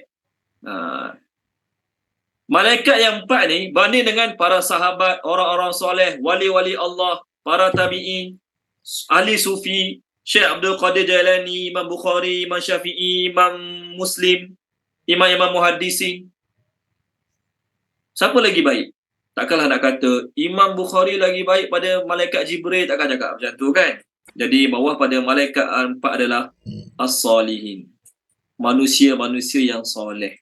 Malaikat yang 4 ni banding dengan para sahabat, orang-orang soleh, wali-wali Allah, para tabi'in, ahli sufi, Syekh Abdul Qadir Jailani, Imam Bukhari, Imam Syafi'i, Imam Muslim, imam-imam muhaddisin. Siapa lagi baik? Takkanlah nak kata Imam Bukhari lagi baik pada malaikat Jibril, takkan cakap macam tu kan? Jadi bawah pada malaikat 4 adalah as-salihin. Manusia-manusia yang soleh.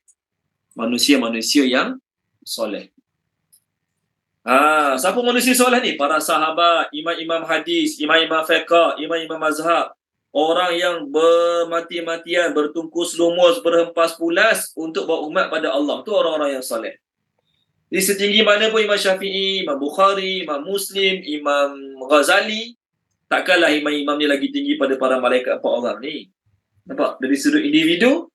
Manusia-manusia yang soleh. Siapa manusia soleh ni? Para sahabat, imam-imam hadis, imam-imam fiqh, imam-imam mazhab. Orang yang bermati-matian, bertungkus lumus, berhempas pulas untuk bawa umat pada Allah. Itu orang-orang yang soleh. Di setinggi mana pun Imam Syafi'i, Imam Bukhari, Imam Muslim, Imam Ghazali, takkanlah imam-imamnya lagi tinggi pada para malaikat 4 orang ni. Nampak? Dari sudut individu,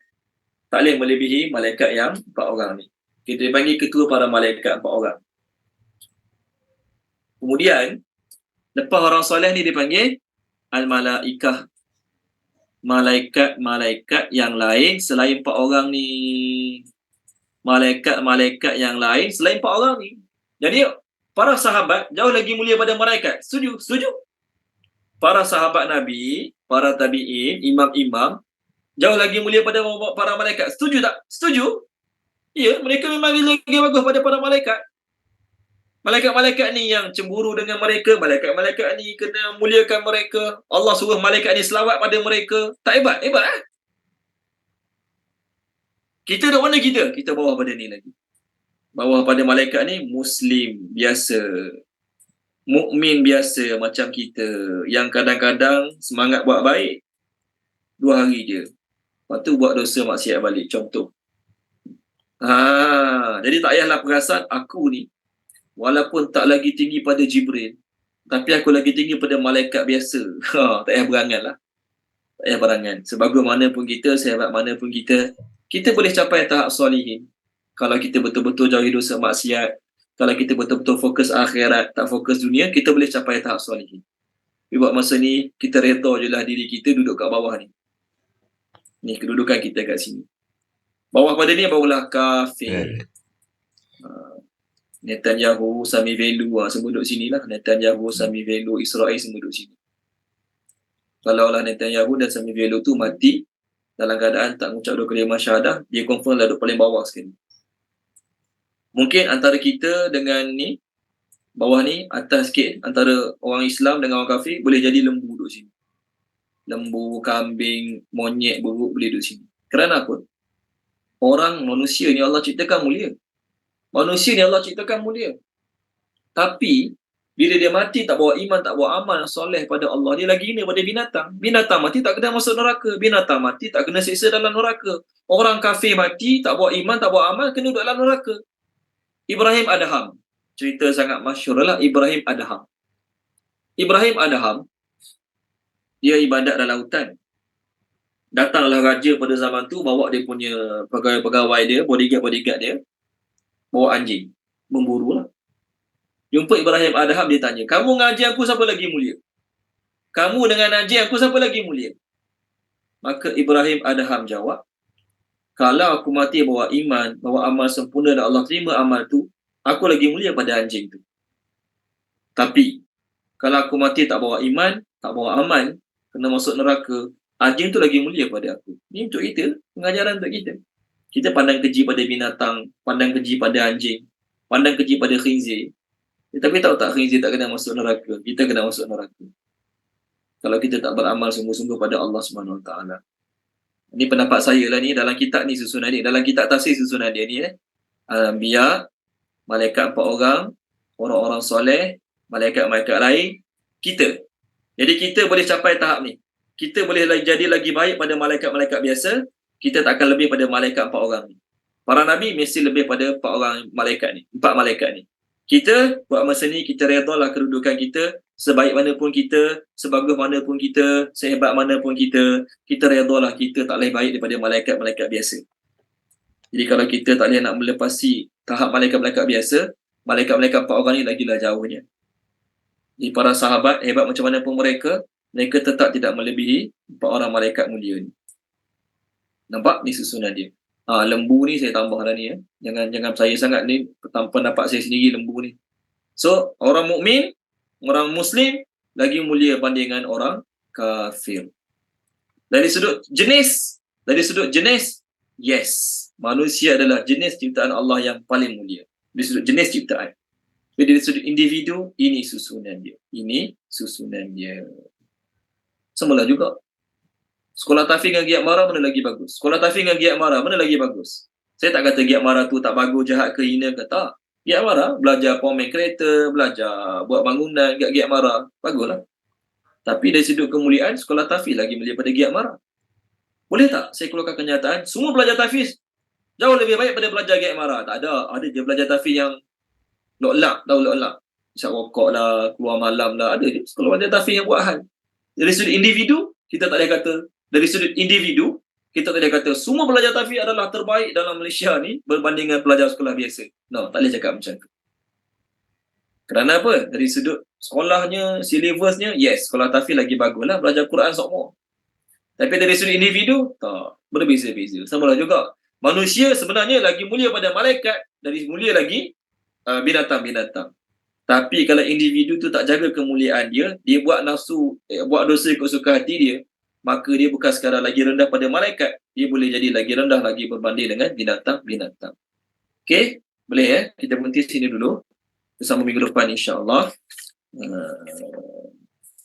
tak boleh melebihi malaikat yang 4 orang ni. Kita panggil ketua para malaikat 4 orang. Kemudian, lepas orang soleh ni dipanggil Al-Malaikah. Malaikat-malaikat yang lain selain 4 orang ni. Malaikat-malaikat yang lain selain 4 orang ni. Jadi, para sahabat jauh lagi mulia pada malaikat. Setuju? Setuju? Para sahabat Nabi, para tabi'in, imam-imam, jauh lagi mulia pada para malaikat. Setuju tak? Setuju? Ya, mereka memang lagi bagus pada para malaikat. Malaikat-malaikat ni yang cemburu dengan mereka, malaikat-malaikat ni kena muliakan mereka. Allah suruh malaikat ni selawat pada mereka. Tak hebat? Hebat eh? Kita duduk mana kita? Kita bawah pada ni lagi. Bawah pada malaikat ni Muslim biasa. Mukmin biasa macam kita. Yang kadang-kadang semangat buat baik 2 hari je. Lepas tu buat dosa maksiat balik. Contoh. Jadi tak payahlah perasan aku ni walaupun tak lagi tinggi pada Jibril, tapi aku lagi tinggi pada malaikat biasa. Tak payah berangan lah. Tak payah berangan. Sebagus mana pun kita, sehebat mana pun kita boleh capai tahap solihin. Kalau kita betul-betul jauhi dosa maksiat, kalau kita betul-betul fokus akhirat, tak fokus dunia, kita boleh capai tahap solihin. Tapi buat masa ni, kita reda je lah diri kita duduk kat bawah ni. Ni kedudukan kita kat sini. Bawah pada ni barulah kafir. Netanyahu, Sami Velu, semua duduk sini lah. Netanyahu, Sami Velu, Israel semua duduk sini. Kalau lah Netanyahu dan Sami Velu tu mati dalam keadaan tak mengucap 2 kalimah syahadah, dia confirm lah duduk paling bawah sekali. Mungkin antara kita dengan ni, bawah ni, atas sikit, antara orang Islam dengan orang kafir, boleh jadi lembu duduk sini. Lembu, kambing, monyet, buruk boleh duduk sini. Kerana apa? Orang, manusia ni Allah ciptakan mulia. Manusia ni Allah ciptakan mulia. Tapi, bila dia mati tak bawa iman, tak bawa amal soleh pada Allah, dia lagi hina pada binatang. Binatang mati tak kena masuk neraka. Binatang mati tak kena siksa dalam neraka. Orang kafir mati, tak bawa iman, tak bawa amal, kena duduk dalam neraka. Ibrahim Adham. Cerita sangat masyhur lah Ibrahim Adham. Ibrahim Adham, dia ibadat dalam hutan. Datanglah raja pada zaman tu, bawa dia punya pegawai-pegawai dia, bodyguard dia, bawa anjing, memburu lah. Jumpa Ibrahim Adham, dia tanya, kamu dengan anjing aku siapa lagi mulia? Kamu dengan anjing aku siapa lagi mulia? Maka Ibrahim Adham jawab, kalau aku mati bawa iman, bawa amal sempurna dan Allah terima amal tu, aku lagi mulia pada anjing tu. Tapi kalau aku mati tak bawa iman, tak bawa amal, kena masuk neraka, anjing tu lagi mulia pada aku. Ini untuk kita, pengajaran untuk kita. Kita pandang keji pada binatang, pandang keji pada anjing, pandang keji pada khinzir. Tapi tahu tak khinzir tak kena masuk neraka, kita kena masuk neraka. Kalau kita tak beramal sungguh-sungguh pada Allah SWT. Ini pendapat saya lah ni, dalam kitab ni susunan ni, dalam kitab tafsir susunan dia ni Al-Anbiya, malaikat 4 orang, orang-orang soleh, malaikat-malaikat lain, kita. Jadi kita boleh capai tahap ni. Kita boleh jadi lagi baik pada malaikat-malaikat biasa, kita tak akan lebih pada malaikat 4 orang ni. Para nabi mesti lebih pada 4 orang malaikat ni, 4 malaikat ni. Kita buat masa ni, kita redalah kedudukan kita, sebaik mana pun kita, sebagus mana pun kita, sehebat mana pun kita redalah kita tak boleh baik daripada malaikat-malaikat biasa. Jadi kalau kita tak boleh nak melepasi tahap malaikat-malaikat biasa, malaikat-malaikat 4 orang ni lagilah jauhnya. Jadi para sahabat, hebat macam mana pun mereka tetap tidak melebihi 4 orang malaikat mulia ni. Nampak? Ni susunan dia. Lembu ni saya tambah dah ni. Jangan percaya sangat ni, pendapat saya sendiri lembu ni. So, orang mukmin, orang Muslim lagi mulia bandingan orang kafir. Dari sudut jenis, yes, manusia adalah jenis ciptaan Allah yang paling mulia. Dari sudut jenis ciptaan. Tapi dari sudut individu, ini susunan dia. Semula juga. Sekolah tahfiz dengan giat marah mana lagi bagus? Sekolah tahfiz dengan giat marah mana lagi bagus? Saya tak kata giat marah tu tak bagus, jahat ke, hina ke, tak. Giat marah, belajar pomen kereta, belajar buat bangunan, giat marah, baguslah. Tapi dari sudut kemuliaan, sekolah tahfiz lagi mulia pada giat marah. Boleh tak saya keluarkan kenyataan, semua belajar tahfiz jauh lebih baik pada belajar giat marah? Tak ada. Ada je belajar tahfiz yang loklak, tahu loklak. Isap rokok lah, keluar malam lah, ada je. Sekolah belajar tahfiz yang buat hal. Dari sudut individu, kita tak boleh kata, kita tak boleh kata semua pelajar tahfiz adalah terbaik dalam Malaysia ni berbandingan pelajar sekolah biasa. No, tak boleh cakap macam tu. Kerana apa? Dari sudut sekolahnya, silibusnya, yes, sekolah tahfiz lagi baguslah, belajar Quran semua. Tapi dari sudut individu, tak, berbeza-beza. Samalah juga. Manusia sebenarnya lagi mulia pada malaikat, dari mulia lagi binatang-binatang. Tapi kalau individu tu tak jaga kemuliaan dia buat nafsu, buat dosa ikut suka hati dia, maka dia bukan sekadar lagi rendah pada malaikat, dia boleh jadi lagi rendah lagi berbanding dengan binatang-binatang. Okey, boleh kita berhenti sini dulu. Bersama minggu depan insya-Allah.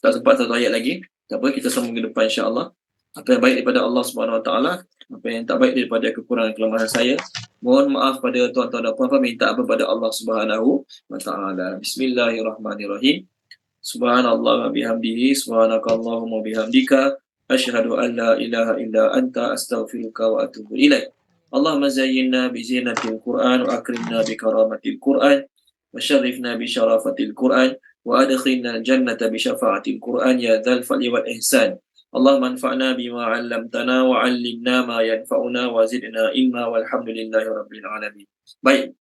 Tak sempat satu ayat lagi. Tak apa, kita sambung minggu depan insya-Allah. Apa yang baik daripada Allah Subhanahu Wa Taala, apa yang tak baik daripada kekurangan kelemahan saya, mohon maaf pada tuan-tuan dan puan-puan, minta kepada Allah Subhanahu Wa Taala. Bismillahirrahmanirrahim. Subhanallah wa bihamdihi, subhanakallahumma bihamdika, asyhadu an la ilaha illa anta, astaghfiruka wa atubu ilaik. Allahumma zayyinna bi zinatil Qur'an wa akrimna bi karamatil Qur'an wa syarrifna bi syarafatil Qur'an wa adkhilna al-jannata bi syafa'atil Qur'an ya dzal fadli wal ihsan. Allahumma anfa'na bima 'allamtana wa 'allimna ma yanfa'una wa zidna ilma walhamdulillahi rabbil alamin. Baik.